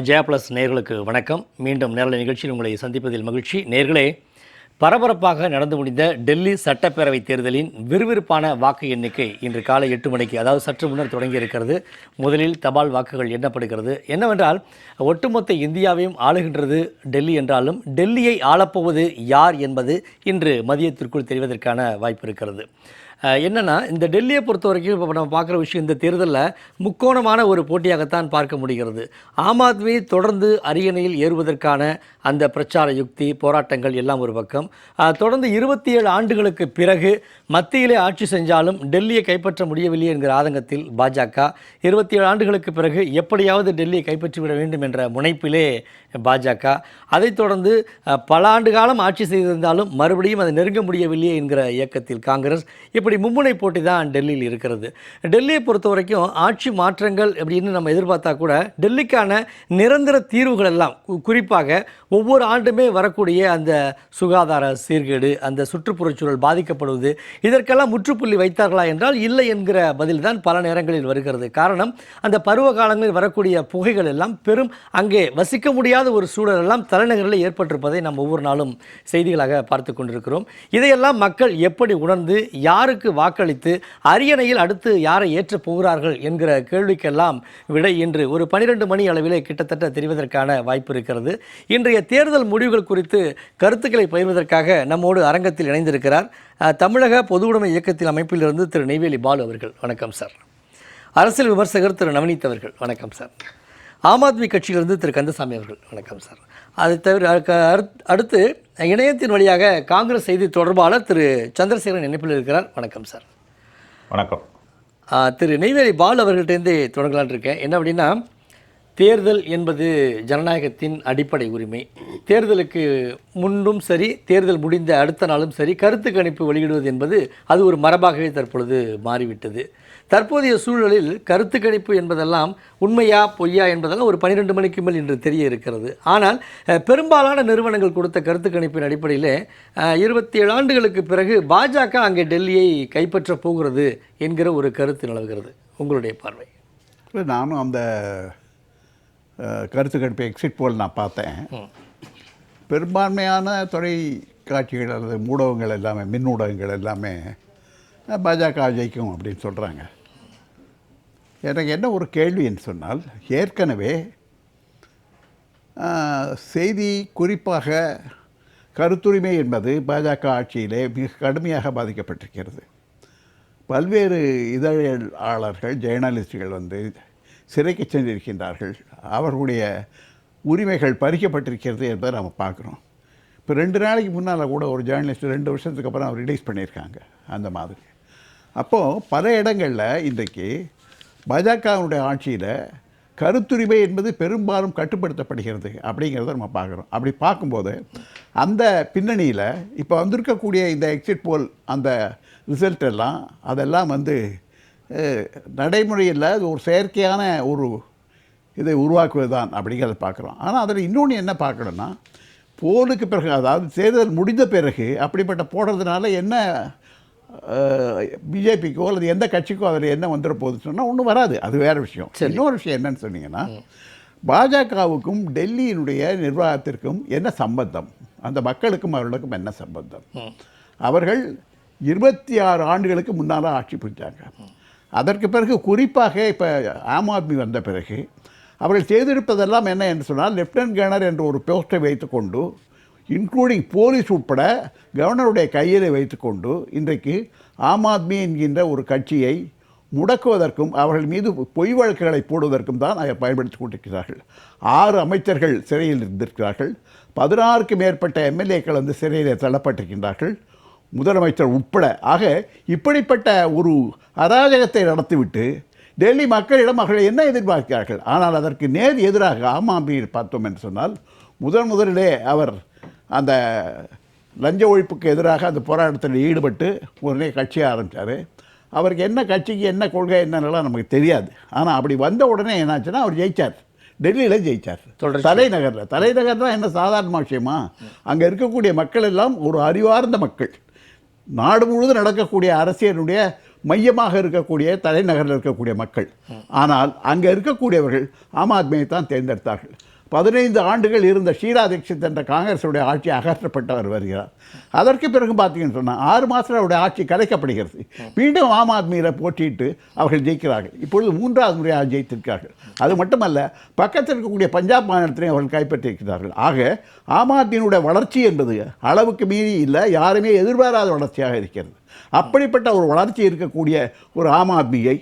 Jaya plus நேயர்களுக்கு வணக்கம். மீண்டும் நேரலை நிகழ்ச்சியில் உங்களை சந்திப்பதில் மகிழ்ச்சி. நேயர்களே, பரபரப்பாக நடந்து முடிந்த டெல்லி சட்டப்பேரவை தேர்தலின் விறுவிறுப்பான வாக்கு எண்ணிக்கை இன்று காலை 8 மணிக்கு, அதாவது சற்று முன்னர் தொடங்கி இருக்கிறது. முதலில் தபால் வாக்குகள் எண்ணப்படுகிறது. என்னவென்றால், ஒட்டுமொத்த இந்தியாவையும் ஆளுகின்றது டெல்லி என்றாலும் டெல்லியை ஆளப்போவது யார் என்பது இன்று மதியத்திற்குள் தெரிவதற்கான வாய்ப்பு இருக்கிறது. என்னென்னா, இந்த டெல்லியை பொறுத்த வரைக்கும் இப்போ நம்ம பார்க்குற விஷயம், இந்த தேர்தலில் முக்கோணமான ஒரு போட்டியாகத்தான் பார்க்க முடிகிறது. ஆம் ஆத்மி தொடர்ந்து அரியணையில் ஏறுவதற்கான அந்த பிரச்சார யுக்தி, போராட்டங்கள் எல்லாம் ஒரு பக்கம். தொடர்ந்து 27 ஆண்டுகளுக்கு பிறகு மத்தியிலே ஆட்சி செஞ்சாலும் டெல்லியை கைப்பற்ற முடியவில்லை என்கிற ஆதங்கத்தில் பாஜக, 27 ஆண்டுகளுக்கு பிறகு எப்படியாவது டெல்லியை கைப்பற்றிவிட வேண்டும் என்ற முனைப்பிலே பாஜக, அதைத் தொடர்ந்து பல ஆண்டு காலம் ஆட்சி செய்திருந்தாலும் மறுபடியும் அதை நெருங்க முடியவில்லை என்கிற இயக்கத்தில் காங்கிரஸ், இப்படி மும்முனை போட்டி தான் டெல்லியில் இருக்கிறது. டெல்லியை பொறுத்த வரைக்கும் ஆட்சி மாற்றங்கள் அப்படின்னு நம்ம எதிர்பார்த்தா கூட டெல்லிக்கான நிரந்தர தீர்வுகள் எல்லாம், குறிப்பாக ஒவ்வொரு ஆண்டுமே வரக்கூடிய அந்த சுகாதார சீர்கேடு, அந்த சுற்றுப்புறச்சூழல் பாதிக்கப்படுவது, இதற்கெல்லாம் முற்றுப்புள்ளி வைத்தார்களா என்றால் இல்லை என்கிற பதில் தான் பல நேரங்களில் வருகிறது. காரணம், அந்த பருவ காலங்களில் வரக்கூடிய புகைகள் எல்லாம் பெரும் அங்கே வசிக்க முடியாத ஒரு சூழல் எல்லாம் தலைநகரில் ஏற்பட்டிருப்பதை நாம் ஒவ்வொரு நாளும் செய்திகளாக பார்த்து கொண்டிருக்கிறோம். இதையெல்லாம் மக்கள் எப்படி உணர்ந்து யாருக்கு வாக்களித்து அரியணையில் அடுத்து யாரை ஏற்றப் போகிறார்கள் என்கிற கேள்விக்கெல்லாம் விடை இன்று ஒரு 12 மணி அளவிலே கிட்டத்தட்ட தெரிவதற்கான வாய்ப்பு இருக்கிறது. இன்றைய தேர்தல் முடிவுகள் குறித்து கருத்துக்களை பகிர்வதற்காக நம்மோடு அரங்கத்தில் இணைந்திருக்கிறார் தமிழக பொது உடைமை இயக்கத்தின் அமைப்பிலிருந்து திரு நெய்வேலி பாலு அவர்கள். வணக்கம் சார். அரசியல் விமர்சகர் திரு நவநீத் அவர்கள். வணக்கம் சார். ஆம் ஆத்மி கட்சியிலிருந்து திரு கந்தசாமி அவர்கள். வணக்கம் சார். அதை தவிர அடுத்து இணையத்தின் வழியாக காங்கிரஸ் செய்தி தொடர்பாளர் திரு சந்திரசேகரன் இணைப்பில் இருக்கிறார். வணக்கம் சார். வணக்கம். திரு நெய்வேலி பால் அவர்கள்ட்டேருந்து தொடங்கலான் இருக்கேன். என்ன அப்படின்னா, தேர்தல் என்பது ஜனநாயகத்தின் அடிப்படை உரிமை. தேர்தலுக்கு முன்னும் சரி, தேர்தல் முடிந்த அடுத்த நாளும் சரி, கருத்து கணிப்பு வெளியிடுவது என்பது அது ஒரு மரபாகவே தற்பொழுது மாறிவிட்டது. தற்போதைய சூழலில் கருத்து கணிப்பு என்பதெல்லாம் உண்மையா பொய்யா என்பதெல்லாம் ஒரு 12 மணிக்கு மேல் இன்று தெரிய இருக்கிறது. ஆனால் பெரும்பாலான நிறுவனங்கள் கொடுத்த கருத்து கணிப்பின் அடிப்படையில் 27 ஆண்டுகளுக்கு பிறகு பாஜக அங்கே டெல்லியை கைப்பற்ற போகிறது என்கிற ஒரு கருத்து நிலவுகிறது. உங்களுடைய பார்வை? நானும் அந்த கருத்து கணிப்பு எக்ஸிட் போல் நான் பார்த்தேன். பெரும்பான்மையான தொலைக்காட்சிகள் அல்லது ஊடகங்கள் எல்லாமே, மின் ஊடகங்கள் எல்லாமே பாஜக ஜெயிக்கும் அப்படின்னு சொல்கிறாங்க. எனக்கு என்ன ஒரு கேள்வின்னு சொன்னால், ஏற்கனவே செய்தி, குறிப்பாக கருத்துரிமை என்பது பாஜக ஆட்சியிலே மிக கடுமையாக பாதிக்கப்பட்டிருக்கிறது. பல்வேறு இதழாளர்கள், ஜேர்னலிஸ்டுகள் சிறைக்கு சென்றிருக்கின்றார்கள். அவர்களுடைய உரிமைகள் பறிக்கப்பட்டிருக்கிறது என்பதை நம்ம பார்க்குறோம். இப்போ 2 நாளைக்கு முன்னால் கூட ஒரு ஜேர்னலிஸ்ட் 2 வருஷத்துக்கு அப்புறம் அவர் ரிலீஸ் பண்ணியிருக்காங்க அந்த மாதிரி. அப்போது பல இடங்களில் இன்றைக்கு பாஜகவுடைய ஆட்சியில் கருத்துரிமை என்பது பெரும்பாலும் கட்டுப்படுத்தப்படுகிறது அப்படிங்கிறத நம்ம பார்க்குறோம். அப்படி பார்க்கும்போது அந்த பின்னணியில் இப்போ வந்திருக்கக்கூடிய இந்த எக்ஸிட் போல் அந்த ரிசல்ட் எல்லாம், அதெல்லாம் நடைமுறையில் அது ஒரு செயற்கையான ஒரு இதை உருவாக்குவது தான் அப்படிங்கிறத பார்க்குறோம். ஆனால் அதில் இன்னொன்று என்ன பார்க்கணுன்னா, போலுக்கு பிறகு, அதாவது தேர்தல் முடிந்த பிறகு அப்படிப்பட்ட போடுறதுனால என்ன பிஜேபிக்கோ அல்லது எந்த கட்சிக்கோ அதில் என்ன வந்துட போகுதுன்னு சொன்னால் ஒன்றும் வராது. அது வேறு விஷயம். இன்னொரு விஷயம் என்னன்னு சொன்னீங்கன்னா, பாஜகவுக்கும் டெல்லியினுடைய நிர்வாகத்திற்கும் என்ன சம்பந்தம், அந்த மக்களுக்கும் அவர்களுக்கும் என்ன சம்பந்தம்? அவர்கள் 26 ஆண்டுகளுக்கு முன்னால் ஆட்சி புரிஞ்சாங்க. அதற்கு பிறகு குறிப்பாக இப்போ ஆம் ஆத்மி வந்த பிறகு அவர்கள் செய்திருப்பதெல்லாம் என்ன என்று சொன்னால், லெப்டினன்ட் கவர்னர் என்ற ஒரு போஸ்ட்டை வைத்துக்கொண்டு, இன்க்ளூடிங் போலீஸ் உட்பட கவர்னருடைய கையில் வைத்துக்கொண்டு, இன்றைக்கு ஆம் ஆத்மி என்கின்ற ஒரு கட்சியை முடக்குவதற்கும் அவர்கள் மீது பொய் வழக்குகளை போடுவதற்கும் தான் அதை பயன்படுத்தி கொண்டிருக்கிறார்கள். 6 அமைச்சர்கள் சிறையில் இருந்திருக்கிறார்கள். 16க்கும் மேற்பட்ட எம்எல்ஏக்கள் சிறையில் தள்ளப்பட்டிருக்கின்றார்கள், முதலமைச்சர் உட்பட. ஆக இப்படிப்பட்ட ஒரு அராஜகத்தை நடத்திவிட்டு டெல்லி மக்களிடம் அவர்கள் என்ன எதிர்பார்க்கிறார்கள்? ஆனால் அதற்கு நேர் எதிராக ஆம் ஆத்மியை பார்த்தோம் என்று சொன்னால், முதலிலே அவர் அந்த லஞ்ச ஒழிப்புக்கு எதிராக அந்த போராட்டத்தில் ஈடுபட்டு உடனே கட்சியை ஆரம்பித்தார். அவருக்கு என்ன கட்சிக்கு என்ன கொள்கை என்னென்னலாம் நமக்கு தெரியாது. ஆனால் அப்படி வந்த உடனே என்னாச்சுன்னா, அவர் ஜெயித்தார். டெல்லியில் ஜெயித்தார். தலைநகர் தான் என்ன சாதாரண விஷயமா? அங்கே இருக்கக்கூடிய மக்கள் எல்லாம் ஒரு அறிவார்ந்த மக்கள். நாடு முழுவதும் நடக்கக்கூடிய அரசியலுடைய மையமாக இருக்கக்கூடிய தலைநகரில் இருக்கக்கூடிய மக்கள். ஆனால் அங்கே இருக்கக்கூடியவர்கள் ஆம் ஆத்மியை தான் தேர்ந்தெடுத்தார்கள். 15 ஆண்டுகள் இருந்த ஷீலா தீட்சித் என்ற காங்கிரஸுடைய ஆட்சி அகற்றப்பட்டவர் வருகிறார். அதற்கு பிறகு பார்த்தீங்கன்னு சொன்னால் 6 மாதத்தில் அவருடைய ஆட்சி கலைக்கப்படுகிறது. மீண்டும் ஆம் ஆத்மியில் போட்டியிட்டு அவர்கள் ஜெயிக்கிறார்கள். இப்பொழுது 3வது முறையாக ஜெயித்திருக்கிறார்கள். அது மட்டுமல்ல, பக்கத்தில் இருக்கக்கூடிய பஞ்சாப் மாநிலத்திலையும் அவர்கள் கைப்பற்றியிருக்கிறார்கள். ஆக ஆம் ஆத்மியினுடைய வளர்ச்சி என்பது அளவுக்கு மீறி இல்லை, யாருமே எதிர்பாராத வளர்ச்சியாக இருக்கிறது. அப்படிப்பட்ட ஒரு வளர்ச்சி இருக்கக்கூடிய ஒரு ஆம் ஆத்மியை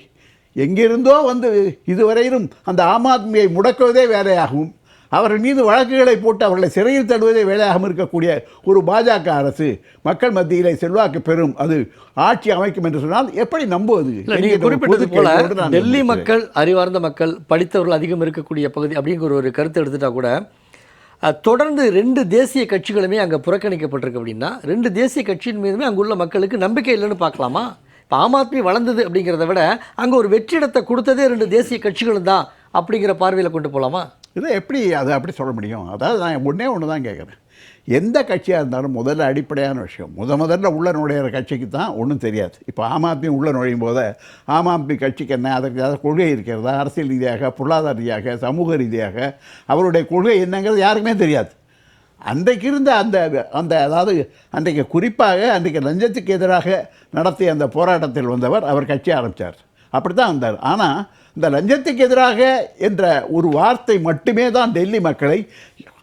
எங்கிருந்தோ வந்து இதுவரையிலும் அந்த ஆம் ஆத்மியை முடக்குவதே வேலையாகவும் அவர்கள் மீது வழக்குகளை போட்டு அவர்களை சிறையில் தள்ளுவதே வேலையாகவும் இருக்கக்கூடிய ஒரு பாஜக அரசு மக்கள் மத்தியிலே செல்வாக்கு பெறும், அது ஆட்சி அமைக்கும் என்று சொன்னால் எப்படி நம்புவது? நீங்கள் குறிப்பிட்டது போல டெல்லி மக்கள் அறிவார்ந்த மக்கள், படித்தவர்கள் அதிகம் இருக்கக்கூடிய பகுதி அப்படிங்கிற ஒரு கருத்து எடுத்துட்டா கூட தொடர்ந்து 2 தேசிய கட்சிகளுமே அங்கே புறக்கணிக்கப்பட்டிருக்கு. அப்படின்னா 2 தேசிய கட்சியின் மீதுமே அங்குள்ள மக்களுக்கு நம்பிக்கை இல்லைன்னு பார்க்கலாமா? இப்போ ஆம் ஆத்மி வளர்ந்தது அப்படிங்கிறத விட அங்கே ஒரு வெற்றிடத்தை கொடுத்ததே 2 தேசிய கட்சிகளும் தான் அப்படிங்கிற பார்வையில் கொண்டு போகலாமா? இதை எப்படி அதை அப்படி சொல்ல முடியும்? அதாவது நான் ஒன்று தான் கேட்குறேன். எந்த கட்சியாக இருந்தாலும் முதல்ல அடிப்படையான விஷயம், முதல்ல உள்ள நுழையிற கட்சிக்கு தான் ஒன்றும் தெரியாது. இப்போ ஆம் ஆத்மி உள்ள நுழையும் போது ஆம் ஆத்மி கட்சிக்கு என்ன, அதற்கு ஏதாவது கொள்கை இருக்கிறதா, அரசியல் ரீதியாக, பொருளாதார ரீதியாக, சமூக ரீதியாக அவருடைய கொள்கை என்னங்கிறது யாருக்குமே தெரியாது. அன்றைக்கு இருந்த அந்த அதாவது அன்றைக்கு குறிப்பாக அன்றைக்கு லஞ்சத்துக்கு எதிராக நடத்திய அந்த போராட்டத்தில் வந்தவர் அவர் கட்சி ஆரம்பித்தார். அப்படி தான் வந்தார். ஆனால் இந்த லஞ்சத்துக்கு எதிராக என்ற ஒரு வார்த்தை மட்டுமே தான் டெல்லி மக்களை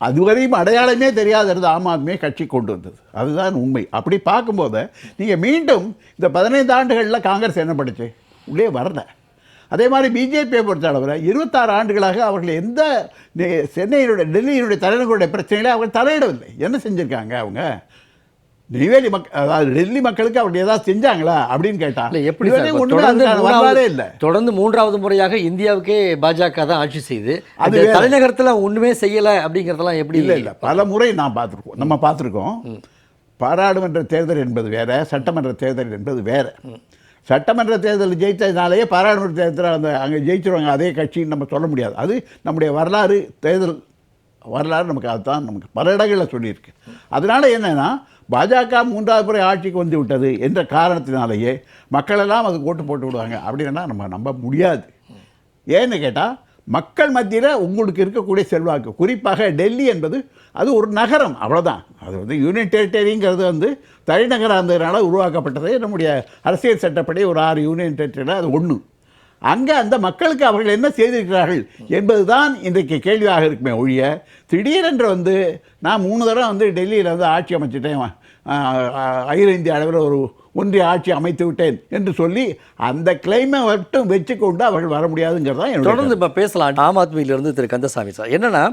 அதுவரையும் அடையாளமே தெரியாத இருந்த ஆம் ஆத்மியை கட்சி கொண்டு வந்தது. அதுதான் உண்மை. அப்படி பார்க்கும்போது நீங்கள் மீண்டும் இந்த 15 ஆண்டுகளில் காங்கிரஸ் என்ன பண்ணுச்சு? உள்ளே வரல. அதே மாதிரி பிஜேபியை பொறுத்தளவில் 26 ஆண்டுகளாக அவர்கள் எந்த சென்னையினுடைய டெல்லியினுடைய தலைநகருடைய பிரச்சனைகளை அவர்கள் தலையிடவில்லை. என்ன செஞ்சுருக்காங்க? அவங்க நெய்வேலி அதாவது டெல்லி மக்களுக்கு அவர்கள் ஏதாவது செஞ்சாங்களா அப்படின்னு கேட்டால் எப்படி வரலாறே இல்லை. தொடர்ந்து 3வது முறையாக இந்தியாவுக்கே பாஜக தான் ஆட்சி செய்து அது தலைநகரத்தில் ஒன்றுமே செய்யலை அப்படிங்கிறதெல்லாம் எப்படி? இல்லை பல முறை நம்ம பார்த்துருக்கோம். பாராளுமன்ற தேர்தல் என்பது வேற, சட்டமன்ற தேர்தல் என்பது வேற. சட்டமன்ற தேர்தல் ஜெயித்ததுனாலேயே பாராளுமன்ற தேர்தல் அங்கே ஜெயிச்சிருவாங்க அதே கட்சின்னு நம்ம சொல்ல முடியாது. அது நம்முடைய வரலாறு, தேர்தல் வரலாறு நமக்கு அதுதான் நமக்கு பல இடங்களில் சொல்லியிருக்கு. அதனால் என்னென்னா பாஜக 3வது முறை ஆட்சிக்கு வந்து விட்டது என்ற காரணத்தினாலேயே மக்களெல்லாம் அதுக்கு ஓட்டு போட்டு விடுவாங்க அப்படின்னா நம்ம நம்ப முடியாது. ஏன்னு கேட்டால் மக்கள் மத்தியில் உங்களுக்கு இருக்கக்கூடிய செல்வாக்கு, குறிப்பாக டெல்லி என்பது அது ஒரு நகரம், அவ்வளோதான். அது வந்து யூனியன் டெரிட்டரிங்கிறது வந்து தலைநகராக இருந்ததுனால உருவாக்கப்பட்டது. நம்முடைய அரசியல் சட்டப்படி ஒரு 6 யூனியன் டெரிட்டரியில் அது ஒன்று. அங்கே அந்த மக்களுக்கு அவர்கள் என்ன செய்திருக்கிறார்கள் என்பது தான் இன்றைக்கு கேள்வியாக இருக்குமே ஒழிய, திடீரென்று வந்து நான் 3 தடவை வந்து டெல்லியில் வந்து ஆட்சி அமைச்சிட்டேன், அகில இந்திய அளவில் ஒரு ஒன்றிய ஆட்சி அமைத்து விட்டேன் என்று சொல்லி அந்த கிளைமை மட்டும் வச்சுக்கொண்டு அவர்கள் வர முடியாதுங்கிறதா தொடர்ந்து இப்போ பேசலாம். ஆம் ஆத்மியிலிருந்து திரு கந்தசாமி சார், என்னென்னா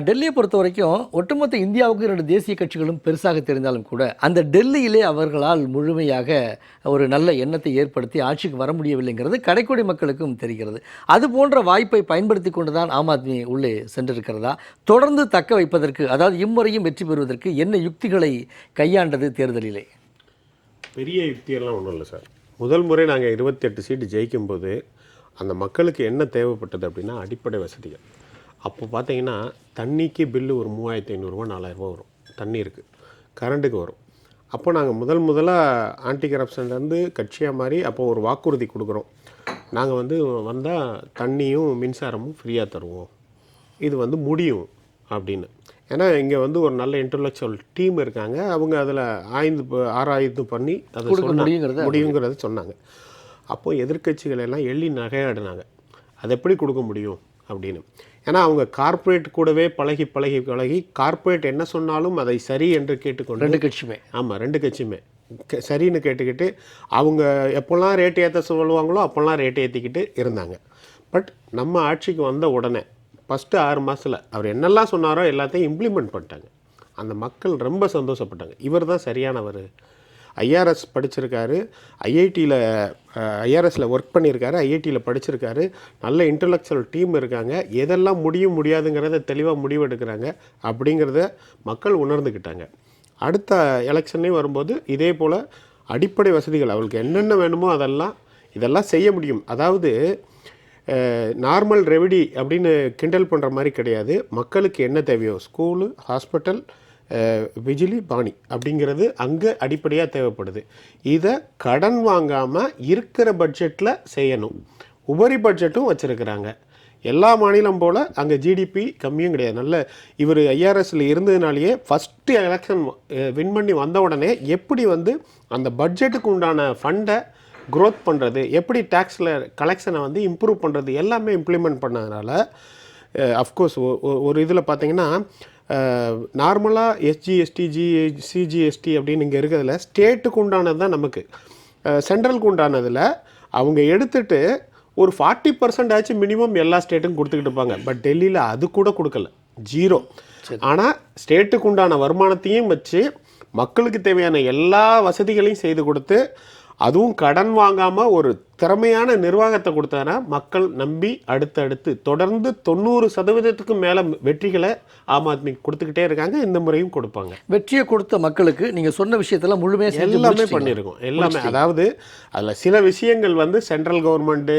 டெல்லியை பொறுத்த வரைக்கும் ஒட்டுமொத்த இந்தியாவுக்கு 2 தேசிய கட்சிகளும் பெருசாக தெரிந்தாலும் கூட அந்த டெல்லியிலே அவர்களால் முழுமையாக ஒரு நல்ல எண்ணத்தை ஏற்படுத்தி ஆட்சிக்கு வர முடியவில்லைங்கிறது கடைக்கோடி மக்களுக்கும் தெரிகிறது. அது போன்ற வாய்ப்பை பயன்படுத்தி கொண்டு தான் ஆம் ஆத்மி உள்ளே சென்றிருக்கிறதா? தொடர்ந்து தக்க வைப்பதற்கு, அதாவது இம்முறையும் வெற்றி பெறுவதற்கு என்ன யுக்திகளை கையாண்டது தேர்தலிலே? பெரிய யுக்தியெல்லாம் ஒன்றும் இல்லை சார். முதல் முறை நாங்கள் 28 சீட்டு ஜெயிக்கும்போது அந்த மக்களுக்கு என்ன தேவைப்பட்டது அப்படின்னா அடிப்படை வசதிகள். அப்போ பார்த்தீங்கன்னா தண்ணிக்கு பில்லு ஒரு 3500 ரூபா 4000 ரூபா வரும், தண்ணி இருக்குது, கரண்ட்டுக்கு வரும். அப்போ நாங்கள் முதலாக ஆன்டி கரப்ஷன்லேருந்து கட்சியாக மாதிரி அப்போ ஒரு வாக்குறுதி கொடுக்குறோம். நாங்கள் வந்து வந்தால் தண்ணியும் மின்சாரமும் ஃப்ரீயாக தருவோம், இது வந்து முடியும் அப்படின்னு. ஏன்னா இங்கே வந்து ஒரு நல்ல இன்டலெக்சுவல் டீம் இருக்காங்க, அவங்க அதில் ஆராய்ந்து பண்ணி அதை முடியுங்கிறத சொன்னாங்க. அப்போது எதிர்கட்சிகள் எல்லாம் எள்ளி நகையாடினாங்க, அதை எப்படி கொடுக்க முடியும் அப்படின்னு. ஏன்னா அவங்க கார்ப்பரேட் கூடவே பழகி கார்ப்பரேட் என்ன சொன்னாலும் அதை சரி என்று கேட்டுக்கொண்டு 2 கட்சியுமே, ஆமாம் 2 கட்சியுமே சரின்னு கேட்டுக்கிட்டு அவங்க எப்போல்லாம் ரேட் ஏற்ற சொல்லுவாங்களோ அப்போல்லாம் ரேட் ஏற்றிக்கிட்டு இருந்தாங்க. பட் நம்ம ஆட்சிக்கு வந்த உடனே ஃபஸ்ட்டு 6 மாதத்தில் அவர் என்னெல்லாம் சொன்னாரோ எல்லாத்தையும் இம்ப்ளிமெண்ட் பண்ணிட்டாங்க. அந்த மக்கள் ரொம்ப சந்தோஷப்பட்டாங்க. இவர் தான் சரியானவர். ஐஆர்எஸ் படிச்சிருக்காரு, ஐஆர்எஸில் ஒர்க் பண்ணியிருக்காரு, ஐஐடியில் படிச்சிருக்காரு, நல்ல இன்டலெக்சுவல் டீம் இருக்காங்க, எதெல்லாம் முடியாதுங்கிறத தெளிவாக முடிவெடுக்கிறாங்க அப்படிங்கிறத மக்கள் உணர்ந்துக்கிட்டாங்க. அடுத்த எலெக்ஷன்லேயும் வரும்போது இதே போல் அடிப்படை வசதிகள் அவளுக்கு என்னென்ன வேணுமோ இதெல்லாம் செய்ய முடியும். அதாவது நார்மல் ரெவடி அப்படின்னு கிண்டல் பண்ணுற மாதிரி கிடையாது. மக்களுக்கு என்ன தேவையோ ஸ்கூலு, ஹாஸ்பிட்டல், பிஜிலி, பானி அப்படிங்கிறது அங்கே அடிப்படையாக தேவைப்படுது. இதை கடன் வாங்காமல் இருக்கிற பட்ஜெட்டில் செய்யணும். உபரி பட்ஜெட்டும் வச்சுருக்கிறாங்க. எல்லா மாநிலம் போல் அங்கே ஜிடிபி கம்மியும் கிடையாது. நல்ல இவர் ஐஆர்எஸ்ல இருந்ததுனாலேயே ஃபஸ்ட்டு எலெக்ஷன் வின் பண்ணி வந்த உடனே எப்படி வந்து அந்த பட்ஜெட்டுக்கு உண்டான ஃபண்டை க்ரோத் பண்ணுறது, எப்படி டேக்ஸில் கலெக்ஷனை வந்து இம்ப்ரூவ் பண்ணுறது எல்லாமே இம்ப்ளிமெண்ட் பண்ணதுனால அஃப்கோர்ஸ் ஒரு இதில் பார்த்தீங்கன்னா நார்மலாக எஸ்ஜிஎஸ்டி சிஜிஎஸ்டி அப்படின்னு இங்கே இருக்கிறதுல ஸ்டேட்டுக்கு உண்டானது தான் நமக்கு, சென்ட்ரலுக்கு உண்டானதில் அவங்க எடுத்துகிட்டு ஒரு 40% ஆச்சு மினிமம் எல்லா ஸ்டேட்டுக்கும் கொடுத்துக்கிட்டு இருப்பாங்க. பட் டெல்லியில் அது கூட கொடுக்கல, 0. ஆனால் ஸ்டேட்டுக்கு உண்டான வருமானத்தையும் வச்சு மக்களுக்கு தேவையான எல்லா வசதிகளையும் செய்து கொடுத்து, அதுவும் கடன் வாங்காமல் ஒரு திறமையான நிர்வாகத்தை கொடுத்தாங்கன்னா மக்கள் நம்பி அடுத்தடுத்து தொடர்ந்து 90% மேலே வெற்றிகளை ஆம் ஆத்மி கொடுத்துக்கிட்டே இருக்காங்க. இந்த முறையும் கொடுப்பாங்க. வெற்றியை கொடுத்த மக்களுக்கு நீங்கள் சொன்ன விஷயத்தெல்லாம் முழுமையாக எல்லாமே பண்ணியிருக்கோம். எல்லாமே, அதாவது அதில் சில விஷயங்கள் வந்து சென்ட்ரல் கவர்மெண்ட்டு,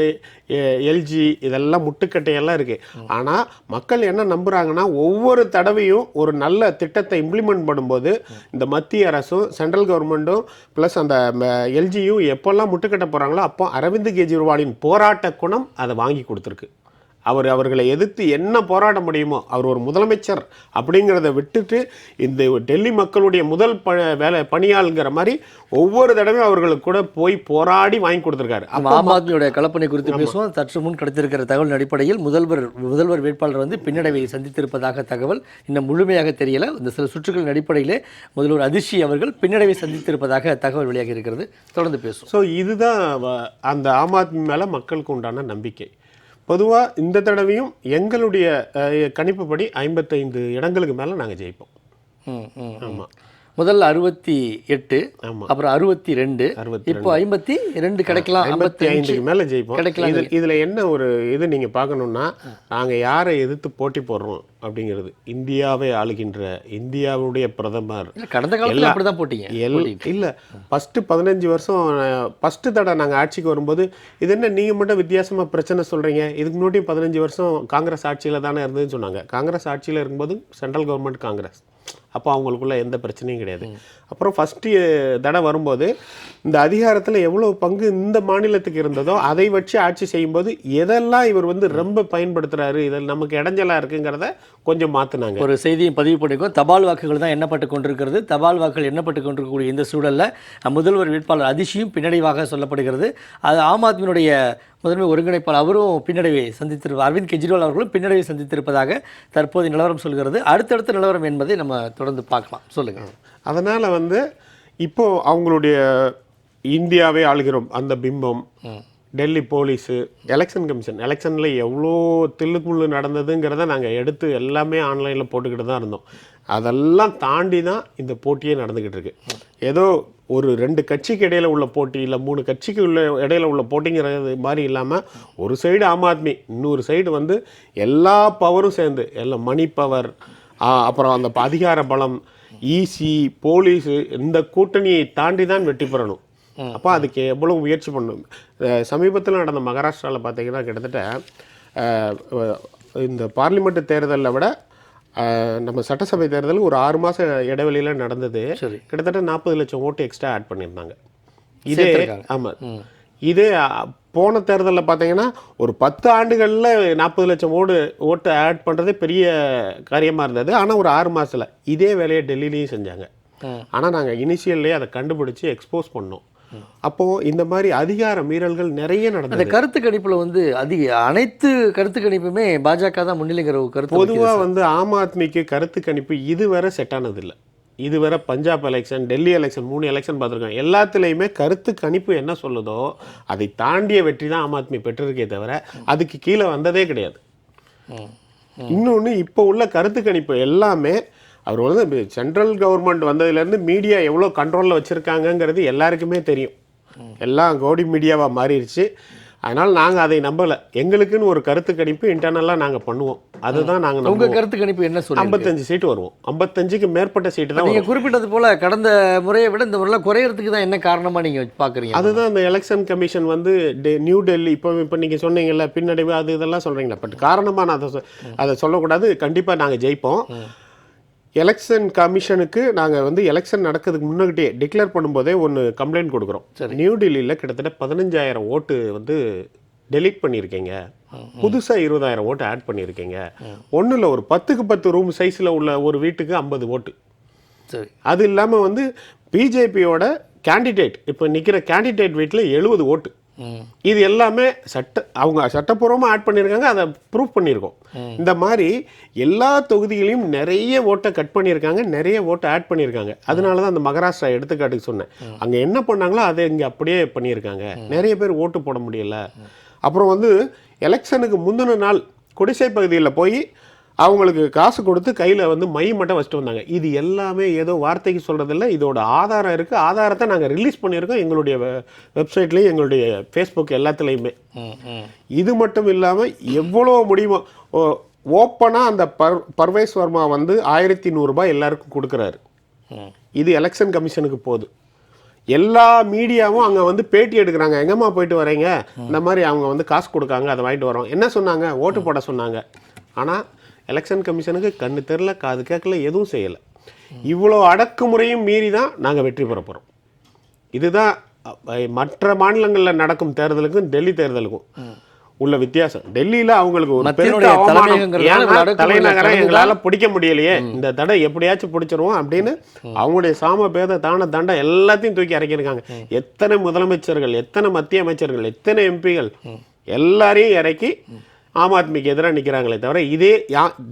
எல்ஜி இதெல்லாம் முட்டுக்கட்டையெல்லாம் இருக்குது. ஆனால் மக்கள் என்ன நம்புகிறாங்கன்னா ஒவ்வொரு தடவையும் ஒரு நல்ல திட்டத்தை இம்ப்ளிமெண்ட் பண்ணும்போது இந்த மத்திய அரசும் சென்ட்ரல் கவர்மெண்ட்டும் ப்ளஸ் அந்த எல்ஜியும் எப்போல்லாம் முட்டுக்கட்ட போகிறாங்களோ அப்போ அரவிந்த் கெஜ்ரிவாலின் போராட்ட குணம் அதை வாங்கி கொடுத்துருக்கு. அவர்களை எதிர்த்து என்ன போராட முடியுமோ, அவர் ஒரு முதலமைச்சர் அப்படிங்கிறத விட்டுட்டு இந்த டெல்லி மக்களுடைய முதல் பணியாளுங்கிற மாதிரி ஒவ்வொரு தடவையும் அவர்களுக்கு கூட போய் போராடி வாங்கி கொடுத்துருக்காரு. ஆம் ஆத்மியோட கலப்பணி குறித்து பேசுவோம். சற்று முன் கிடைத்திருக்கிற தகவல் அடிப்படையில் முதல்வர் வேட்பாளர் வந்து பின்னடைவை சந்தித்திருப்பதாக தகவல் இன்னும் முழுமையாக தெரியல. இந்த சில சுற்றுகளின் அடிப்படையிலே முதல்வர் அதிர்ச்சி அவர்கள் பின்னடைவை சந்தித்திருப்பதாக தகவல் வெளியாகி இருக்கிறது. தொடர்ந்து பேசுவோம். ஸோ இதுதான் அந்த ஆம் ஆத்மி மேலே மக்களுக்கு உண்டான நம்பிக்கை. பொதுவாக இந்த தடவையும் எங்களுடைய கணிப்புப்படி 55 இடங்களுக்கு மேலே நாங்கள் ஜெயிப்போம். ஆமாம், முதல்ல 68, அப்புறம் 62, இப்போ 52 கிடைக்கலாம், 55க்கு மேலே ஜெயிப்போம். இதில் என்ன ஒரு இது நீங்கள் பார்க்கணுன்னா, நாங்கள் யாரை எதிர்த்து போட்டி போடுறோம் அப்படிங்கிறது, இந்தியாவை ஆளுகின்ற இந்தியாவுடைய பிரதமர். கடந்த காலத்தில் அப்படி தான் போட்டிங்க இல்லை, ஃபஸ்ட்டு 15 வருஷம் ஃபஸ்ட்டு தடவை நாங்கள் ஆட்சிக்கு வரும்போது இது என்ன நீங்கள் மட்டும் வித்தியாசமாக பிரச்சனை சொல்கிறீங்க, இதுக்கு முன்னாடி 15 வருஷம் காங்கிரஸ் ஆட்சியில் தானே இருந்ததுன்னு சொன்னாங்க. காங்கிரஸ் ஆட்சியில் இருக்கும்போது சென்ட்ரல் கவர்மெண்ட் காங்கிரஸ், அப்போ அவங்களுக்குள்ள எந்த பிரச்சனையும் கிடையாது. அப்புறம் ஃபஸ்ட்டு தடவை வரும்போது இந்த அதிகாரத்தில் எவ்வளோ பங்கு இந்த மாநிலத்துக்கு இருந்ததோ அதை வச்சு ஆட்சி செய்யும்போது எதெல்லாம் இவர் வந்து ரொம்ப பயன்படுத்துகிறாரு, இதில் நமக்கு இடைஞ்சலாக இருக்குங்கிறத கொஞ்சம் மாற்றினாங்க. ஒரு செய்தியை பதிவு பண்ணிக்கோ. தபால் வாக்குகள் தான் எண்ணப்பட்டு கொண்டிருக்கிறது. தபால் வாக்குகள் எண்ணப்பட்டு கொண்டிருக்கக்கூடிய இந்த சூழலில் முதல்வர் வேட்பாளர் அதிர்ச்சியும் பின்னடைவாக சொல்லப்படுகிறது. அது ஆம் ஆத்மியினுடைய முதன்மை ஒருங்கிணைப்பாளர் அவரும் பின்னடைவை சந்தித்திருப்பார். அரவிந்த் கெஜ்ரிவால் அவர்களும் பின்னடைவை சந்தித்திருப்பதாக தற்போது நிலவரம் சொல்கிறது. அடுத்தடுத்த நிலவரம் என்பதை நம்ம தொடர்ந்து பார்க்கலாம். சொல்லுங்கள். அதனால் வந்து இப்போது அவங்களுடைய இந்தியாவே ஆளுகிறோம் அந்த பிம்பம், டெல்லி போலீஸு, எலெக்ஷன் கமிஷன், எலெக்ஷனில் எவ்வளோ தில்லுக்குள்ளு நடந்ததுங்கிறத நாங்கள் எடுத்து எல்லாமே ஆன்லைனில் போட்டுக்கிட்டு தான் இருந்தோம். அதெல்லாம் தாண்டி தான் இந்த போட்டியே நடந்துக்கிட்டு இருக்கு. ஏதோ ஒரு 2 கட்சிக்கு இடையில உள்ள போட்டி, இல்லை 3 கட்சிக்கு இடையில உள்ள போட்டிங்கிறது மாதிரி இல்லாமல் ஒரு சைடு ஆம் ஆத்மி, இன்னொரு சைடு வந்து எல்லா பவரும் சேர்ந்து, எல்லாம் மணி பவர், அப்புறம் அந்த அதிகார பலம், ஈசி, போலீஸு, இந்த கூட்டணியை தாண்டி தான் வெற்றி பெறணும். அப்போ அதுக்கு எவ்வளோ முயற்சி பண்ணணும். சமீபத்தில் நடந்த மகாராஷ்டிராவில் பார்த்தீங்கன்னா கிட்டத்தட்ட இந்த பார்லிமெண்ட் தேர்தலில் விட நம்ம சட்டசபை தேர்தல் ஒரு 6 மாத இடைவெளியில் நடந்தது. கிட்டத்தட்ட 40 லட்சம் ஓட்டு எக்ஸ்ட்ரா ஆட் பண்ணியிருந்தாங்க. இதே ஆமாம், இதே போன தேர்தலில் பார்த்தீங்கன்னா ஒரு 10 ஆண்டுகளில் 40 லட்சம் ஓட்டு ஆட் பண்ணுறதே பெரிய காரியமாக இருந்தது. ஆனால் ஒரு 6 மாதத்தில் இதே வேலையை டெல்லியிலையும் செஞ்சாங்க. ஆனால் நாங்கள் இனிஷியல்லே அதை கண்டுபிடிச்சி எக்ஸ்போஸ் பண்ணோம். அப்போது இந்த மாதிரி அதிகார மீறல்கள் நிறைய நடந்தது. அந்த கருத்து கணிப்பில் வந்து அனைத்து கருத்து கணிப்புமே பாஜக தான் முன்னிலைங்கிற ஒரு கருத்து. பொதுவாக வந்து ஆம் ஆத்மிக்கு கருத்து கணிப்பு இதுவரை செட் ஆனதில்லை. இதுவரை Punjab election, Delhi election, 3 election பார்த்துருக்கோம். எல்லாத்துலேயுமே கருத்து கணிப்பு என்ன சொல்லுதோ அதை தாண்டிய வெற்றி தான் ஆம் ஆத்மி பெற்றிருக்கே தவிர அதுக்கு கீழே வந்ததே கிடையாது. இன்னொன்று, இப்போ உள்ள கருத்து கணிப்பு எல்லாமே அவர் வந்து சென்ட்ரல் கவர்மெண்ட் வந்ததுலேருந்து மீடியா எவ்வளோ கண்ட்ரோலில் வச்சுருக்காங்கங்கிறது எல்லாருக்குமே தெரியும். எல்லாம் கோடி மீடியாவாக மாறிடுச்சு. அதனால் நாங்கள் அதை நம்பலை. எங்களுக்குன்னு ஒரு கருத்து கணிப்பு இன்டர்னலாக நாங்கள் பண்ணுவோம். அதுதான் நாங்கள் உங்கள் கருத்து கணிப்பு என்ன சொல்லுங்கள்? 55 சீட்டு வருவோம். 55க்கு மேற்பட்ட சீட்டு தான். நீங்கள் குறிப்பிட்டது போல் கடந்த முறையை விட இந்த முறையில் குறையிறதுக்கு தான் என்ன காரணமாக நீங்கள் பார்க்குறீங்க? அதுதான் அந்த எலெக்ஷன் கமிஷன் வந்து நியூ டெல்லி இப்போ நீங்கள் சொன்னீங்கல்ல பின்னடைவு அது இதெல்லாம் சொல்கிறீங்களா, பட் காரணமாக நான் அதை சொல்லக்கூடாது. கண்டிப்பாக நாங்கள் ஜெயிப்போம். எலெக்ஷன் கமிஷனுக்கு நாங்கள் வந்து எலெக்ஷன் நடக்கிறதுக்கு முன்னாடியே டிக்ளேர் பண்ணும்போதே ஒன்று கம்ப்ளைண்ட் கொடுக்குறோம். நியூ டெல்லியில் கிட்டத்தட்ட 15,000 ஓட்டு வந்து டெலீட் பண்ணியிருக்கீங்க, புதுசாக 20,000 ஓட்டு ஆட் பண்ணியிருக்கீங்க. ஒன்றும் இல்லை, ஒரு 10க்கு 10 ரூம் சைஸில் உள்ள ஒரு வீட்டுக்கு 50 ஓட்டு. சரி, அது இல்லாமல் வந்து பிஜேபியோட கேண்டிடேட் இப்போ நிற்கிற கேண்டிடேட் வீட்டில் 70 ஓட்டு. இது எல்லாமே அவங்க சட்டப்பூர்வமாக ஆட் பண்ணியிருக்காங்க, அதை ப்ரூவ் பண்ணியிருக்கோம். இந்த மாதிரி எல்லா தொகுதிகளையும் நிறைய ஓட்டை கட் பண்ணியிருக்காங்க, நிறைய ஓட்டை ஆட் பண்ணியிருக்காங்க. அதனால தான் அந்த மகாராஷ்டிரா எடுத்துக்காட்டுக்கு சொன்னேன். அங்கே என்ன பண்ணாங்களோ அதை இங்கே அப்படியே பண்ணியிருக்காங்க. நிறைய பேர் ஓட்டு போட முடியல. அப்புறம் வந்து எலெக்ஷனுக்கு முந்தின நாள் குடிசை பகுதியில் போய் அவங்களுக்கு காசு கொடுத்து கையில் வந்து மை மட்டும் வச்சுட்டு வந்தாங்க. இது எல்லாமே ஏதோ வார்த்தைக்கு சொல்கிறதில்ல, இதோட ஆதாரம் இருக்குது. ஆதாரத்தை நாங்கள் ரிலீஸ் பண்ணியிருக்கோம் எங்களுடைய வெப்சைட்லேயும் எங்களுடைய ஃபேஸ்புக் எல்லாத்துலேயுமே. இது மட்டும் இல்லாமல் எவ்வளோ முடியுமோ ஓப்பனாக அந்த பர்வேஸ் வர்மா வந்து 1100 ரூபாய் எல்லாருக்கும் கொடுக்குறாரு. இது எலெக்ஷன் கமிஷனுக்கு போகுது. எல்லா மீடியாவும் அங்கே வந்து பேட்டி எடுக்கிறாங்க. எங்கம்மா போயிட்டு வரீங்க, இந்த மாதிரி அவங்க வந்து காசு கொடுக்காங்க, அதை வாங்கிட்டு வரோம். என்ன சொன்னாங்க? ஓட்டு போட சொன்னாங்க. ஆனால் எலெக்ஷன் கமிஷனுக்கு கண்ணு தெரில, காது கேட்கல, எதுவும் செய்யலை. இவ்வளோ அடக்குமுறையும் மீறி தான் நாங்கள் வெற்றி பெற போகிறோம். இதுதான் மற்ற மாநிலங்களில் நடக்கும் தேர்தலுக்கும் டெல்லி தேர்தலுக்கும் உள்ள வித்தியாசம். டெல்லியில் அவங்களுக்கு ஒரு பெரிய தலைநகரம் எங்களால் பிடிக்க முடியலையே, இந்த தடை எப்படியாச்சும் பிடிச்சிருவோம் அப்படின்னு அவங்களுடைய சாம பேத தான தண்டை எல்லாத்தையும் தூக்கி இறக்கியிருக்காங்க. எத்தனை முதலமைச்சர்கள், எத்தனை மத்திய அமைச்சர்கள், எத்தனை எம்பிகள் எல்லாரையும் இறக்கி ஆம் ஆத்மிக்கு எதிராக நிற்கிறாங்களே தவிர இதே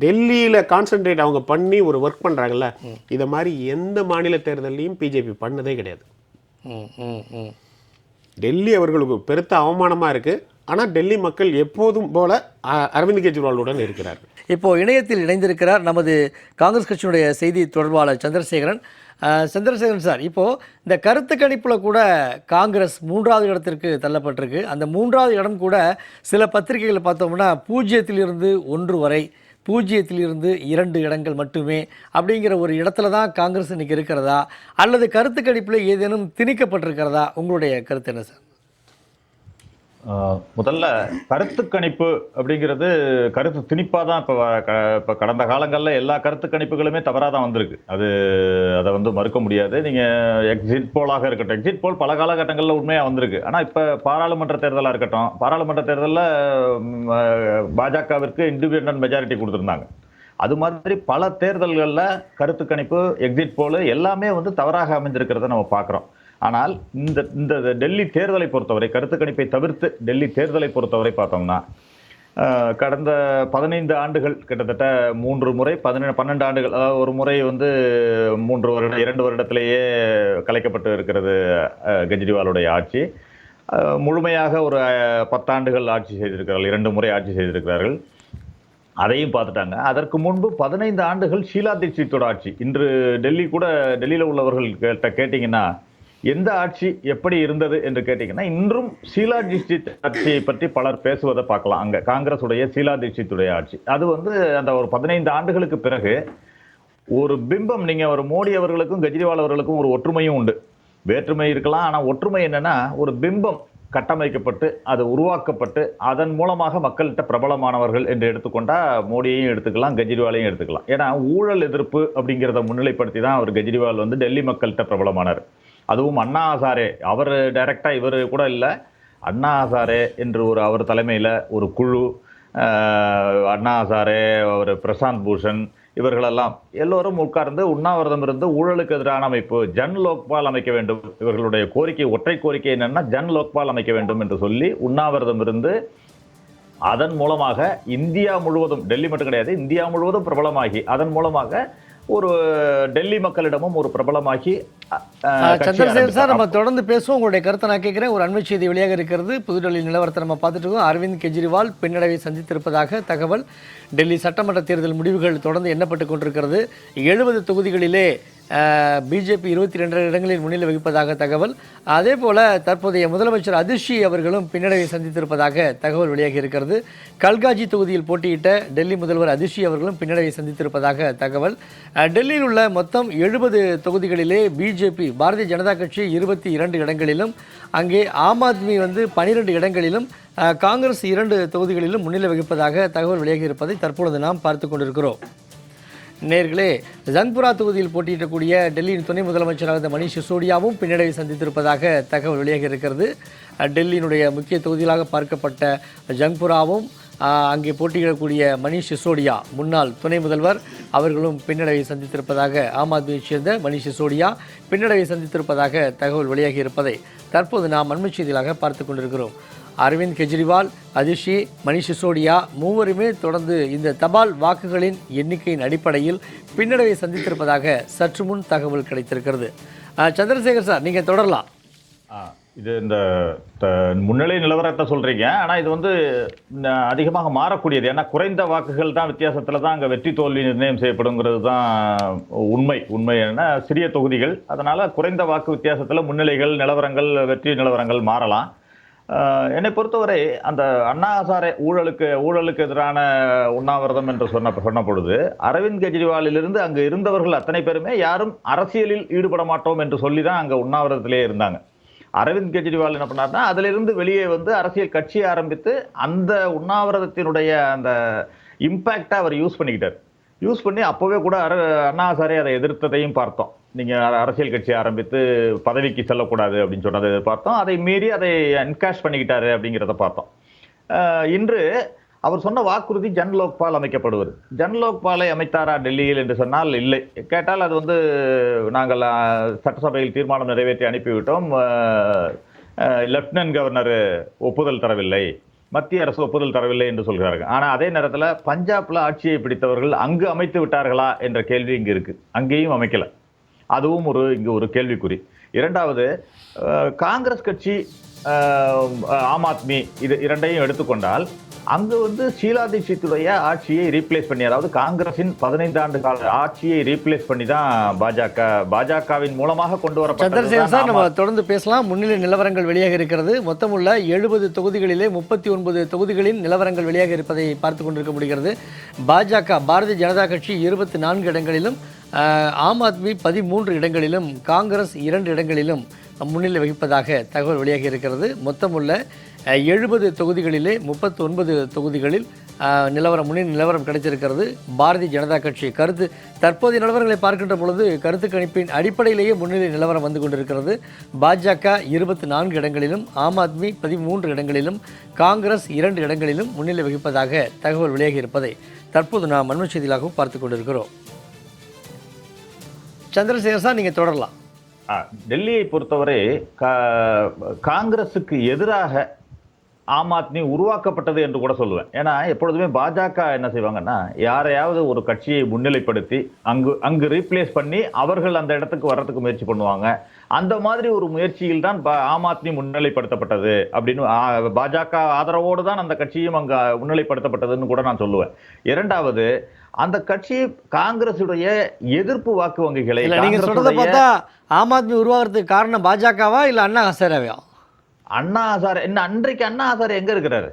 டெல்லியில் கான்சென்ட்ரேட் அவங்க பண்ணி ஒரு ஒர்க் பண்ணுறாங்கல்ல, இதை மாதிரி எந்த மாநில தேர்தலையும் பிஜேபி பண்ணதே கிடையாது. டெல்லி அவர்களுக்கு பெருத்த அவமானமாக இருக்குது. ஆனால் டெல்லி மக்கள் எப்போதும் போல அரவிந்த் கெஜ்ரிவாலுடன் இருக்கிறார். இப்போ இணையத்தில் இணைந்திருக்கிறார் நமது காங்கிரஸ் கட்சியினுடைய செய்தி தொடர்பாளர் சந்திரசேகரன். சந்திரசேகரன் சார், இப்போது இந்த கருத்து கணிப்பில் கூட காங்கிரஸ் 3வது இடத்திற்கு தள்ளப்பட்டிருக்கு. அந்த 3வது இடம் கூட சில பத்திரிகைகளை பார்த்தோம்னா 0 1 வரை, 0 2 இடங்கள் மட்டுமே அப்படிங்கிற ஒரு இடத்துல தான் காங்கிரஸ் இன்னைக்கு இருக்கிறதா, அல்லது கருத்து கணிப்பில் ஏதேனும் திணிக்கப்பட்டிருக்கிறதா? உங்களுடைய கருத்து என்ன சார்? முதல்ல கருத்து கணிப்பு அப்படிங்கிறது கருத்து திணிப்பாக தான் இப்போ கடந்த காலங்களில் எல்லா கருத்து கணிப்புகளுமே தவறாக தான் வந்திருக்கு. அதை வந்து மறுக்க முடியாது. நீங்கள் எக்ஸிட் போலாக இருக்கட்டும், எக்ஸிட் போல் பல காலகட்டங்களில் உண்மையாக வந்திருக்கு. ஆனால் இப்போ பாராளுமன்ற தேர்தலாக இருக்கட்டும், பாராளுமன்ற தேர்தலில் பாஜகவிற்கு இண்டிபெண்டன்ட் மெஜாரிட்டி கொடுத்துருந்தாங்க. அது மாதிரி பல தேர்தல்களில் கருத்து கணிப்பு, எக்ஸிட் போல் எல்லாமே வந்து தவறாக அமைஞ்சிருக்கிறத நம்ம பார்க்குறோம். ஆனால் இந்த டெல்லி தேர்தலை பொறுத்தவரை, கருத்து கணிப்பை தவிர்த்து டெல்லி தேர்தலை பொறுத்தவரை பார்த்தோம்னா கடந்த 15 ஆண்டுகள், கிட்டத்தட்ட 3 முறை 12 ஆண்டுகள், அதாவது ஒரு முறை வந்து 2 வருடத்திலேயே கலைக்கப்பட்டு இருக்கிறது கெஜ்ரிவாலுடைய ஆட்சி. முழுமையாக ஒரு 10 ஆண்டுகள் ஆட்சி செய்திருக்கிறார்கள், 2 முறை ஆட்சி செய்திருக்கிறார்கள். அதையும் பார்த்துட்டாங்க. அதற்கு முன்பு 15 ஆண்டுகள் ஷீலா தீட்சித்தோட ஆட்சி. இன்று டெல்லியில் உள்ளவர்கள் கேட்டிங்கன்னா எந்த ஆட்சி எப்படி இருந்தது என்று கேட்டிங்கன்னா, இன்றும் ஷீலா தீட்சித் ஆட்சியை பற்றி பலர் பேசுவதை பார்க்கலாம். அங்கே காங்கிரஸுடைய ஷீலா தீட்சித்துடைய ஆட்சி, அது வந்து அந்த ஒரு 15 ஆண்டுகளுக்கு பிறகு ஒரு பிம்பம். நீங்கள் ஒரு மோடி அவர்களுக்கும் கெஜ்ரிவால் அவர்களுக்கும் ஒரு ஒற்றுமையும் உண்டு, வேற்றுமை இருக்கலாம். ஆனால் ஒற்றுமை என்னன்னா, ஒரு பிம்பம் கட்டமைக்கப்பட்டு அது உருவாக்கப்பட்டு அதன் மூலமாக மக்கள்கிட்ட பிரபலமானவர்கள் என்று எடுத்துக்கொண்டா மோடியையும் எடுத்துக்கலாம், கெஜ்ரிவாலையும் எடுத்துக்கலாம். ஏன்னா ஊழல் எதிர்ப்பு அப்படிங்கிறத முன்னிலைப்படுத்தி தான் அவர் கெஜ்ரிவால் வந்து டெல்லி மக்கள்கிட்ட பிரபலமானார். அதுவும் அண்ணா ஹசாரே, அவர் டைரக்டாக இவர் கூட இல்லை, அண்ணா ஹசாரே என்று அவர் தலைமையில் ஒரு குழு, அண்ணா ஹசாரே, ஒரு பிரசாந்த் பூஷன், இவர்களெல்லாம் எல்லோரும் உட்கார்ந்து உண்ணாவிரதம் இருந்து ஊழலுக்கு எதிரான அமைப்பு ஜன் லோக்பால் அமைக்க வேண்டும், இவர்களுடைய கோரிக்கை, ஒற்றை கோரிக்கை என்னன்னா ஜன் லோக்பால் அமைக்க வேண்டும் என்று சொல்லி உண்ணாவிரதம் இருந்து அதன் மூலமாக இந்தியா முழுவதும், டெல்லி மட்டும் கிடையாது, இந்தியா முழுவதும் பிரபலமாகி அதன் மூலமாக ஒரு டெல்லி மக்களிடமும் ஒரு பிரபலமாகி. சந்திரசேகர் சார், நம்ம தொடர்ந்து பேசுவோம். உங்களுடைய கருத்தை நான் கேட்கிறேன். ஒரு அண்மை செய்தி வெளியாக இருக்கிறது. புதுடெல்லி நிலவரத்தை நம்ம பார்த்துட்டு இருக்கோம். அரவிந்த் கெஜ்ரிவால் பின்னடைவை சந்தித்திருப்பதாக தகவல். டெல்லி சட்டமன்ற தேர்தல் முடிவுகள் தொடர்ந்து எண்ணப்பட்டு கொண்டிருக்கிறது. 70 தொகுதிகளிலே பிஜேபி 22 இடங்களில் முன்னிலை வகிப்பதாக தகவல். அதே போல தற்போதைய முதலமைச்சர் அதிஷி அவர்களும் பின்னடைவை சந்தித்திருப்பதாக தகவல் வெளியாகி இருக்கிறது. கல்காஜி தொகுதியில் போட்டியிட்ட டெல்லி முதல்வர் அதிஷி அவர்களும் பின்னடைவை சந்தித்திருப்பதாக தகவல். டெல்லியில் உள்ள மொத்தம் 70 தொகுதிகளிலே பிஜேபி, பாரதிய ஜனதா கட்சி 22 இடங்களிலும், அங்கே ஆம் ஆத்மி 12 இடங்களிலும், காங்கிரஸ் 2 தொகுதிகளிலும் முன்னிலை வகிப்பதாக தகவல் வெளியாகி இருப்பதை தற்பொழுது நாம் பார்த்து கொண்டிருக்கிறோம். நேர்களே, ஜங்புரா தொகுதியில் போட்டியிடக்கூடிய டெல்லியின் துணை முதலமைச்சராக மணீஷ் சிசோடியாவும் பின்னடைவை சந்தித்திருப்பதாக தகவல் வெளியாகி இருக்கிறது. டெல்லியினுடைய முக்கிய தொகுதிகளாக பார்க்கப்பட்ட ஜங்புராவும் அங்கே போட்டியிடக்கூடிய மணீஷ் சிசோடியா முன்னாள் துணை முதல்வர் அவர்களும் பின்னடைவை சந்தித்திருப்பதாக, ஆம் ஆத்மியைச் சேர்ந்த மணீஷ் சிசோடியா பின்னடைவை சந்தித்திருப்பதாக தகவல் வெளியாகி இருப்பதை தற்போது நாம் அண்மை செய்திகளாக பார்த்து கொண்டிருக்கிறோம். அரவிந்த் கெஜ்ரிவால், அதிஷி, மணீஷ் சிசோடியா மூவருமே தொடர்ந்து இந்த தபால் வாக்குகளின் எண்ணிக்கையின் அடிப்படையில் பின்னடைவை சந்தித்திருப்பதாக சற்று முன் தகவல் கிடைத்திருக்கிறது. சந்திரசேகர் சார், நீங்கள் தொடரலாம். இது இந்த முன்னிலை நிலவரத்தை சொல்றீங்க, ஆனா இது வந்து அதிகமாக மாறக்கூடியது. ஏன்னா குறைந்த வாக்குகள் தான் வித்தியாசத்துல தான் அங்கே வெற்றி தோல்வி நிர்ணயம் செய்யப்படுங்கிறது தான் உண்மை. என்ன சிறிய தொகுதிகள், அதனால குறைந்த வாக்கு வித்தியாசத்துல முன்னிலைகள் நிலவரங்கள் வெற்றி நிலவரங்கள் மாறலாம். என்னை பொறுத்தவரை அந்த அண்ணா ஹசாரே ஊழலுக்கு எதிரான உண்ணாவிரதம் என்று சொன்ன பொழுது அரவிந்த் கெஜ்ரிவாலிலிருந்து அங்கு இருந்தவர்கள் அத்தனை பேருமே யாரும் அரசியலில் ஈடுபட மாட்டோம் என்று சொல்லி தான் அங்கே உண்ணாவிரதத்திலே இருந்தாங்க. அரவிந்த் கெஜ்ரிவால் என்ன பண்ணார்னா அதிலிருந்து வெளியே வந்து அரசியல் கட்சியை ஆரம்பித்து அந்த உண்ணாவிரதத்தினுடைய அந்த இம்பேக்டை அவர் யூஸ் பண்ணி அப்போவே கூட அண்ணா ஹசாரே அதை எதிர்த்ததையும் பார்த்தோம். நீங்கள் அரசியல் கட்சி ஆரம்பித்து பதவிக்கு செல்லக்கூடாது அப்படின்னு சொன்னதை பார்த்தோம். அதை மீறி அதை என்கேஷ் பண்ணிக்கிட்டாரு அப்படிங்கிறத பார்த்தோம். இன்று அவர் சொன்ன வாக்குறுதி ஜன்லோக்பால் அமைக்கப்படுவது. ஜன்லோக்பாலை அமைத்தாரா டெல்லியில் என்று சொன்னால் இல்லை. கேட்டால் அது வந்து நாங்கள் சட்டசபையில் தீர்மானம் நிறைவேற்றி அனுப்பிவிட்டோம், லெப்டினன்ட் கவர்னர் ஒப்புதல் தரவில்லை, மத்திய அரசு ஒப்புதல் தரவில்லை என்று சொல்கிறார்கள். ஆனால் அதே நேரத்தில் பஞ்சாப்ல ஆட்சியை பிடித்தவர்கள் அங்கு அமைத்து விட்டார்களா என்ற கேள்வி இங்கு இருக்கு. அங்கேயும் அமைக்கல. அதுவும் இங்கு ஒரு கேள்விக்குறி. இரண்டாவது, காங்கிரஸ் கட்சி, ஆம் ஆத்மி, இது இரண்டையும் எடுத்துக்கொண்டால் அங்கு வந்து ஷீலா தீட்சித்துடைய ஆட்சியை ரீப்ளேஸ் பண்ணி, அதாவது காங்கிரசின் 15 ஆண்டு கால ஆட்சியை ரீப்ளேஸ் பண்ணி தான் பாஜகவின் மூலமாக கொண்டு வரப்பட்டது. சந்திரசேகர் சார், நம்ம தொடர்ந்து பேசலாம். முன்னிலை நிலவரங்கள் வெளியாக இருக்கிறது. மொத்தமுள்ள 70 தொகுதிகளிலே 39 தொகுதிகளின் நிலவரங்கள் வெளியாக இருப்பதை பார்த்து கொண்டிருக்க முடிகிறது. பாஜக, பாரதிய ஜனதா கட்சி 24 இடங்களிலும், ஆம் ஆத்மி 13 இடங்களிலும், காங்கிரஸ் 2 இடங்களிலும் முன்னிலை வகிப்பதாக தகவல் வெளியாகி இருக்கிறது. மொத்தமுள்ள 70 தொகுதிகளிலே 39 தொகுதிகளில் முன்னிலை நிலவரம் கிடைத்திருக்கிறது. பாரதிய ஜனதா கட்சி தற்போதைய நிலவரங்களை பார்க்கின்ற பொழுது கருத்து கணிப்பின் அடிப்படையிலேயே முன்னிலை நிலவரம் வந்து கொண்டிருக்கிறது. பாஜக 24 இடங்களிலும், ஆம் ஆத்மி 13 இடங்களிலும், காங்கிரஸ் 2 இடங்களிலும் முன்னிலை வகிப்பதாக தகவல் வெளியாகி இருப்பதை தற்போது நாம் அண்மை செய்திகளாகவும் பார்த்து கொண்டிருக்கிறோம். சந்திரசேகர் சார், நீங்கள் தொடரலாம். டெல்லியை பொறுத்தவரை காங்கிரசுக்கு எதிராக ஆம் ஆத்மி உருவாக்கப்பட்டது என்று கூட சொல்லுவேன். ஏன்னா எப்பொழுதுமே பாஜக என்ன செய்வாங்கன்னா, யாரையாவது ஒரு கட்சியை முன்னிலைப்படுத்தி அங்கு ரீப்ளேஸ் பண்ணி அவர்கள் அந்த இடத்துக்கு வர்றதுக்கு முயற்சி பண்ணுவாங்க. அந்த மாதிரி ஒரு முயற்சியில் தான் ஆம் ஆத்மி முன்னிலைப்படுத்தப்பட்டது அப்படின்னு, பாஜக ஆதரவோடு தான் அந்த கட்சியும் அங்கு முன்னிலைப்படுத்தப்பட்டதுன்னு கூட நான் சொல்லுவேன். இரண்டாவது, அந்த கட்சி காங்கிரசுடைய எதிர்ப்பு வாக்கு வங்கிகளை, நீங்க சொல்றத பார்த்தா ஆம் ஆத்மி உருவாகிறதுக்கு காரணம் பாஜகவா இல்ல அண்ணா ஹசாரேவா? அண்ணா ஹசாரே என்ன, அன்றைக்கு அண்ணா ஹசாரே எங்க இருக்கிறாரு?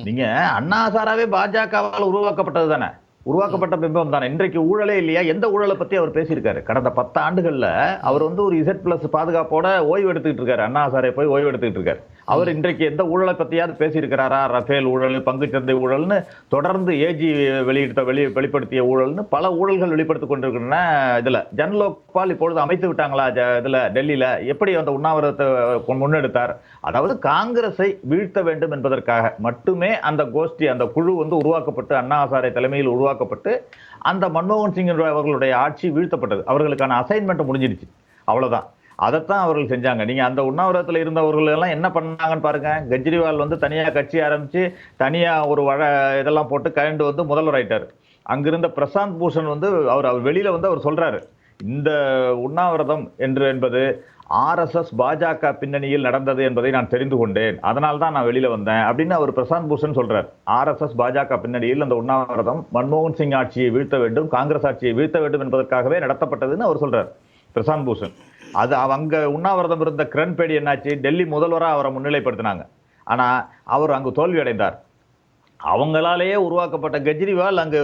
நீங்க அண்ணா ஹசாராவே பாஜகவால் உருவாக்கப்பட்டது தானே, உருவாக்கப்பட்ட பிம்பம் தானே. இன்றைக்கு ஊழலே இல்லையா? எந்த ஊழலை பத்தி அவர் பேசியிருக்காரு? கடந்த 10 ஆண்டுகள்ல அவர் வந்து ஒரு Z+ பாதுகாப்போட ஓய்வு எடுத்துக்கிட்டு இருக்காரு. அண்ணா ஹசாரே போய் ஓய்வு எடுத்துக்கிட்டு இருக்காரு. அவர் இன்றைக்கு எந்த ஊழலை பத்தியாவது பேசியிருக்கிறாரா? ரஃபேல் ஊழல், பங்குச்சந்தை ஊழல்னு தொடர்ந்து ஏஜி வெளிப்படுத்திய ஊழல்னு பல ஊழல்கள் வெளிப்படுத்திக் கொண்டிருக்கின்றன. இதுல ஜன்லோக்பால் இப்பொழுது அமைத்து விட்டாங்களா? இதுல டெல்லியில எப்படி அந்த உண்ணாவிரதத்தை முன்னெடுத்தார்? அதாவது காங்கிரஸை வீழ்த்த வேண்டும் என்பதற்காக மட்டுமே அந்த கோஷ்டி, அந்த குழு வந்து உருவாக்கப்பட்டு, அண்ணா ஹசாரே தலைமையில் உருவாக்கப்பட்டு அந்த மன்மோகன் சிங் அவர்களுடைய ஆட்சி வீழ்த்தப்பட்டது. அவர்களுக்கான அசைன்மெண்ட் முடிஞ்சிடுச்சு, அவ்வளவுதான். அதைத்தான் அவர்கள் செஞ்சாங்க. நீங்க அந்த உண்ணாவிரதத்தில் இருந்தவர்கள் எல்லாம் என்ன பண்ணாங்கன்னு பாருங்க. கெஜ்ரிவால் வந்து தனியா கட்சி ஆரம்பிச்சு தனியா ஒரு இதெல்லாம் போட்டு கயண்டு வந்து முதல்வர் ஆயிட்டார். அங்கிருந்த பிரசாந்த் பூஷன் வந்து அவர் வெளியில வந்து அவர் சொல்றாரு, இந்த உண்ணாவிரதம் என்பது RSS பாஜக பின்னணியில் நடந்தது என்பதை நான் தெரிந்து கொண்டேன், அதனால தான் நான் வெளியில வந்தேன் அப்படின்னு அவர் பிரசாந்த் பூஷன் சொல்றார். RSS பாஜக பின்னணியில் அந்த உண்ணாவிரதம் மன்மோகன் சிங் ஆட்சியை வீழ்த்த வேண்டும், காங்கிரஸ் ஆட்சியை வீழ்த்த வேண்டும் என்பதற்காகவே நடத்தப்பட்டதுன்னு அவர் சொல்றார் பிரசாந்த் பூஷன். அது அங்க உண்ணாவிரதம் இருந்த கிரண்பேடி என்னாச்சு, டெல்லி முதல்வராக அவரை முன்னிலைப்படுத்தினாங்க. ஆனா அவர் அங்கு தோல்வி அடைந்தார். அவங்களாலேயே உருவாக்கப்பட்ட கெஜ்ரிவால் அங்கு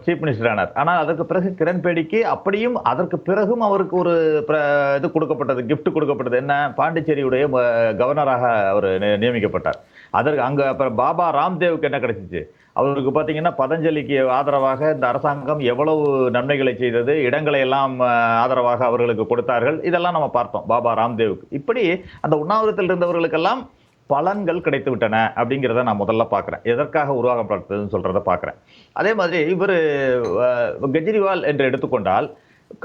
சீஃப் மினிஸ்டர் ஆனார். ஆனால் அதற்கு பிறகு கிரண்பேடிக்கு அப்படியும் அதற்கு பிறகும் அவருக்கு ஒரு இது கொடுக்கப்பட்டது, கிஃப்ட் கொடுக்கப்பட்டது. என்ன, பாண்டிச்சேரியுடைய கவர்னராக அவர் நியமிக்கப்பட்டார். அதற்கு அங்கே அப்புறம் பாபா ராம்தேவுக்கு என்ன கிடைச்சிச்சு? அவருக்கு பார்த்தீங்கன்னா பதஞ்சலிக்கு ஆதரவாக இந்த அரசாங்கம் எவ்வளவு நன்மைகளை செய்தது, இடங்களை எல்லாம் ஆதரவாக அவர்களுக்கு கொடுத்தார்கள். இதெல்லாம் நம்ம பார்த்தோம் பாபா ராம்தேவுக்கு. இப்படி அந்த உண்ணாவிரத்தில் இருந்தவர்களுக்கெல்லாம் பலன்கள் கிடைத்து விட்டன அப்படிங்கிறத நான் முதல்ல பார்க்குறேன். எதற்காக உருவாக்கப்பட்டதுன்னு சொல்றத பார்க்குறேன். அதே மாதிரி இவர் கெஜ்ரிவால் என்று எடுத்துக்கொண்டால்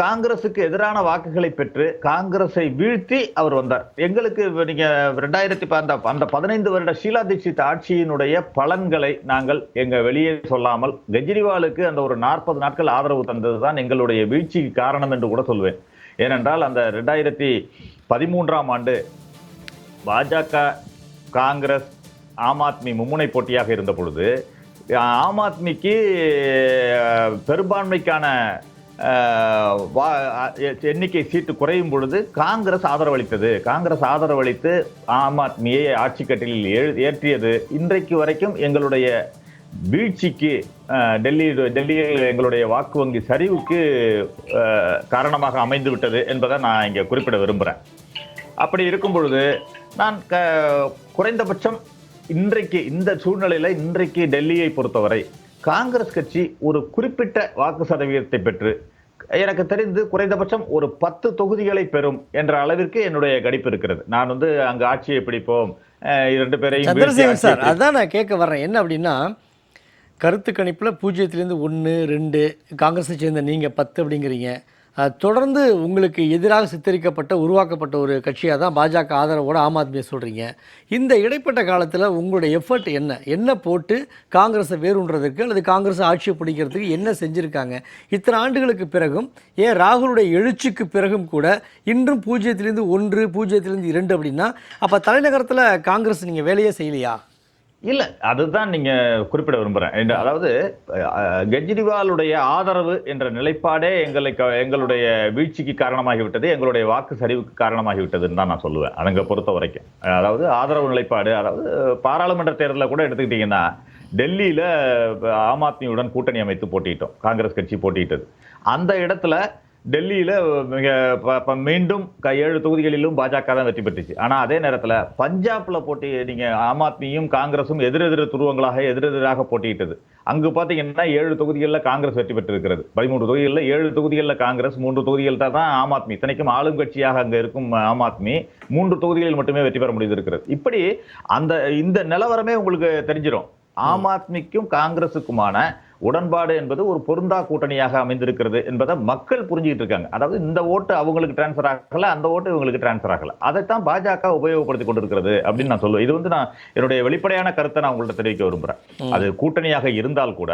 காங்கிரசுக்கு எதிரான வாக்குகளை பெற்று காங்கிரஸை வீழ்த்தி அவர் வந்தார். எங்களுக்கு நீங்க 2000 அந்த 15 வருட ஷீலா தீட்சித் ஆட்சியினுடைய பலன்களை நாங்கள் வெளியே சொல்லாமல் கெஜ்ரிவாலுக்கு அந்த ஒரு 40 நாட்கள் ஆதரவு தந்ததுதான் எங்களுடைய வீழ்ச்சிக்கு காரணம் என்று கூட சொல்வேன். ஏனென்றால் அந்த 2013ஆம் ஆண்டு பாஜக, காங்கிரஸ், ஆம் ஆத்மி மும்முனை போட்டியாக இருந்த பொழுது ஆம் ஆத்மிக்கு பெரும்பான்மைக்கான எண்ணிக்கை சீட்டு குறையும் பொழுது காங்கிரஸ் ஆதரவளித்தது. காங்கிரஸ் ஆதரவளித்து ஆம் ஆத்மியை ஆட்சி கட்டிலில் ஏற்றியது. இன்றைக்கு வரைக்கும் எங்களுடைய வீழ்ச்சிக்கு டெல்லியில் எங்களுடைய வாக்கு வங்கி சரிவுக்கு காரணமாக அமைந்து விட்டது என்பதை நான் இங்கே குறிப்பிட விரும்புகிறேன். அப்படி இருக்கும் பொழுது நான் குறைந்தபட்சம் இன்றைக்கு இந்த சூழ்நிலையில் இன்றைக்கு டெல்லியை பொறுத்தவரை காங்கிரஸ் கட்சி ஒரு குறிப்பிட்ட வாக்கு சதவீதத்தை பெற்று எனக்கு தெரிந்து குறைந்தபட்சம் ஒரு 10 தொகுதிகளை பெறும் என்ற அளவிற்கு என்னுடைய கணிப்பு இருக்கிறது. நான் அங்கு ஆட்சியை பிடிப்போம் 2 பேரையும். சந்திரசேகர் சார், அதான் நான் கேட்க வர்றேன். என்ன அப்படின்னா, கருத்து கணிப்பில் 0லேருந்து 1, 2 காங்கிரஸை சேர்ந்த நீங்கள் 10 அப்படிங்கிறீங்க. தொடர்ந்து உங்களுக்கு எதிராக சித்தரிக்கப்பட்ட உருவாக்கப்பட்ட ஒரு கட்சியாக தான் பாஜக ஆதரவோட ஆம் ஆத்மியை சொல்கிறீங்க. இந்த இடைப்பட்ட காலத்தில் உங்களுடைய எஃபர்ட் என்ன போட்டு காங்கிரஸை வேறுன்றதுக்கு அல்லது காங்கிரஸை ஆட்சியை பிடிக்கிறதுக்கு என்ன செஞ்சுருக்காங்க? இத்தனை ஆண்டுகளுக்கு பிறகும், ஏன் ராகுலுடைய எழுச்சிக்கு பிறகும் கூட இன்றும் 0லேருந்து 1, 0லேருந்து 2 அப்படின்னா, அப்போ தலைநகரத்தில் காங்கிரஸ் நீங்கள் வேலையே செய்யலையா? இல்ல, அதுதான் நீங்க குறிப்பிட விரும்புறேன். அதாவது கெஜ்ரிவாலுடைய ஆதரவு என்ற நிலைப்பாடே எங்களுடைய வீழ்ச்சிக்கு காரணமாகிவிட்டது, எங்களுடைய வாக்கு சரிவுக்கு காரணமாகிவிட்டதுன்னு தான் நான் சொல்லுவேன். அங்க பொறுத்த வரைக்கும் அதாவது ஆதரவு நிலைப்பாடு, அதாவது பாராளுமன்ற தேர்தலில் கூட எடுத்துக்கிட்டீங்கன்னா டெல்லியில ஆம் ஆத்மியுடன் கூட்டணி அமைத்து போட்டிட்டோம், காங்கிரஸ் கட்சி போட்டியிட்டது. அந்த இடத்துல டெல்லியில மீண்டும் 7 தொகுதிகளிலும் பாஜக தான் வெற்றி பெற்றுச்சு. ஆனா அதே நேரத்தில் பஞ்சாப்ல போட்டி நீங்க ஆம் ஆத்மியும் காங்கிரஸும் எதிரெதிர துருவங்களாக எதிரெதிராக போட்டியிட்டது. அங்கு பாத்தீங்கன்னா 7 தொகுதிகளில் காங்கிரஸ் வெற்றி பெற்றிருக்கிறது. 13 தொகுதிகளில் 7 தொகுதிகளில் காங்கிரஸ், 3 தொகுதிகள் தான் ஆம் ஆத்மி. இத்தனைக்கும் ஆளும் கட்சியாக அங்க இருக்கும் ஆம் ஆத்மி 3 தொகுதிகளில் மட்டுமே வெற்றி பெற முடிந்திருக்கிறது. இப்படி இந்த நிலவரமே உங்களுக்கு தெரிஞ்சிடும். ஆம் ஆத்மிக்கும் காங்கிரசுக்குமான உடன்பாடு என்பது ஒரு பொருந்தா கூட்டணியாக அமைந்திருக்கிறது என்பதை மக்கள் புரிஞ்சுக்கிட்டு இருக்காங்க. அதாவது இந்த ஓட்டு அவங்களுக்கு டிரான்ஸ்ஃபர் ஆகல, அந்த ஓட்டு இவங்களுக்கு டிரான்ஸ்ஃபர் ஆகல. அதைத்தான் பாஜக உபயோகப்படுத்தி கொண்டிருக்கிறது அப்படின்னு நான் சொல்லுவேன். இது நான் என்னுடைய வெளிப்படையான கருத்தை நான் உங்கள்ட்ட தெரிவிக்க விரும்புறேன். அது கூட்டணியாக இருந்தால் கூட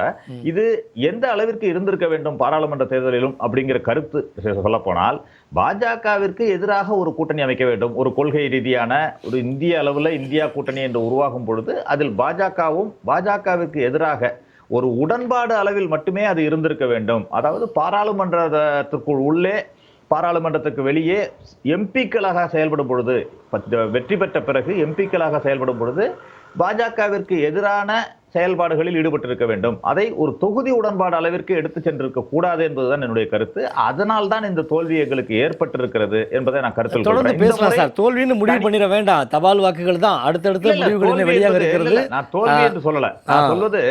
இது எந்த அளவிற்கு இருந்திருக்க வேண்டும் பாராளுமன்ற தேர்தலிலும் அப்படிங்கிற கருத்து சொல்ல போனால், பாஜகவிற்கு எதிராக ஒரு கூட்டணி அமைக்க வேண்டும். ஒரு கொள்கை ரீதியான ஒரு இந்திய அளவில் இந்தியா கூட்டணி என்று உருவாகும் பொழுது அதில் பாஜகவிற்கு எதிராக ஒரு உடன்பாடு அளவில் மட்டுமே அது இருந்திருக்க வேண்டும். அதாவது பாராளுமன்றத்திற்குள் உள்ளே, பாராளுமன்றத்துக்கு வெளியே எம்பிக்களாக செயல்படும் பொழுது, வெற்றி பெற்ற பிறகு எம்பிக்களாக செயல்படும் பொழுது பாஜகவிற்கு எதிரான செயல்பாடுகளில் ஈடுபட்டிருக்க வேண்டும். அதை ஒரு தொகுதி உடன்பாடு அளவிற்கு எடுத்து சென்றிருக்க கூடாது என்பதுதான் என்னுடைய கருத்து. அதனால் தான் இந்த தோல்வி எங்களுக்கு ஏற்பட்டிருக்கிறது என்பதை நான் கருத்தில் தொடர்ந்து பேசலாம் சார். தோல்வின்னு முடிவு பண்ணிட வேண்டாம், தபால் வாக்குகள் தான் அடுத்தடுத்த முடிவுகள் வெளியாக இருக்கிறது. நான் தோல்வி என்று சொல்லல, நான் சொல்வது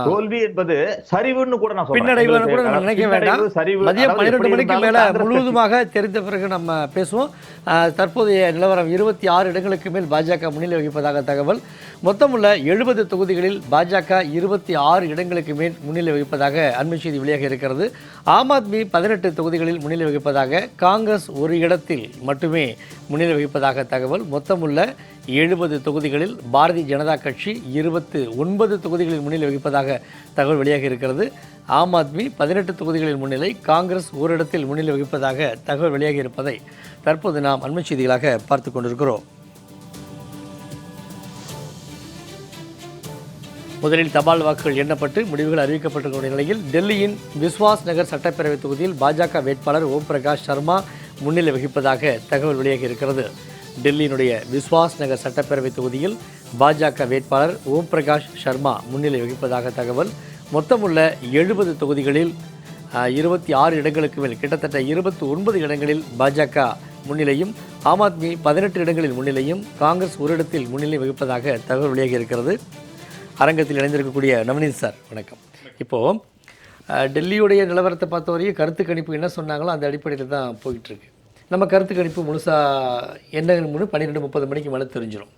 தோல்வி என்பது சரிவுன்னு கூட நான் பின்னடைவு கூட நினைக்க வேண்டாம். மதியம் 12 மணிக்கு மேல முழுவதுமாக தெரிந்த பிறகு நம்ம பேசுவோம். தற்போதைய நிலவரம் 26 இடங்களுக்கு மேல் பாஜக முன்னிலை வகிப்பதாக தகவல். மொத்தமுள்ள 70 தொகுதிகளில் பாஜக 26 இடங்களுக்கு மேல் முன்னிலை வகிப்பதாக அண்மை செய்தி வெளியாக இருக்கிறது. ஆம் ஆத்மி 18 தொகுதிகளில் முன்னிலை வகிப்பதாக, காங்கிரஸ் ஒரு இடத்தில் மட்டுமே முன்னிலை வகிப்பதாக தகவல். மொத்தமுள்ள 70 தொகுதிகளில் பாரதிய ஜனதா கட்சி 29 தொகுதிகளில் முன்னிலை வகிப்பதாக தகவல் வெளியாக இருக்கிறது. ஆம் ஆத்மி 18 தொகுதிகளில் முன்னிலை, காங்கிரஸ் ஒரு இடத்தில் முன்னிலை வகிப்பதாக தகவல் வெளியாக இருப்பதை தற்போது நாம் அண்மை செய்திகளாக பார்த்து கொண்டிருக்கிறோம். முதலில் தபால் வாக்குகள் எண்ணப்பட்டு முடிவுகள் அறிவிக்கப்பட்டிருக்கிற நிலையில் டெல்லியின் விஸ்வாஸ் நகர் சட்டப்பேரவை தொகுதியில் பாஜக வேட்பாளர் ஓம் பிரகாஷ் சர்மா முன்னிலை வகிப்பதாக தகவல் வெளியாக இருக்கிறது. டெல்லியினுடைய விஸ்வாஸ் நகர் சட்டப்பேரவை தொகுதியில் பாஜக வேட்பாளர் ஓம் பிரகாஷ் சர்மா முன்னிலை வகிப்பதாக தகவல். மொத்தமுள்ள 70 தொகுதிகளில் 26 இடங்களுக்கு மேல், கிட்டத்தட்ட 29 இடங்களில் பாஜக முன்னிலையும், ஆம் ஆத்மி 18 இடங்களில் முன்னிலையும், காங்கிரஸ் ஒரு இடத்தில் முன்னிலை வகிப்பதாக தகவல் வெளியாக இருக்கிறது. அரங்கத்தில் இணைந்திருக்கக்கூடிய நவநீத் சார், வணக்கம். இப்போது டெல்லியுடைய நிலவரத்தை பொறுத்தவரையும் கருத்து கணிப்பு என்ன சொன்னாங்களோ அந்த அடிப்படையில் தான் போயிட்டுருக்கு. நம்ம கருத்து கணிப்பு முழுசாக என்ன 12:30 மணிக்கு மேலே தெரிஞ்சிடும்.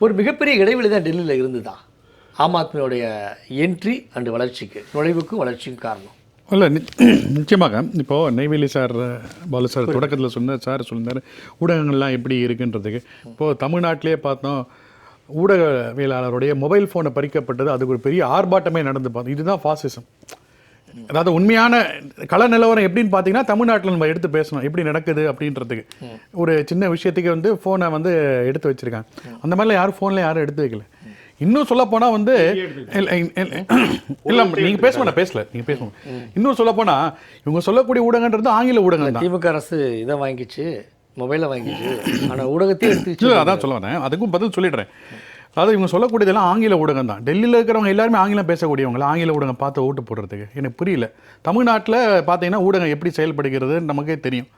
ஒரு மிகப்பெரிய இடைவெளி தான் டெல்லியில் இருந்துதான் ஆம் ஆத்மியோடைய என்ட்ரி அண்டு வளர்ச்சிக்கு, நுழைவுக்கும் வளர்ச்சிக்கும் காரணம். இல்லை நிச்சயமாக. இப்போது நெய்வேலி சார், பாலு சார் தொடக்கத்தில் சொல்லியிருந்தார் ஊடகங்கள்லாம் எப்படி இருக்குன்றதுக்கு. இப்போது தமிழ்நாட்டிலே பார்த்தோம், ஊடகவியலாளருடைய மொபைல் ஃபோனை பறிக்கப்பட்டது, அதுக்கு ஒரு பெரிய ஆர்ப்பாட்டமே நடந்து பார்த்தோம். இதுதான் ஃபாசிசம். அதாவது உண்மையான கள நிலவரம் எப்படின்னு பார்த்தீங்கன்னா தமிழ்நாட்டில் நம்ம எடுத்து பேசணும் எப்படி நடக்குது அப்படின்றதுக்கு. ஒரு சின்ன விஷயத்துக்கு வந்து ஃபோனை வந்து எடுத்து வச்சுருக்காங்க. அந்த மாதிரிலாம் யாரும் ஃபோனில் யாரும் எடுத்து வைக்கல. இன்னும் சொல்ல போனால் வந்து இல்லை நீங்கள் பேசல நீங்கள் பேசணும். இன்னும் சொல்ல போனால் இவங்க சொல்லக்கூடிய ஊடகன்றது ஆங்கில ஊடகம் தான். திமுக அரசு இதை வாங்கிச்சு, மொபைலை வாங்கிச்சு, ஆனால் ஊடகத்தையும் எடுத்துச்சு. அதான் சொல்ல வரேன், அதுக்கும் பதில் சொல்லிடுறேன். அதாவது இவங்க சொல்லக்கூடியதெல்லாம் ஆங்கில ஊடகம் தான். டெல்லியில் இருக்கிறவங்க எல்லாருமே ஆங்கிலம் பேசக்கூடியவங்க, ஆங்கில ஊடகம் பார்த்து ஓட்டு போடுறதுக்கு எனக்கு புரியல. தமிழ்நாட்டில் பார்த்தீங்கன்னா ஊடகம் எப்படி செயல்படுகிறது நமக்கே தெரியும்.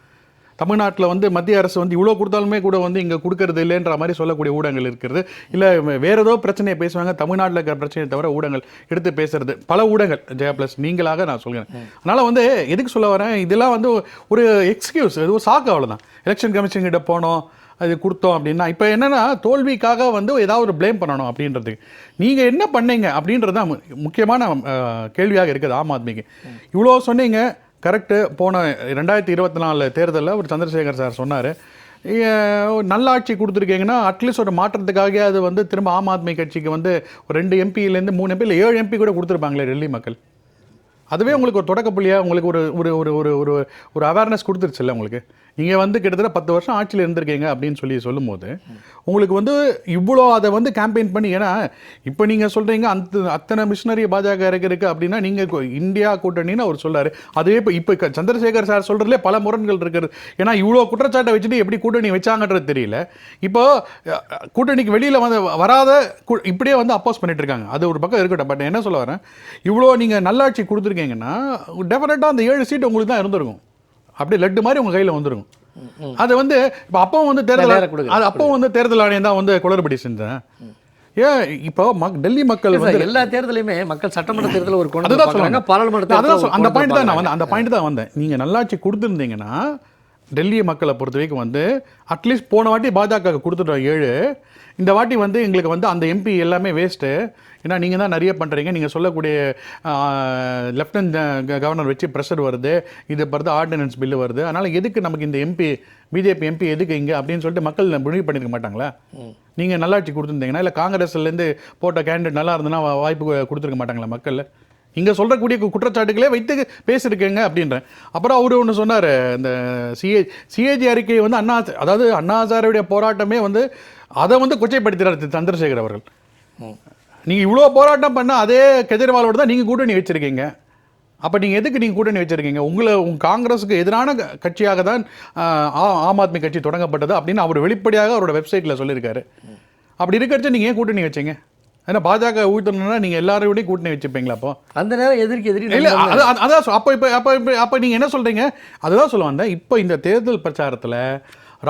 தமிழ்நாட்டில் வந்து மத்திய அரசு வந்து இவ்வளோ கொடுத்தாலுமே கூட வந்து இங்கே கொடுக்கறது இல்லைன்ற மாதிரி சொல்லக்கூடிய ஊடகங்கள் இருக்கிறது. இல்லை வேறு ஏதோ பிரச்சனையை பேசுவாங்க, தமிழ்நாட்டில் இருக்கிற பிரச்சனையை தவிர ஊடகங்கள் எடுத்து பேசுறது பல ஊடகங்கள். ஜெயா ப்ளஸ் நீங்களாக நான் சொல்கிறேன். அதனால் வந்து எதுக்கு சொல்ல வரேன், இதெல்லாம் வந்து ஒரு எக்ஸ்கியூஸ், இது ஒரு சாக்கு, அவ்வளோதான். எலெக்ஷன் கமிஷன் கிட்ட போனோம், அது கொடுத்தோம் அப்படின்னா இப்போ என்னென்னா தோல்விக்காக வந்து ஏதாவது ஒரு ப்ளேம் பண்ணணும் அப்படின்றதுக்கு. நீங்கள் என்ன பண்ணீங்க அப்படின்றது தான் முக்கியமான கேள்வியாக இருக்குது ஆம் ஆத்மிக்கு. இவ்வளோ சொன்னீங்க, கரெக்டு. போன 2024 தேர்தலில் ஒரு சந்திரசேகர் சார் சொன்னார், நல்லாட்சி கொடுத்துருக்கீங்கன்னா அட்லீஸ்ட் ஒரு மாற்றத்துக்காக அது வந்து திரும்ப ஆம் ஆத்மி கட்சிக்கு வந்து ஒரு 2 எம்பியிலேருந்து 3 MP இல்லை 7 MP கூட கொடுத்துருப்பாங்களே டெல்லி மக்கள். அதுவே உங்களுக்கு ஒரு தொடக்க புள்ளியாக உங்களுக்கு ஒரு ஒரு ஒரு ஒரு ஒரு ஒரு அவேர்னஸ் கொடுத்துருச்சுல்ல உங்களுக்கு. நீங்கள் வந்து கிட்டத்தட்ட 10 வருஷம் ஆட்சியில் இருந்திருக்கீங்க அப்படின்னு சொல்லும்போது உங்களுக்கு வந்து இவ்வளோ அதை வந்து கேம்பெயின் பண்ணி, ஏன்னா இப்போ நீங்கள் சொல்கிறீங்க அத்தனை மிஷினரி பாஜக இருக்குது அப்படின்னா நீங்கள் இந்தியா கூட்டணின்னு அவர் சொல்லார். அதுவே இப்போ சந்திரசேகர் சார் சொல்கிறதுலே பல முரண்கள் இருக்குது. ஏன்னா இவ்வளோ குற்றச்சாட்டை வச்சுட்டு எப்படி கூட்டணி வச்சாங்கன்றது தெரியல. இப்போ கூட்டணிக்கு வெளியில் வந்து வராத இப்படியே வந்து அப்போஸ் பண்ணிட்டு இருக்காங்க. அது ஒரு பக்கம் இருக்கட்டும். பட் என்ன சொல்ல வரேன், இவ்வளோ நீங்கள் நல்லாட்சி கொடுத்துருக்கீங்கன்னா டெஃபினட்டாக அந்த 7 சீட் உங்களுக்கு தான் இருந்திருக்கும். அப்படியே லட்டு மாதிரி உங்கள் கையில் வந்துருக்கும். அது வந்து இப்போ அப்பவும் வந்து தேர்தல் ஆணையம் தான் வந்து குளறுபடி செஞ்சேன். ஏன் இப்போ டெல்லி மக்கள் வந்து எல்லா தேர்தலையுமே மக்கள் சட்டமன்ற தேர்தல் ஒரு அதுதான் சொல்றாங்க, பாராளுமன்ற அந்த பாயிண்ட் தான் வந்தேன். நீங்கள் நல்லாட்சி கொடுத்துருந்தீங்கன்னா டெல்லி மக்களை பொறுத்த வரைக்கும் வந்து அட்லீஸ்ட் போன வாட்டி பாஜக கொடுத்துட்டோம் 7, இந்த வாட்டி வந்து எங்களுக்கு வந்து அந்த எம்பி எல்லாமே வேஸ்ட்டு. ஏன்னா நீங்கள் தான் நிறைய பண்ணுறீங்க, நீங்கள் சொல்லக்கூடிய லெஃப்டினன்ட் கவர்னர் வச்சு ப்ரெஷர் வருது, இது பிறகு ஆர்டினன்ஸ் பில்லு வருது, அதனால் எதுக்கு நமக்கு இந்த எம்பி பிஜேபி எம்பி எதுக்கு இங்கே அப்படின்னு சொல்லிட்டு மக்கள் முடிவு பண்ணியிருக்க மாட்டாங்களா? நீங்கள் நல்லாட்சி கொடுத்துருந்தீங்கன்னா, இல்லை காங்கிரஸ்லேருந்து போட்ட கேண்டிடேட் நல்லா இருந்ததுன்னா வாய்ப்பு கொடுத்துருக்க மாட்டாங்களா மக்கள்? இங்கே சொல்கிறக்கூடிய குற்றச்சாட்டுகளே வைத்து பேசியிருக்கேங்க அப்படின்றேன். அப்புறம் அவர் ஒன்று சொன்னார், இந்த சிஏஜி அறிக்கையை வந்து அதாவது அண்ணா ஹசாரேவுடைய போராட்டமே வந்து அதை வந்து கொச்சைப்படுத்துகிறார் சந்திரசேகர் அவர்கள். நீங்கள் இவ்வளோ போராட்டம் பண்ணால் அதே கெஜ்ரிவாலோட தான் நீங்கள் கூட்டணி வச்சுருக்கீங்க. அப்போ நீங்கள் எதுக்கு நீங்கள் கூட்டணி வச்சுருக்கீங்க? உங்கள் காங்கிரஸுக்கு எதிரான கட்சியாக தான் ஆம் ஆத்மி கட்சி தொடங்கப்பட்டது அப்படின்னு அவர் வெளிப்படையாக அவரோட வெப்சைட்டில் சொல்லியிருக்காரு. அப்படி இருக்கிறச்ச நீங்கள் ஏன் கூட்டணி வச்சீங்க? ஏன்னா பாஜக ஊற்றணும்னா நீங்கள் எல்லாரோடையும் கூட்டணி வச்சுப்பீங்களா? அப்போ அந்த நேரம் எதிர்க்கு இல்லை, அதான் அப்போ நீங்கள் என்ன சொல்கிறீங்க? அதுதான் சொல்ல வந்தேன். இப்போ இந்த தேர்தல் பிரச்சாரத்தில்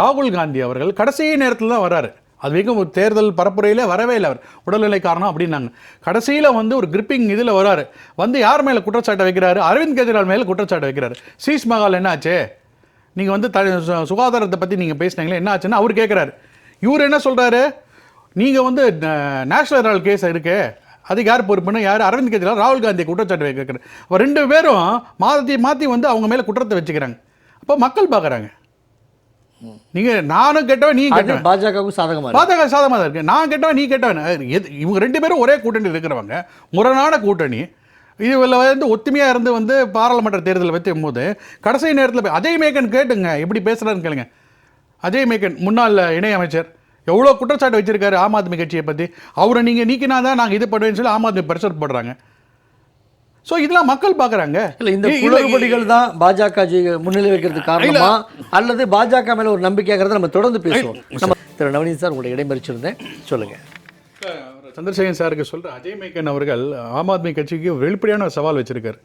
ராகுல் காந்தி அவர்கள் கடைசி நேரத்தில் தான் வர்றாரு. அது வரைக்கும் ஒரு தேர்தல் பரப்புரையில் வரவே இல்லை, அவர் உடல்நிலை காரணம் அப்படின்னாங்க. கடைசியில் வந்து ஒரு கிரிப்பிங் இதில் வராரு, வந்து யார் மேலே குற்றச்சாட்டை வைக்கிறாரு? அரவிந்த் கெஜ்ரிவால் மேலே குற்றச்சாட்டை வைக்கிறாரு. சீஸ் மகால் என்ன ஆச்சு, நீங்கள் வந்து சுகாதாரத்தை பற்றி நீங்கள் பேசினீங்களே என்ன ஆச்சுன்னு அவர் கேட்குறாரு. இவர் என்ன சொல்கிறாரு, நீங்கள் வந்து நேஷனல் ஹெரால்ட் கேஸ் இருக்கு, அதுக்கு யார் பொறுப்புன்னு அரவிந்த் கெஜ்ரிவால் ராகுல் காந்தியை குற்றச்சாட்டு வைக்கிறார். அப்போ 2 பேரும் மாற்றி வந்து அவங்க மேலே குற்றத்தை வச்சுக்கிறாங்க. அப்போ மக்கள் பார்க்குறாங்க, நீங்கள் நானும் கேட்டவன் நீ கேட்டவன், பாஜக சாதகமாக தான் இருக்கு, நான் கேட்டவன் நீ கேட்டவன். இவங்க 2 பேரும் ஒரே கூட்டணி இருக்கிறவங்க, முரணான கூட்டணி. இதில் வந்து ஒத்துமையாக இருந்து வந்து பாராளுமன்ற தேர்தலில் வைக்கும் போது கடைசி நேரத்தில் அஜய் மேக்கன் கேட்டுங்க எப்படி பேசுகிறாருன்னு கேளுங்க. அஜய் மேக்கன் முன்னாள் இணையமைச்சர் எவ்வளோ குற்றச்சாட்டு வச்சிருக்காரு ஆம் ஆத்மி கட்சியை பற்றி. அவரை நீங்கள் நீக்கினா தான் நாங்கள் இது பண்ணுவேன்னு சொல்லி ஆம் ஆத்மி ப்ரெஷர் போடுறாங்க. ஸோ இதெல்லாம் மக்கள் பார்க்குறாங்க. இல்லை, இந்த குளறுபடிகள் தான் பாஜக முன்னிலை வைக்கிறதுக்கு காரணமா அல்லது பாஜக மேலே ஒரு நம்பிக்கைங்கிறத நம்ம தொடர்ந்து பேசுவோம். நம்ம திரு நவநீத் சார் உங்களுடைய இடைமறிச்சிருந்தேன், சொல்லுங்கள். சந்திரசேகர் சாருக்கு சொல்கிற அஜய் மேக்கன் அவர்கள் ஆம் ஆத்மி கட்சிக்கு வெளிப்படையான சவால் வச்சிருக்காரு.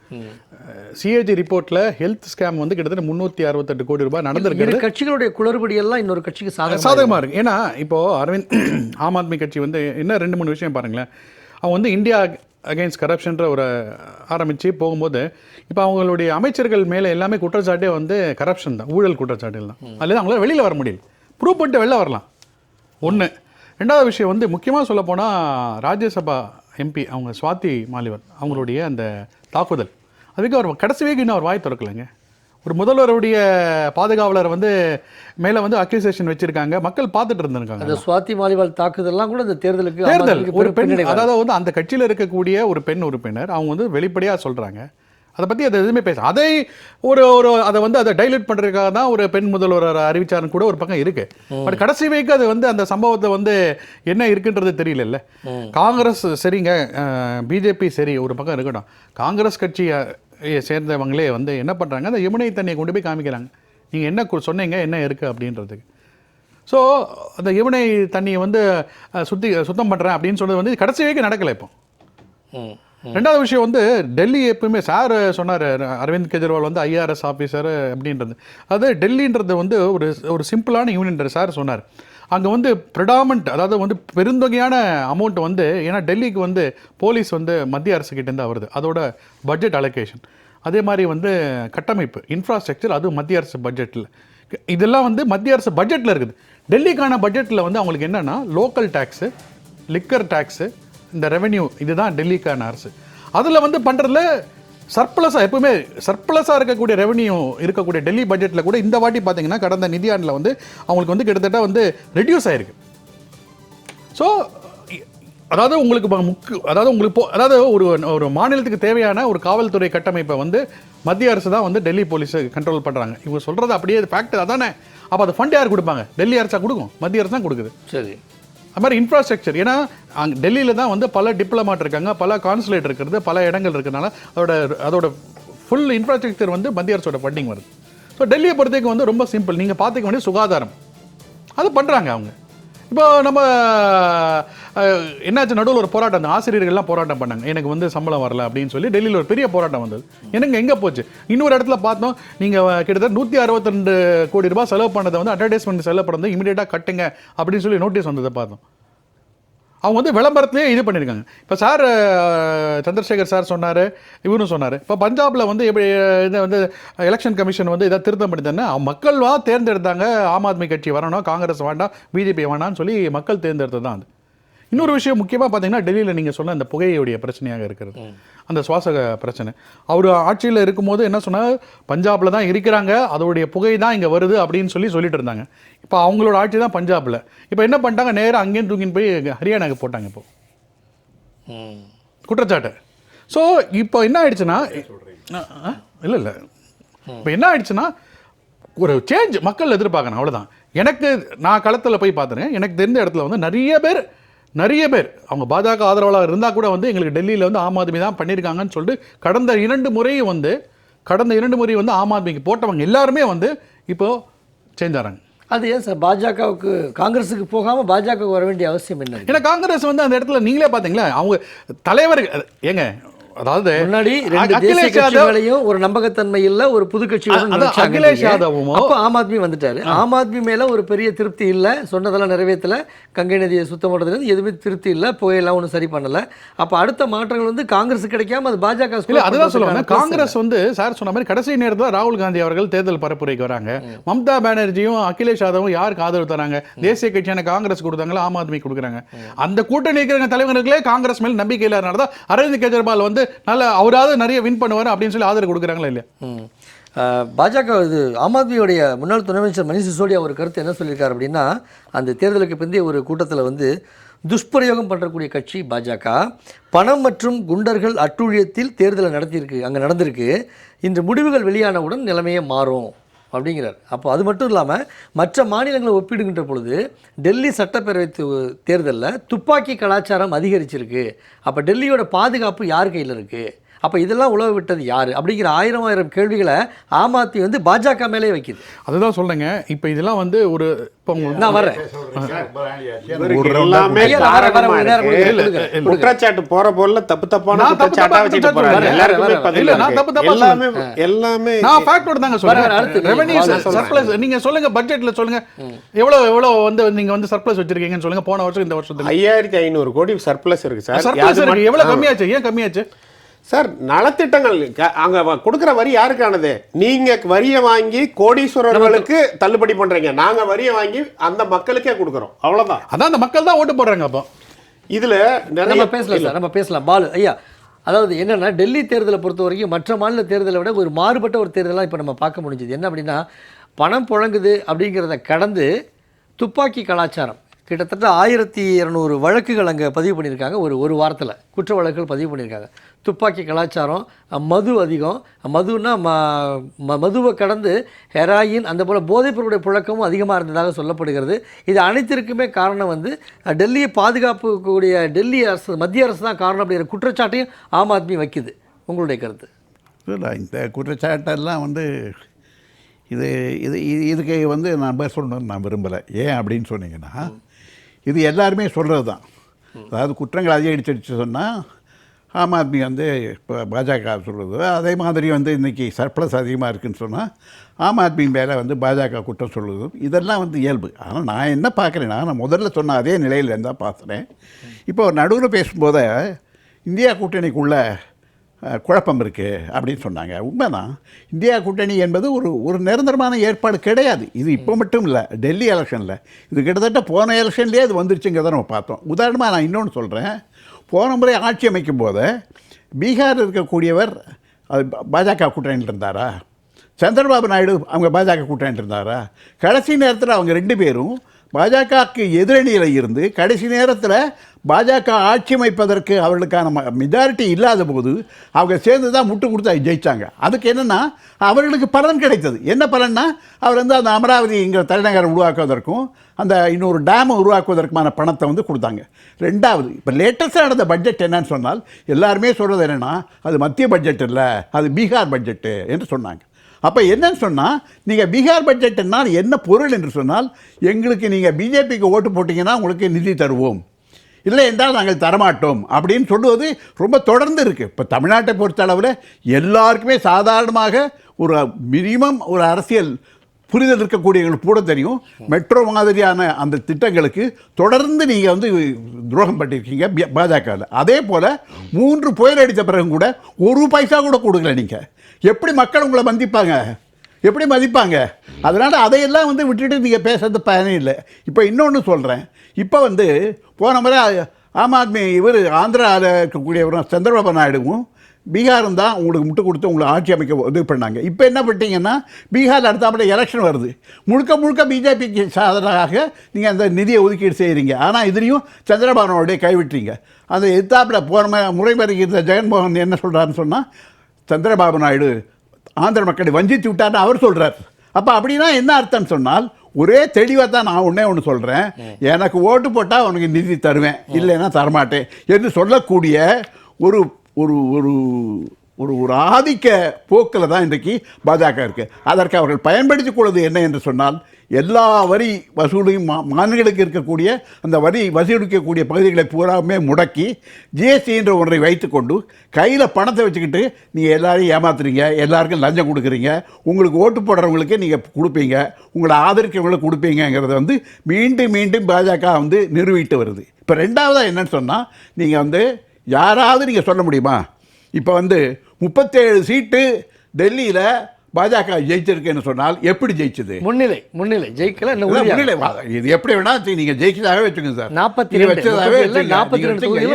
சிஏஜி ரிப்போர்ட்டில் ஹெல்த் ஸ்கேம் வந்து கிட்டத்தட்ட 368 கோடி ரூபாய் நடந்திருக்கு. கட்சிகளுடைய குளறுபடி எல்லாம் இன்னொரு கட்சிக்கு சாதகமாக இருக்குது. ஏன்னா இப்போது அரவிந்த் ஆம் ஆத்மி கட்சி வந்து என்ன 2-3 விஷயம் பாருங்களேன். அவங்க வந்து இந்தியா அகெயின்ஸ்ட் கரப்ஷன்ற ஒரு ஆரம்பித்து போகும்போது இப்போ அவங்களுடைய அமைச்சர்கள் மேலே எல்லாமே குற்றச்சாட்டே வந்து கரப்ஷன் தான், ஊழல் குற்றச்சாட்டுகள் தான். அதில் அவங்களால வெளியில் வர முடியல, ப்ரூவ் பண்ணிட்டு வெளில வரலாம். ஒன்று. ரெண்டாவது விஷயம் வந்து முக்கியமாக சொல்ல போனால் ராஜ்யசபா எம்பி அவங்க ஸ்வாதி மாலிவால் அவங்களுடைய அந்த தாக்குதல், அதுக்கு அவர் கடைசி வரைக்கும் இன்னும் அவர் வாய் திறக்கலைங்க. ஒரு முதல்வருடைய பாதுகாவலர் வந்து மேலே வந்து அக்யூசேஷன் வச்சிருக்காங்க, மக்கள் பார்த்துட்டு இருந்திருக்காங்க. அந்த சுவாதி மாலிவால் தாக்குதல்லாம் கூட இந்த தேர்தல் ஒரு பெண், அதாவது வந்து அந்த கட்சியில் இருக்கக்கூடிய ஒரு பெண் உறுப்பினர் அவங்க வந்து வெளிப்படையாக சொல்கிறாங்க. அதை பற்றி அதை எதுவுமே பேச, அதை அதை வந்து அதை டைலூட் பண்ணுறதுக்காக தான் ஒரு பெண் முதல்வர் அறிவிச்சாருன்னு கூட ஒரு பக்கம் இருக்கு. பட் கடைசி வரைக்கும் அது வந்து அந்த சம்பவத்தை வந்து என்ன இருக்குன்றது தெரியல. காங்கிரஸ் சரிங்க, பிஜேபி சரி ஒரு பக்கம் இருக்கட்டும், காங்கிரஸ் கட்சியை சேர்ந்தவங்களே வந்து என்ன பண்ணுறாங்க, அந்த யமுனை தண்ணியை கொண்டு போய் காமிக்கிறாங்க, நீங்கள் என்ன சொன்னீங்க என்ன இருக்குது அப்படின்றதுக்கு. ஸோ அந்த யமுனை தண்ணியை வந்து சுத்தம் பண்ணுறேன் அப்படின்னு சொல்றது வந்து கடைசி வரைக்கும் நடக்கலை. இப்போ ரெண்டாவது விஷயம் வந்து டெல்லி எப்பவுமே சார் சொன்னார், அரவிந்த் கெஜ்ரிவால் வந்து ஐஆர்எஸ் ஆஃபீஸர் அப்படின்றது, அது டெல்லின்றது வந்து ஒரு சிம்பிளான யூனியன் சார் சொன்னார். அங்கே வந்து ப்ரிடாமண்ட், அதாவது வந்து பெருந்தொகையான அமௌண்ட் வந்து, ஏன்னா டெல்லிக்கு வந்து போலீஸ் வந்து மத்திய அரசுக்கிட்டேருந்து வருது, அதோட பட்ஜெட் அலோகேஷன், அதே மாதிரி வந்து கட்டமைப்பு இன்ஃப்ராஸ்ட்ரக்சர் அது மத்திய அரசு பட்ஜெட்டில், இதெல்லாம் வந்து மத்திய அரசு பட்ஜெட்டில் இருக்குது. டெல்லிக்கான பட்ஜெட்டில் வந்து அவங்களுக்கு என்னென்னா லோக்கல் டேக்ஸு, லிக்கர் டேக்ஸு, இந்த ரெவென்யூ, இதுதான் டெல்லிக்கான அரசு. அதில் வந்து பண்ணுறதுல சர்ப்ளஸாக, எப்பவுமே சர்ப்ளஸாக இருக்கக்கூடிய ரெவென்யூ இருக்கக்கூடிய டெல்லி பட்ஜெட்டில் கூட இந்த வாட்டி பார்த்தீங்கன்னா கடந்த நிதியாண்டில் வந்து அவங்களுக்கு வந்து கிட்டத்தட்ட வந்து ரெடியூஸ் ஆகிருக்கு. ஸோ அதாவது உங்களுக்கு ஒரு மாநிலத்துக்கு தேவையான ஒரு காவல்துறை கட்டமைப்பை வந்து மத்திய அரசு தான் வந்து டெல்லி போலீஸை கண்ட்ரோல் பண்ணுறாங்க. இவங்க சொல்கிறது அப்படியே ஃபேக்ட் அதானே. அப்போ அது ஃபண்ட் யார் கொடுப்பாங்க? டெல்லி அரசா கொடுக்கும், மத்திய அரசு தான் கொடுக்குது. சரி, அது மாதிரி இன்ஃப்ராஸ்ட்ரக்சர், ஏன்னா அங்கே டெல்லியில் தான் வந்து பல டிப்ளமாட் இருக்காங்க, பல கான்சுலேட் இருக்கிறது, பல இடங்கள் இருக்கிறதுனால அதோட ஃபுல் இன்ஃப்ராஸ்ட்ரக்சர் வந்து மத்திய அரசோட ஃபண்டிங் வருது. ஸோ டெல்லியை பொறுத்தவரைக்கும் வந்து ரொம்ப சிம்பிள், நீங்கள் பார்த்துக்க வேண்டிய சுகாதாரம், அது பண்ணுறாங்க அவங்க. இப்போ நம்ம என்னாச்சு, நடுவில் ஒரு போராட்டம், அந்த ஆசிரியர்கள்லாம் போராட்டம் பண்ணாங்க, எனக்கு வந்து சம்பளம் வரல அப்படின்னு சொல்லி டெல்லியில் ஒரு பெரிய போராட்டம் வந்தது. எனக்கு எங்கே போச்சு? இன்னொரு இடத்துல பார்த்தோம், நீங்கள் கிட்டத்தட்ட 162 கோடி ரூபாய் செலவு பண்ணதை வந்து அட்வர்டைஸ்மெண்ட் செலவு பண்ணது இமீடியட்டாக கட்டுங்க அப்படின்னு சொல்லி நோட்டீஸ் வந்ததை பார்த்தோம். அவங்க வந்து விளம்பரத்துலேயே இது பண்ணியிருக்காங்க. இப்போ சார் சந்திரசேகர் சார் சொன்னார், இவரும் சொன்னார், இப்போ பஞ்சாபில் வந்து எப்படி இதை வந்து எலெக்ஷன் கமிஷன் வந்து இதை திருத்தம் பண்ணித்தானே மக்கள்வா தேர்ந்தெடுத்தாங்க, ஆம் ஆத்மி கட்சி வரணும், காங்கிரஸ் வேண்டாம், பிஜேபி வேணாம்னு சொல்லி மக்கள் தேர்ந்தெடுத்தது தான் அது. இன்னொரு விஷயம் முக்கியமாக பார்த்தீங்கன்னா டெல்லியில் நீங்கள் சொன்ன அந்த புகையுடைய பிரச்சனையாக இருக்கிறது, அந்த சுவாச பிரச்சனை. அவர் ஆட்சியில் இருக்கும்போது என்ன சொன்னால், பஞ்சாபில் தான் இருக்கிறாங்க, அதோடைய புகை தான் இங்கே வருது அப்படின்னு சொல்லிட்டு இருந்தாங்க. இப்போ அவங்களோட ஆட்சி தான் பஞ்சாபில். இப்போ என்ன பண்ணிட்டாங்க, நேராக அங்கேயும் தூக்கின்னு போய் ஹரியானாக்கு போட்டாங்க இப்போ குற்றச்சாட்டு. ஸோ இப்போ என்ன ஆயிடுச்சுன்னா, இல்லை இப்போ என்ன ஆயிடுச்சுன்னா ஒரு சேஞ்ச் மக்கள் எதிர்பார்க்கணும், அவ்வளோதான். நான் களத்தில் போய் பார்த்துறேன், எனக்கு தெரிந்த இடத்துல வந்து நிறைய பேர் அவங்க பாஜக ஆதரவாளர் இருந்தால் கூட வந்து எங்களுக்கு டெல்லியில் வந்து ஆம் ஆத்மி தான் பண்ணியிருக்காங்கன்னு சொல்லிட்டு கடந்த இரண்டு முறை வந்து ஆம் ஆத்மிக்கு போட்டவங்க எல்லாருமே வந்து இப்போது சேஞ்ச் ஆகிறாங்க. அது ஏன் சார் பாஜகவுக்கு, காங்கிரஸுக்கு போகாமல் பாஜகவுக்கு வர வேண்டிய அவசியம் என்ன? ஏன்னா காங்கிரஸ் வந்து அந்த இடத்துல நீங்களே பார்த்தீங்களா, அவங்க தலைவர் ஏங்க, அதாவது முன்னாடி அகிலேஷ் யாதவ் ஒரு நம்பகத்தன்மை இல்ல, ஒரு புது கட்சி அகிலேஷ் யாதவும் அப்போ ஆம் ஆத்மி வந்துட்டாரு. ஆம் ஆத்மி மேல ஒரு பெரிய திருப்தி இல்ல, சொன்னதெல்லாம் நிறைவேற்றல, கங்கை நதியை சுத்தம் பண்றதுல எதுவுமே திருப்தி இல்ல, புகையெல்லாம் ஒன்றும் சரி பண்ணல. அப்ப அடுத்த மாற்றங்கள் வந்து காங்கிரஸ் கிடைக்காம அது பாஜக. அதுதான் சொல்லுவாங்க, காங்கிரஸ் வந்து சார் சொன்ன மாதிரி கடைசி நேரத்தில் ராகுல் காந்தி அவர்கள் தேர்தல் பரப்புரைக்கு வராங்க, மம்தா பானர்ஜியும் அகிலேஷ் யாதவும் யாருக்கு ஆதரவு தராங்க? தேசிய கட்சியான காங்கிரஸ் கொடுத்தாங்களா, ஆம் ஆத்மி கொடுக்குறாங்க. அந்த கூட்டணி இருக்கிற தலைவர்களே காங்கிரஸ் மேல் நம்பிக்கை இல்லாதனால தான் அரவிந்த் கெஜ்ரிவால் வந்து நல்ல அவராவது நிறைய வின் பண்ணுவார் அப்படின்னு சொல்லி ஆதரவு கொடுக்குறாங்களா இல்லையா? பாஜக இது ஆம் ஆத்மியுடைய முன்னாள் துணை அமைச்சர் மணிஷ் சிசோடியா ஒரு கருத்து என்ன சொல்லியிருக்காரு அப்படின்னா, அந்த தேர்தலுக்கு பிந்தைய ஒரு கூட்டத்தில் வந்து துஷ்பிரயோகம் பண்ணுறக்கூடிய கட்சி பாஜக, பணம் மற்றும் குண்டர்கள் அட்டூழியத்தில் தேர்தலை அங்கே நடந்திருக்கு, இன்று முடிவுகள் வெளியானவுடன் நிலைமையே மாறும் அப்படிங்கிறார். அப்போ அது மட்டும் இல்லாமல் மற்ற மாநிலங்களை ஒப்பிடுகின்ற பொழுது டெல்லி சட்டப்பேரவை தேர்தலில் துப்பாக்கி கலாச்சாரம் அதிகரிச்சிருக்கு. அப்போ டெல்லியோட பாதுகாப்பு யார் கையில் இருக்குது? அப்போ இதெல்லாம் உழவு விட்டது யார் அப்படிங்கிற ஆயிரம் கேள்விகளை ஆம் ஆத்மி வந்து பாஜக மேலே வைக்குது. அதுதான் சொல்லுங்க. இப்போ இதெல்லாம் வந்து ஒரு நான் வரேன் குற்றச்சாட்டு போற போல தப்பான குற்றச்சாட்டா வச்சிட்டு போறாங்க. எல்லாமே நான் ஃபேக்டோட தாங்க சொல்றேன். ரெவென்யூ சர்ப்ளஸ் நீங்க சொல்லுங்க, பட்ஜெட்ல சொல்லுங்க எவ்வளவு வந்து நீங்க வந்து சர்ப்ளஸ் வச்சிருக்கீங்கன்னு சொல்லுங்க. போன வருஷம் இந்த வருஷத்துல 5500 கோடி சர்ப்ளஸ் இருக்கு சார். சர்ப்ளஸ் இருக்கு. எவ்வளவு கம்மியாச்சு? ஏன் கம்மியாச்சு சார் நலத்திட்டங்கள் அங்க கொடுக்குற வரி யாருக்கானது? நீங்க வரியை வாங்கி கோடீஸ்வரர்களுக்கு தள்ளுபடி பண்றீங்க, நாங்க வரியை வாங்கி அந்த மக்களுக்கே கொடுக்குறோம், அவ்வளவுதான். அதான் அந்த மக்கள் தான் ஓட்டு போடுறாங்க. அப்போ இதுல நிறைய நம்ம பேசலாம் சார், நம்ம பேசலாம். பாலு ஐயா, அதாவது என்னென்னா டெல்லி தேர்தலை பொறுத்த வரைக்கும் மற்ற மாநில தேர்தலை விட ஒரு மாறுபட்ட ஒரு தேர்தலாக இப்போ நம்ம பார்க்க முடிஞ்சுது. என்ன அப்படின்னா, பணம் புழங்குது அப்படிங்கிறத கடந்து துப்பாக்கி கலாச்சாரம், கிட்டத்தட்ட 1200 வழக்குகள் அங்கே பதிவு பண்ணியிருக்காங்க. ஒரு வாரத்தில் குற்ற வழக்குகள் பதிவு பண்ணியிருக்காங்க. துப்பாக்கி கலாச்சாரம், மது அதிகம், மதுன்னா மதுவை கடந்து ஹெராயின், அந்த போல் போதைப்பொருளுடைய புழக்கமும் அதிகமாக இருந்ததாக சொல்லப்படுகிறது. இது அனைத்திற்குமே காரணம் வந்து டெல்லியை பாதுகாப்புக்கூடிய டெல்லி அரசு, மத்திய அரசு தான் காரணம் அப்படிங்கிற குற்றச்சாட்டையும் ஆம் ஆத்மி வைக்குது. உங்களுடைய கருத்து? இல்லை, இந்த குற்றச்சாட்டெல்லாம் வந்து இதுக்கு வந்து நான் சொல்லணும்னு நான் விரும்பலை. ஏன் அப்படின்னு சொன்னீங்கன்னா, இது எல்லாருமே சொல்கிறது தான். அதாவது குற்றங்கள் அதிகரிச்சிடுச்சு சொன்னால் ஆம் ஆத்மி வந்து இப்போ பாஜக சொல்கிறது, அதே மாதிரி வந்து இன்றைக்கி சர்ப்ளஸ் அதிகமாக இருக்குதுன்னு சொன்னால் ஆம் ஆத்மி மேலே வந்து பாஜக குற்றம் சொல்லுவது, இதெல்லாம் வந்து இயல்பு. ஆனால் நான் என்ன பார்க்குறேன்னா, நான் முதல்ல சொன்ன அதே நிலையில் இருந்தால் பார்க்குறேன். இப்போ நடுவில் பேசும்போது இந்தியா கூட்டணிக்குள்ள குழப்பம் இருக்குது அப்படின்னு சொன்னாங்க. உண்மைதான். இந்தியா கூட்டணி என்பது ஒரு நிரந்தரமான ஏற்பாடு கிடையாது. இது இப்போ மட்டும் இல்லை, டெல்லி எலெக்ஷனில் இது கிட்டத்தட்ட போன எலெக்ஷன்லேயே அது வந்துருச்சுங்கிறத நம்ம பார்த்தோம். உதாரணமாக நான் இன்னொன்று சொல்கிறேன். போன முறை ஆட்சி அமைக்கும் போது பீகாரில் இருக்கக்கூடியவர் அது பாஜக கூட்டணியில் இருந்தாரா? சந்திரபாபு நாயுடு அவங்க பாஜக கூட்டணியில் இருந்தாரா? கடைசி நேரத்தில் அவங்க 2 பேரும் பாஜகவுக்கு எதிரணியில் இருந்து கடைசி நேரத்தில் பாஜக ஆட்சி அமைப்பதற்கு அவர்களுக்கான மெஜாரிட்டி இல்லாத போது அவங்க சேர்ந்து தான் முட்டு கொடுத்து ஜெயித்தாங்க. அதுக்கு என்னென்னா அவர்களுக்கு பலன் கிடைத்தது. என்ன பலன்னா, அவர் வந்து அந்த அமராவதிங்கிற தலைநகரை உருவாக்குவதற்கும் அந்த இன்னொரு டேமை உருவாக்குவதற்குமான பணத்தை வந்து கொடுத்தாங்க. ரெண்டாவது, இப்போ லேட்டஸ்ட்டாக நடந்த பட்ஜெட் என்னன்னு சொன்னால் எல்லாருமே சொல்கிறது என்னென்னா, அது மத்திய பட்ஜெட் இல்லை, அது பீகார் பட்ஜெட்டு என்று சொன்னாங்க. அப்போ என்னன்னு சொன்னால், நீங்கள் பீகார் பட்ஜெட்டுனால் என்ன பொருள் என்று சொன்னால், எங்களுக்கு நீங்கள் பிஜேபிக்கு ஓட்டு போட்டிங்கன்னா உங்களுக்கு நிதி தருவோம், இல்லை என்றால் நாங்கள் தரமாட்டோம் அப்படின்னு சொல்லுவது ரொம்ப தொடர்ந்து இருக்குது. இப்போ தமிழ்நாட்டை பொறுத்த அளவில் எல்லாருக்குமே சாதாரணமாக ஒரு மினிமம் ஒரு அரசியல் புரிதல் இருக்கக்கூடியவங்களுக்கு கூட தெரியும், மெட்ரோ மாதிரியான அந்த திட்டங்களுக்கு தொடர்ந்து நீங்கள் வந்து துரோகம் பண்ணியிருக்கீங்க பாஜகவில். அதே போல் 3 புயல் அடித்த பிறகு கூட 1 பைசா கூட கொடுக்கல. நீங்கள் எப்படி மக்கள் உங்களை மதிப்பாங்க? எப்படி மதிப்பாங்க? அதனால் அதையெல்லாம் வந்து விட்டுட்டு நீங்கள் பேசுறது பயனே இல்லை. இப்போ இன்னொன்று சொல்கிறேன். இப்போ வந்து போன முறை ஆம் ஆத்மி இவர் ஆந்திராவில் இருக்கக்கூடியவரும் சந்திரபாபு நாயுடுவும் பீகாரும் தான் உங்களுக்கு முட்டு கொடுத்து உங்களை ஆட்சி அமைக்க இது பண்ணாங்க. இப்போ என்ன பண்ணிட்டீங்கன்னா, பீகாரில் அடுத்தாப்புல எலெக்ஷன் வருது, முழுக்க பிஜேபிக்கு சாதகமாக நீங்கள் அந்த நிதியை ஒதுக்கீடு செய்கிறீங்க. ஆனால் இதுலேயும் சந்திரபாபு நாயுடைய கைவிட்டீங்க. அந்த எதிர்த்தாப்பில் போன முறை வருகிற ஜெகன்மோகன் என்ன சொல்கிறாருன்னு சொன்னால், சந்திரபாபு நாயுடு ஆந்திர மக்களை வஞ்சித்து விட்டார்னு அவர் சொல்கிறார். அப்போ அப்படின்னா என்ன அர்த்தம்னு சொன்னால், ஒரே தெளிவாக தான் நான் ஒன்று சொல்கிறேன், எனக்கு ஓட்டு போட்டால் உனக்கு நிதி தருவேன், இல்லைன்னா தரமாட்டேன் என்று சொல்லக்கூடிய ஒரு ஒரு ஒரு ஒரு ஒரு ஆதிக்க போக்கில் தான் இன்றைக்கு பாஜக இருக்குது. அதற்கு அவர்கள் பயன்படுத்திக் கொள்வது என்ன என்று சொன்னால், எல்லா வரி வசூலையும் மாநிலங்களுக்கு இருக்கக்கூடிய அந்த வரி வசூலிக்கக்கூடிய பகுதிகளை பூராவுமே முடக்கி ஜிஎஸ்டி என்ற ஒன்றை வைத்துக்கொண்டு கையில் பணத்தை வச்சுக்கிட்டு நீங்கள் எல்லாரையும் ஏமாத்துறீங்க, எல்லாருக்கும் லஞ்சம் கொடுக்குறீங்க, உங்களுக்கு ஓட்டு போடுறவங்களுக்கு நீங்கள் கொடுப்பீங்க, உங்களை ஆதரிக்கிறவங்களுக்கு கொடுப்பீங்கிறத வந்து மீண்டும் மீண்டும் பாஜக வந்து நிறுவிட்டு வருது. இப்போ ரெண்டாவதாக என்னன்னு சொன்னால், நீங்கள் வந்து யாராவது நீங்கள் சொல்ல முடியுமா, இப்போ வந்து 37 சீட்டு டெல்லியில் பாஜக ஜெயிச்சிருக்குன்னு சொன்னால் எப்படி ஜெயிச்சது? முன்னிலை ஜெயிக்கல. முன்னிலை இது எப்படி வேணா நீங்கள் ஜெயிச்சதாகவே வச்சுக்கோங்க சார். 42 வச்சதாகவே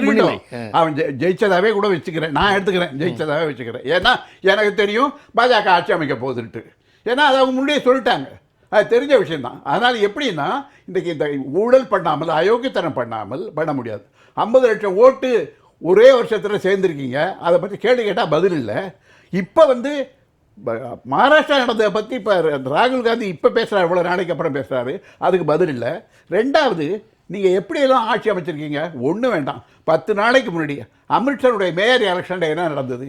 முன்னிலை. அவன் ஜெயிச்சதாகவே கூட வச்சுக்கிறேன், நான் எடுத்துக்கிறேன், ஜெயிச்சதாகவே வச்சுக்கிறேன். ஏன்னா எனக்கு தெரியும் பாஜக ஆட்சி அமைக்க போகுதுன்ட்டு. ஏன்னா அதை அவங்க முன்னே சொல்லிட்டாங்க, அது தெரிஞ்ச விஷயம்தான். அதனால் எப்படின்னா, இன்றைக்கி இந்த ஊழல் பண்ணாமல் அயோக்கியத்தனம் பண்ணாமல் பண்ண முடியாது. 50 லட்சம் ஓட்டு ஒரே வருஷத்தில் சேர்ந்துருக்கீங்க, அதை பற்றி கேள்வி கேட்டால் பதில் இல்லை. இப்போ வந்து மகாராஷ்டிரா நடந்ததை பற்றி இப்போ ராகுல் காந்தி இப்போ பேசுகிறார், இவ்வளோ நாளைக்கு அப்புறம் பேசுகிறாரு, அதுக்கு பதில் இல்லை. ரெண்டாவது, நீங்கள் எப்படியெல்லாம் ஆட்சி அமைச்சிருக்கீங்க? ஒன்றும் வேண்டாம். 10 நாளைக்கு முன்னாடி அமித்ஷருடைய மேயர் எலெக்ஷனில் என்ன நடந்தது?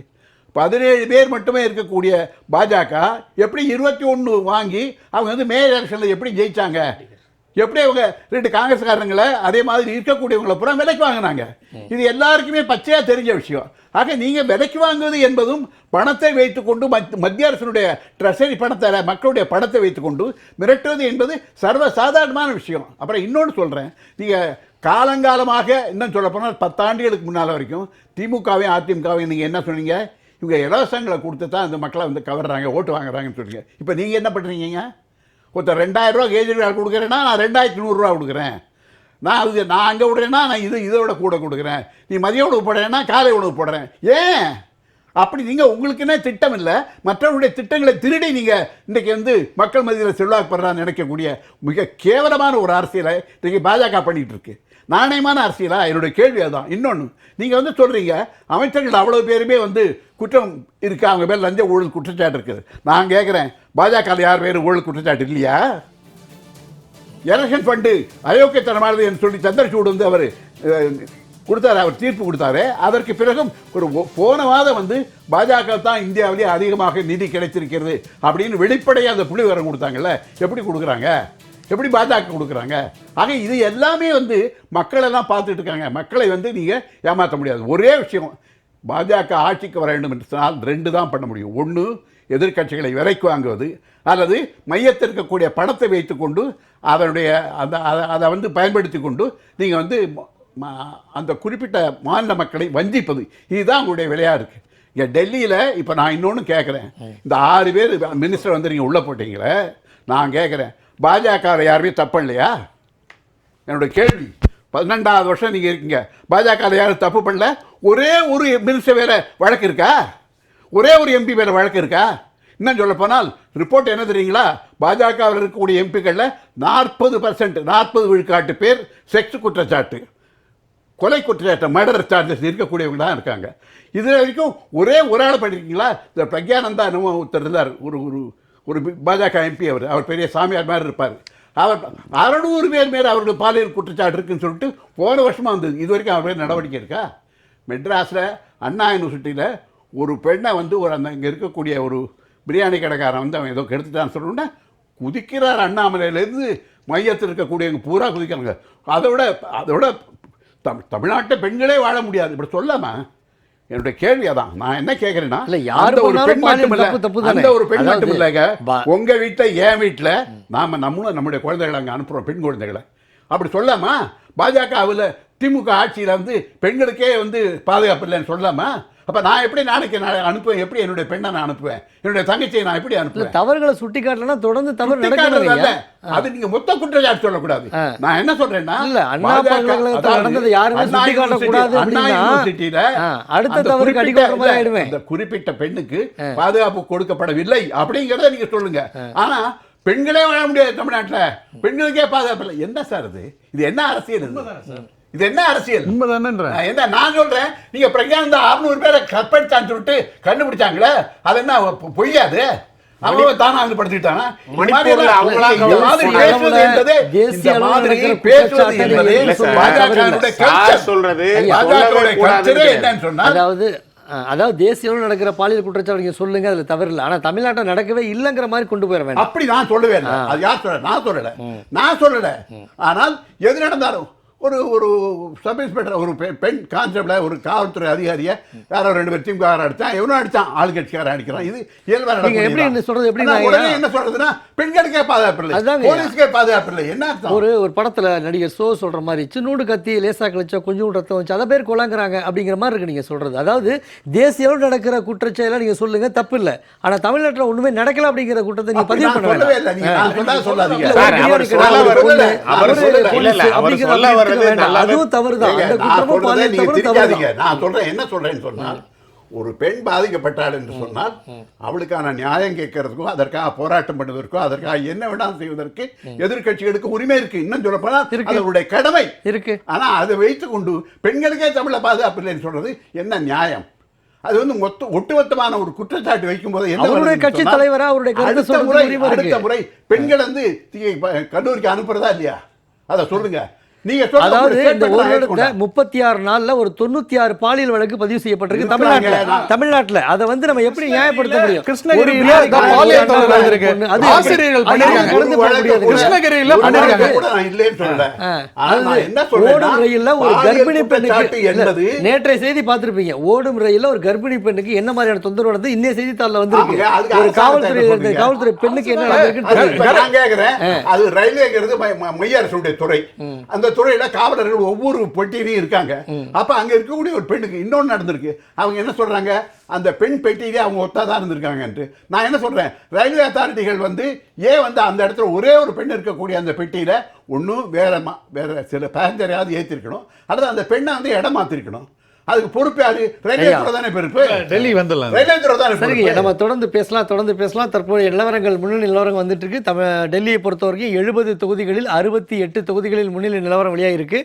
17 பேர் மட்டுமே இருக்கக்கூடிய பாஜக எப்படி 21 வாங்கி அவங்க வந்து மேயர் எலெக்ஷனில் எப்படி ஜெயித்தாங்க? எப்படி அவங்க 2 காங்கிரஸ்காரங்களை அதே மாதிரி இருக்கக்கூடியவங்களை பூரா விலைக்கு வாங்கினாங்க? இது எல்லாருக்குமே பச்சையாக தெரிஞ்ச விஷயம். ஆக நீங்கள் விலைக்கு வாங்குவது என்பதும் பணத்தை வைத்துக்கொண்டு மத்திய அரசினுடைய ட்ரெஷரி பணத்தை, மக்களுடைய பணத்தை வைத்துக்கொண்டு மிரட்டுவது என்பது சர்வசாதாரணமான விஷயம். அப்புறம் இன்னொன்று சொல்கிறேன், நீங்கள் காலங்காலமாக இன்னும் சொல்ல போனால் 10 ஆண்டுகளுக்கு முன்னால் வரைக்கும் திமுகவையும் அதிமுகவையும் நீங்கள் என்ன சொன்னீங்க, இவங்க இலவசங்களை கொடுத்து தான் இந்த மக்களை வந்து கவர்றாங்க, ஓட்டு வாங்குறாங்கன்னு சொன்னீங்க. இப்போ நீங்கள் என்ன பண்ணுறீங்க? ஒருத்தர் 2000 ரூபா கேஜ்ரிவால் கொடுக்குறேன்னா நான் 2100 கொடுக்குறேன், நான் அங்கே விடுறேன்னா நான் இதை விட கூட கொடுக்குறேன், நீ மதிய உணவு போடுறேன்னா காலை உணவு போடுறேன். ஏன் அப்படி நீங்கள் உங்களுக்குன்னே திட்டம் இல்லை, மற்றவருடைய திட்டங்களை திருடி நீங்கள் இன்றைக்கி வந்து மக்கள் மத்தியில் செல்வாக்கு பெறான்னு நினைக்கக்கூடிய மிக கேவலமான ஒரு அரசியலை இன்றைக்கி பாஜக பண்ணிகிட்டு இருக்கு. நாணயமான அரசியலா? என்னுடைய கேள்வி அதுதான். இன்னொன்று, நீங்கள் வந்து சொல்கிறீங்க அமைச்சர்கள் அவ்வளோ பேருமே வந்து குற்றம் இருக்கு, அவங்க பேர் லஞ்ச ஊழல் குற்றச்சாட்டு இருக்குது. நான் கேட்குறேன், பாஜக யார் பேர் ஊழல் குற்றச்சாட்டு இல்லையா? எலெக்ஷன் ஃபண்டு அயோக்கியத்தனமானது என்று சொல்லி சந்திரசூட் வந்து அவர் கொடுத்தாரு, அவர் தீர்ப்பு கொடுத்தாரு. அதற்கு பிறகும் ஒரு போன மாதம் வந்து பாஜக தான் இந்தியாவிலே அதிகமாக நிதி கிடைத்திருக்கிறது அப்படின்னு வெளிப்படையாக அந்த புள்ளி விவரம் கொடுத்தாங்கல்ல. எப்படி கொடுக்குறாங்க? எப்படி பாஜக கொடுக்குறாங்க? ஆக இது எல்லாமே வந்து மக்கள் எல்லாம் பார்த்துட்டு இருக்காங்க. மக்களை வந்து நீங்கள் ஏமாற்ற முடியாது. ஒரே விஷயம், பாஜக ஆட்சிக்கு வர வேண்டும் என்று சொன்னால் 2 தான் பண்ண முடியும். ஒன்று, எதிர்க்கட்சிகளை விலைக்கு வாங்குவது, அல்லது மையத்தில் இருக்கக்கூடிய பணத்தை வைத்துக்கொண்டு அதனுடைய அதை வந்து பயன்படுத்தி கொண்டு நீங்கள் வந்து அந்த குறிப்பிட்ட மாநில மக்களை வஞ்சிப்பது. இதுதான் உங்களுடைய விலையாக இருக்குது. இங்கே டெல்லியில் இப்போ நான் இன்னொன்று கேட்குறேன், இந்த 6 பேர் மினிஸ்டர் வந்து நீங்கள் உள்ளே போட்டீங்களே, நான் கேட்குறேன், பாஜக யாருமே தப்பு இல்லையா? என்னுடைய கேள்வி. 12வது வருஷம் நீங்கள் இருக்கீங்க, பாஜக யாரும் தப்பு பண்ணல? ஒரே ஒரு மினிஸ்டர் வேறு வழக்கு இருக்கா? ஒரே ஒரு எம்பி வேறு வழக்கு இருக்கா? இன்னும் சொல்ல போனால் ரிப்போர்ட் என்ன தெரியுங்களா, பாஜகவில் இருக்கக்கூடிய எம்பிக்களில் 40% 40 விழுக்காட்டு பேர் செக்ஸ் குற்றச்சாட்டு, கொலை குற்றச்சாட்டு, மர்டர் சார்ஜஸ் இருக்கக்கூடியவங்க தான் இருக்காங்க. இது வரைக்கும் ஒரே ஒரு ஆள் பண்ணியிருக்கீங்களா? இந்த பிரக்யானந்தா என்னமோ ஒருத்தர் இருந்தார், ஒரு பாஜக எம்பி, அவர் பெரிய சாமியார் மாதிரி இருப்பார். அவர் 600 பேர் மேலே அவர்கள் பாலியல் குற்றச்சாட்டு இருக்குன்னு சொல்லிட்டு போன வருஷமாக வந்தது. இது வரைக்கும் அவர் பேர் நடவடிக்கை இருக்கா? மெட்ராஸில் அண்ணா யூனிவர்சிட்டியில் ஒரு பெண்ணை வந்து அந்த இங்கே இருக்கக்கூடிய ஒரு பிரியாணி கடைக்காரன் வந்து அவன் ஏதோ கெடுத்துட்டான்னு சொல்லணுன்னா குதிக்கிறார். அண்ணாமலையிலேருந்து மையத்தில் இருக்கக்கூடியவங்க பூரா குதிக்கிறாங்க. அதோட தமிழ்நாட்டை பெண்களே வாழ முடியாது இப்படி சொல்லாமா? என்னுடைய கேள்வி அதான். நான் என்ன கேட்குறேன்னா, அந்த ஒரு பெண் மட்டும் இல்லைங்க, உங்க வீட்டில் என் வீட்டில் நம்மளும் நம்முடைய குழந்தைகளை அங்கே அனுப்புகிறோம், பெண் குழந்தைகளை. அப்படி சொல்லாமா? பாஜகவில் திமுக ஆட்சியில் வந்து பெண்களுக்கே வந்து பாதுகாப்பு இல்லைன்னு சொல்லாமா? அப்போ நான் எப்படி நாளைக்கு அனுப்புவேன்? எப்படி என்னுடைய பெண்ணை நான் அனுப்புவேன்? என்னுடைய தங்கச்சியை நான் எப்படி அனுப்புவேன்? தவறுகளை சுட்டி காட்டலன்னா தொடர்ந்து தவறு நடக்கிறது. அது நீங்க மொத்த குற்றச்சாட்டு சொல்லக்கூடாது. நான் என்ன சொல்றேன்னா, இல்ல அண்ணா பல்கலைக்கழகத்தில் நடந்தது யாருமே சுட்டி காட்டக்கூடாது. அண்ணா யூனிவர்சிட்டியில அடுத்த தவறுக்கு அடிக்கோடுற மாதிரி ஆயிடுவேன். இந்த குறிப்பிட்ட பெண்ணுக்கு பாதுகாப்பு கொடுக்கப்படவில்லை அப்படிங்கிறத நீங்க சொல்லுங்க. ஆனா பெண்களே வாழ முடியாது தமிழ்நாட்டில், பெண்களுக்கே பாதுகாப்பு இல்லை. என்ன சார் இது என்ன அரசியல்? இது என்ன அரசியல்? என்ன நான் சொல்றேன், நீங்க பிரக்யானந்தா 600 பேரை கற்பழிச்சான்னு சொல்லிட்டு கண்டுபிடிச்சாங்களே, அது என்ன பொய்யாது? அவங்க தானா வந்து படுத்திட்டானா? அதாவது தேசிய அளவில் நடக்கிற பாலியல் குற்றச்சாட்டு நீங்க சொல்லுங்க, அதுல தவறு இல்லை. ஆனா தமிழ்நாட்டில் நடக்கவே இல்லைங்கிற மாதிரி கொண்டு போயிட வேண்டாம். அப்படி நான் சொல்லவே இல்லை. அது யார் சொல்ல? நான் சொல்லல. ஆனால் எது நடந்தாலும் ஒரு சப் இன்ஸ்பெக்டர், ஒரு பெண் கான்ஸ்டபிள, ஒரு காவல்துறை அதிகாரியை யாரோ 2 பேர் திமுக அடித்தான், எவனும் அடித்தான், ஆளுங்கட்சிக்காரன் அடிக்கிறான். இது இயல்பாக நடக்கும். எப்படி சொல்றது? எப்படி என்ன சொல்றதுன்னா, பெண்களுக்கே பாதுகாப்பு இல்லை, போலீஸ்க்கே பாதுகாப்பு இல்லை. என்ன ஒரு படத்துல நடிகர் சோ சொல்ற மாதிரி சின்னூடு கத்தி லேசா கழிச்சா கொஞ்சம் ரத்தம் வச்சு அதை பேர் கொலாங்கிறாங்க அப்படிங்கிற மாதிரி இருக்கு நீங்க சொல்றது. அதாவது தேசிய அளவில் நடக்கிற குற்றச்செயலை நீங்க சொல்லுங்க, தப்பு இல்லை. ஆனா தமிழ்நாட்டில் ஒண்ணுமே நடக்கல அப்படிங்கிற குற்றத்தை நீங்க பதிவு பண்ண வேண்டாம். அதுவும் தவறுதான். நான் சொல்றேன், என்ன சொல்றேன்னு சொன்னால், ஒரு பெண் பாதிக்கப்பட்டாள் என்று சொன்னால் அவளுக்கான நியாயம் கேட்கறதுக்கும் அதற்காக போராட்டம் பண்ணுவதற்கும் அதற்காக என்ன வேண்டாம் செய்வதற்கு எதிர்கட்சிகளுக்கு உரிமை இருக்கு. இன்னும் சொல்ல போனா அவர்களுடைய கடமை இருக்கு. ஆனா அதை வைத்துக் கொண்டு பெண்களுக்கே தமிழ பாதுகாப்பு இல்லைன்னு சொல்றது என்ன நியாயம்? அது வந்து ஒட்டுமொத்தமான ஒரு குற்றச்சாட்டு வைக்கும் போது அவருடைய கட்சி தலைவரா அவருடைய அடுத்த முறை பெண்கள் வந்து கல்லூரிக்கு அனுப்புறதா இல்லையா? அதை சொல்லுங்க. அதாவது இந்த ஒரு இடத்துல 36 நாள்ல ஒரு 96 பாலியல் வழக்கு பதிவு செய்யப்பட்டிருக்கு தமிழ்நாட்டுல. அதை வந்து நம்ம எப்படி நியாயப்படுத்த முடியும்? கிருஷ்ணகிரியில ஓடும் ரயில்ல ஒரு கர்ப்பிணி பெண்ணுக்கு, நேற்றைய செய்தி பார்த்திருப்பீங்க, ஓடும் ரயில்ல ஒரு கர்ப்பிணி பெண்ணுக்கு என்ன மாதிரியான தொந்தரவு நடந்தது இன்னைய செய்தித்தாள்ல வந்திருக்கு. ஒரு காவல்துறை பெண்ணுக்கு என்ன நடந்திருக்கு. அது ரயில்வேங்கிறது மைய அரசுடைய துறை. அந்த அந்த துறையில காவலர்கள் ஒவ்வொரு பெட்டியிலையும் இருக்காங்க. அப்ப அங்க இருக்கக்கூடிய ஒரு பெண்ணுக்கு இன்னொன்று நடந்திருக்கு. அவங்க என்ன சொல்றாங்க, அந்த பெண் பெட்டியிலே அவங்க ஒத்தா தான் இருந்திருக்காங்கன்ட்டு. நான் என்ன சொல்றேன், ரயில்வே அத்தாரிட்டிகள் ஏன் அந்த இடத்துல ஒரே ஒரு பெண் இருக்கக்கூடிய அந்த பெட்டியில ஒன்றும் வேற சில பேசஞ்சரையாவது ஏற்றிருக்கணும், அல்லது அந்த பெண்ணை இடம் மாத்திருக்கணும். அதுக்கு பொறுப்பு யாரு? ரயில்வே துறை தானே பொறுப்பு. டெல்லி வந்துடலாம். ரயில்வே துறை தானே சரிங்க, பொறுப்பு. நம்ம தொடர்ந்து பேசலாம். தற்போதைய நிலவரங்கள், முன்னணி நிலவரங்கள் வந்துட்டு இருக்கு. டெல்லியை பொறுத்த வரைக்கும் 70 தொகுதிகளில் 68 தொகுதிகளில் முன்னிலை நிலவரம் வெளியாக இருக்கு.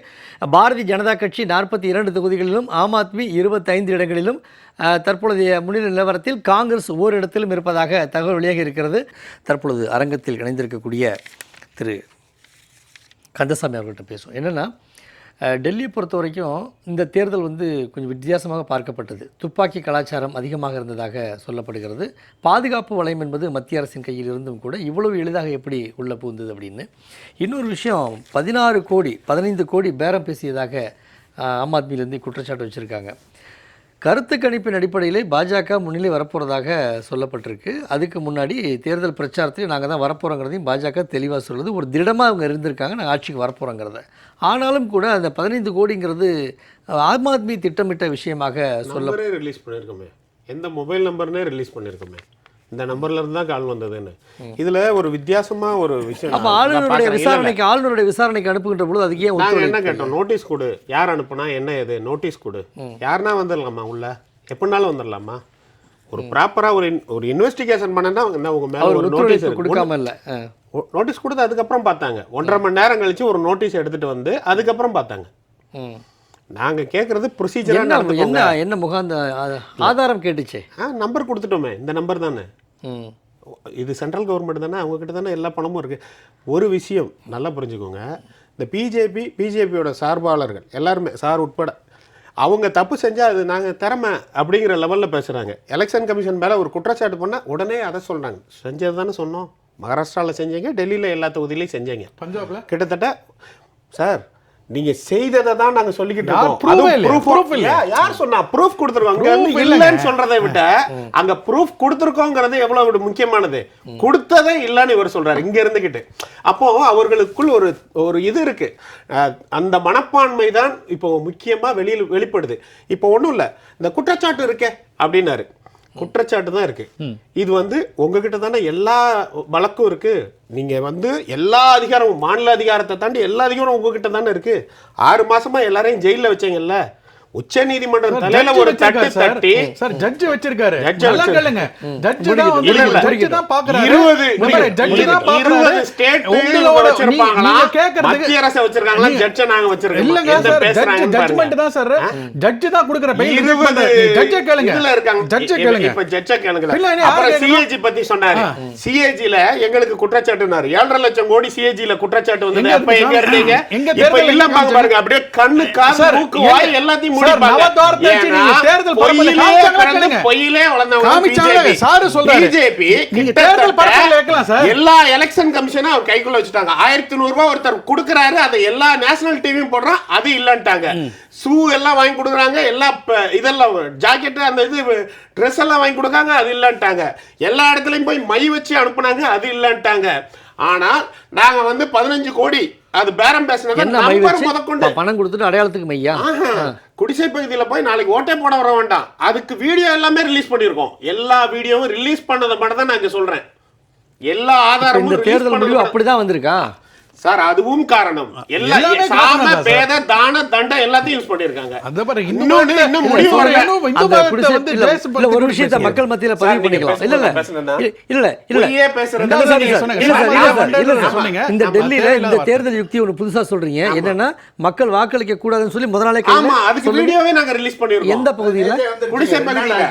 பாரதிய ஜனதா கட்சி 42 தொகுதிகளிலும், ஆம் ஆத்மி 25 இடங்களிலும், தற்பொழுதைய முன்னிலை நிலவரத்தில் காங்கிரஸ் ஓரிடத்திலும் இருப்பதாக தகவல் வெளியாக இருக்கிறது. தற்பொழுது அரங்கத்தில் இணைந்திருக்கக்கூடிய திரு கந்தசாமி அவர்கள்ட்ட பேசுவோம். என்னென்னா, டெல்லியை பொறுத்த வரைக்கும் இந்த தேர்தல் கொஞ்சம் வித்தியாசமாக பார்க்கப்பட்டது. துப்பாக்கி கலாச்சாரம் அதிகமாக இருந்ததாக சொல்லப்படுகிறது. பாதுகாப்பு வளையம் என்பது மத்திய அரசின் கையில் இருந்தும் கூட இவ்வளவு எளிதாக எப்படி உள்ளே புகுந்தது அப்படின்னு. இன்னொரு விஷயம், 15 கோடி பேரம் பேசியதாக ஆம் ஆத்மியிலேருந்து குற்றச்சாட்டு வச்சுருக்காங்க. கருத்து கணிப்பின் அடிப்படையில் பாஜக முன்னிலை வரப்போகிறதாக சொல்லப்பட்டிருக்கு. அதுக்கு முன்னாடி தேர்தல் பிரச்சாரத்தில் நாங்கள் தான் வரப்போகிறோங்கிறதையும் பாஜக தெளிவாக சொல்லுது. ஒரு திடமாக அவங்க இருந்திருக்காங்க, நாங்கள் ஆட்சிக்கு வரப்போகிறோங்கிறத. ஆனாலும் கூட அந்த 15 கோடிங்கிறது ஆம் ஆத்மி திட்டமிட்ட விஷயமாக ரிலீஸ் பண்ணியிருக்கோமே, எந்த மொபைல் நம்பர்னே ரிலீஸ் பண்ணியிருக்கோமே, இந்த நம்பர்ல இருந்து தான் கால் வந்ததுன்னு. இதுல ஒரு வித்தியாசமா ஒரு விஷயம். அப்ப ஆளுநருடைய விசாரணைக்கு அனுப்புகின்ற பொழுது அதுக்கு ஏன் நாங்க என்ன கேட்டோம், நோட்டீஸ் கொடு, யார் அனுப்புனா என்ன ஏது, நோட்டீஸ் கொடு, யாருன்னா வந்துடலாமா உள்ள, எப்படினாலும் வந்துடலாமா. ஒரு ப்ராப்பரா ஒரு இன்வெஸ்டிகேஷன் பண்ணனா உங்க மேல ஒரு நோட்டீஸ் கொடுக்காம இல்ல, நோட்டீஸ் கொடுத்து அதுக்கப்புறம் பார்த்தாங்க. 1.5 மணி நேரம் கழிச்சு ஒரு நோட்டீஸ் எடுத்துட்டு வந்து அதுக்கப்புறம் பார்த்தாங்க. நாங்க கேக்குறது ப்ரொசீஜரா நடந்துக்கோங்க. என்ன முகாந்த ஆதாரம் கேட்டுச்சே, நம்பர் கொடுத்துட்டோமே, இந்த நம்பர் தானே, இது சென்ட்ரல் கவர்மெண்ட் தானே, அவங்க கிட்ட தானே எல்லா பணமும் இருக்கு. ஒரு விஷயம் நல்லா புரிஞ்சுக்கோங்க, இந்த பிஜேபியோட சார்பாளர்கள் எல்லாருமே, சார் உட்பட, அவங்க தப்பு செஞ்சா அது நாங்கள் திறமை அப்படிங்கிற லெவலில் பேசுகிறாங்க. எலெக்ஷன் கமிஷன் மேலே ஒரு குற்றச்சாட்டு பண்ணால் உடனே அதை சொல்கிறாங்க. செஞ்சது தானே சொன்னோம், மகாராஷ்டிராவில் செஞ்சீங்க, டெல்லியில் எல்லா தொகுதியிலையும் செஞ்சீங்க, பஞ்சாப்ல கிட்டத்தட்ட. சார் நீங்க செய்ததை தான் நாங்க சொல்லிக்கிட்டு இருக்கோம். யார் சொன்னா ப்ரூஃப் கொடுத்துருவாங்க இல்லன்னு சொல்றதை விட அங்க ப்ரூஃப் கொடுத்துருக்கோங்கிறது எவ்வளவு முக்கியமானது. கொடுத்ததே இல்லன்னு இவர் சொல்றாரு இங்க இருந்துகிட்டு. அப்போ அவர்களுக்குள் ஒரு இது இருக்கு, அந்த மனப்பான்மை தான் இப்போ முக்கியமா வெளிப்படுது. இப்போ ஒண்ணும் இல்ல, இந்த குற்றச்சாட்டு இருக்கே அப்படின்னாரு, குற்றச்சாட்டு தான் இருக்கு. இது உங்ககிட்ட தானே எல்லா வழக்கும் இருக்கு, நீங்க எல்லா அதிகாரமும், மாநில அதிகாரத்தை தாண்டி எல்லா அதிகாரம் உங்ககிட்ட தானே இருக்கு. 6 மாசமா எல்லாரையும் ஜெயில வச்சீங்கல்ல, உச்ச நீதிமன்றம் தலையில ஒரு தட்டு தட்டி சார் ஜட்ஜ் வச்சிருக்காரு. நல்லா கேளுங்க, ஜட்ஜ் தான் பாக்குறாரு. 20 ஸ்டேட் வச்சிருப்பாங்களா, மத்திய அரசு வச்சிருக்காங்களா, ஜட்ஜ் நாங்க வச்சிருக்கோம். இல்லங்க சார், ஜட்ஜ்மென்ட் தான் சார், ஜட்ஜ் தான் கொடுக்கிற பெயில். 20 ஜட்ஜ் கேளுங்க, இதுல இருக்காங்க, ஜட்ஜ் கேளுங்க. இப்ப ஜட்ஜ் கேளுங்க. அப்புறம் சிஏஜி பத்தி சொன்னாரு. சிஏஜில எங்களுக்கு குற்றச்சாட்டுனாரு, 7.5 லட்சம் கோடி சிஏஜில குற்றச்சாட்டு வந்தது. அப்ப எங்க இருந்தீங்க? இப்ப இல்ல பாருங்க, அப்படியே கண்ணு காசு மூக்கு வாய் எல்லாத்தையும் எல்லா எலெக்ஷன் கமிஷனும் அவர் கைக்குள்ள வச்சுட்டாங்க. 1100 ரூபாய் ஒருத்தர் கொடுக்கறாரு, அதை எல்லா நேஷனல் டிவியும் போடுறான், அது இல்லன்ட்டாங்க. ஷூ எல்லாம் வாங்கி கொடுக்குறாங்க, எல்லா இதெல்லாம் ஜாக்கெட் அந்த இது ட்ரெஸ் எல்லாம் வாங்கி கொடுக்காங்க, அது இல்லன்ட்டாங்க. எல்லா இடத்துலயும் போய் மை வச்சு அனுப்புனாங்க, அது இல்லன்ட்டாங்க. ஆனா நாங்க 15 கோடி அது பேரம் பேசினது முதற்கொண்டு பணம் கொடுத்துட்டு அடையாளத்துக்கு மையா குடிசை பகுதியில் போய் நாளைக்கு ஓட்டை போட வர வேண்டாம், அதுக்கு வீடியோ எல்லாமே ரிலீஸ் பண்ணியிருக்கோம். எல்லா வீடியோவும் ரிலீஸ் பண்ணதை மட்டும் தான் நான் சொல்றேன். எல்லா ஆதாரமும் தேர்தல் முடிவு அப்படிதான் வந்திருக்கா சார், அதுவும் காரணம். எல்லாமே சாம பேத தான தண்ட எல்லாத்தையும் யூஸ் பண்ணிருக்காங்க. இன்னும் முடிவு வரல. ஒரு விஷயத்தை மக்கள் மத்தியில பதிவு பண்ணிக்கலாம். இந்த டெல்லியில இந்த தேர்தல் யுக்தி ஒரு புதுசா சொல்றீங்க, என்னன்னா மக்கள் வாக்களிக்க கூடாதுன்னு சொல்லி முதல் நாளே அதுக்கு வீடியோவே நாங்க ரிலீஸ் பண்ணிருக்கோம். எந்த பகுதியில? குடிசை பகுதியில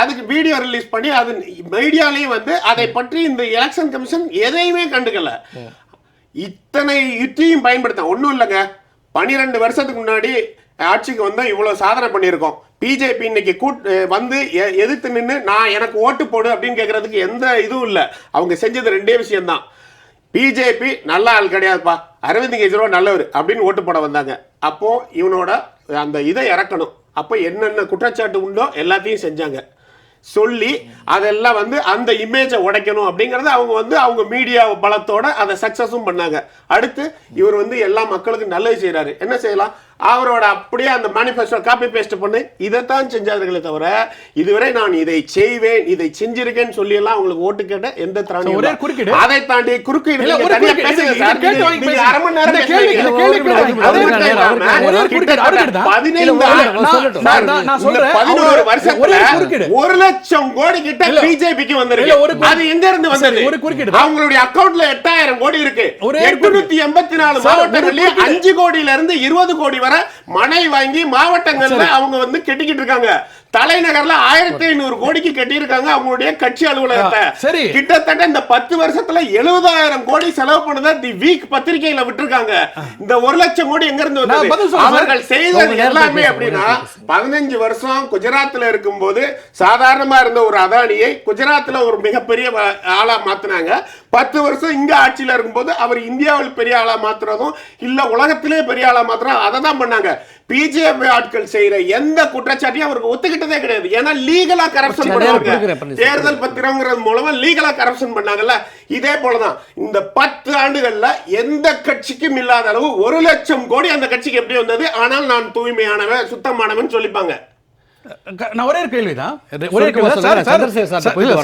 அதுக்கு வீடியோ ரிலீஸ் பண்ணி அது மீடியாலயும் அதை பற்றி இந்த எலெக்ஷன் கமிஷன் எதையுமே கண்டுக்கல. இத்தனை யுக்தியும் பயன்படுத்த ஒன்றும் இல்லைங்க. 12 வருஷத்துக்கு முன்னாடி ஆட்சிக்கு வந்தோம், இவ்வளோ சாதனை பண்ணியிருக்கோம். பிஜேபி இன்னைக்கு எதிர்த்து நின்று நான் எனக்கு ஓட்டு போடு அப்படின்னு கேட்கறதுக்கு எந்த இதுவும் இல்லை. அவங்க செஞ்சது 2 விஷயம்தான். பிஜேபி நல்ல ஆள் கிடையாதுப்பா, அரவிந்த் கெஜ்ரிவால் நல்லவர் அப்படின்னு ஓட்டு போட வந்தாங்க. அப்போ இவனோட அந்த இதை இறக்கணும். அப்போ என்னென்ன குற்றச்சாட்டு உண்டோ எல்லாத்தையும் செஞ்சாங்க. சொல்லி அதெல்லாம் வந்து அந்த இமேஜை உடைக்கணும் அப்படிங்கறது அவங்க வந்து அவங்க மீடியா பலத்தோட அதை சக்சஸும் பண்ணாங்க. அடுத்து இவர் வந்து எல்லா மக்களுக்கும் நல்லது செய்யறாரு, என்ன செய்யலாம், அவரோட அப்படியே அந்த மேனிஃபெஸ்டோ காப்பி பேஸ்ட் பண்ணி இதைத்தான் செஞ்சார்களே தவிர இதுவரை நான் இதை செய்வேன் இதை செஞ்சிருக்கேன்னு சொல்லி எல்லாம் அவங்களுக்கு ஓட்டு கேட்ட எந்த திராணியும் அதை தாண்டி குறுக்கீடு ஒரு லட்சம் கோடி கிட்ட பிஜேபிக்கு வந்திருக்கு. அது எங்க இருந்து வந்தது? அவங்களுடைய அக்கவுண்ட்ல 8000 கோடி இருக்கு. 884 மாவட்டங்களில் 5 கோடியில இருந்து 20 கோடி வரை மனை வாங்கி மாவட்டங்கள்ல அவங்க வந்து கட்டிக்கிட்டு இருக்காங்க. தலைநகர்ல 1500 கோடிக்கு கட்டி இருக்காங்க அவங்களுடைய கட்சி அலுவலகத்தை. கிட்டத்தட்ட இந்த 10 வருஷத்துல 70,000 கோடி செலவு பண்ணத தி வீக் பத்திரிகையில விட்டுருக்காங்க. இந்த 1 லட்சம் கோடி எங்க இருந்து வந்தது? அவர்கள் செய்தது எல்லாமே அப்படின்னா 15 வருஷம் குஜராத்ல இருக்கும்போது சாதாரணமா இருந்த ஒரு அதானியை குஜராத்ல ஒரு மிகப்பெரிய ஆளா மாத்தினாங்க. 10 வருஷம் இங்க ஆட்சியில இருக்கும்போது அவர் இந்தியாவில் பெரிய ஆளா மாத்துறதும் இல்ல உலகத்திலே பெரிய ஆளா மாத்துறதும் அதை தான் பண்ணாங்க. பிஜேபி ஆட்கள் செய்யற எந்த குற்றச்சாட்டையும் அவருக்கு ஒத்துக்கிட்டதே கிடையாது. ஏன்னா லீகலா கரப்ஷன் பண்ணுவாங்க. தேர்தல் பத்திரம்ங்கிறது மூலமா லீகலா கரப்ஷன் பண்ணாங்கல்ல. இதே போலதான் இந்த 10 ஆண்டுகள்ல எந்த கட்சிக்கும் இல்லாத அளவு 1 லட்சம் கோடி அந்த கட்சிக்கு எப்படி வந்தது? ஆனால் நான் தூய்மையானவன் சுத்தமானவன் சொல்லிப்பாங்க. நான் ஒரே கேள்விதான்,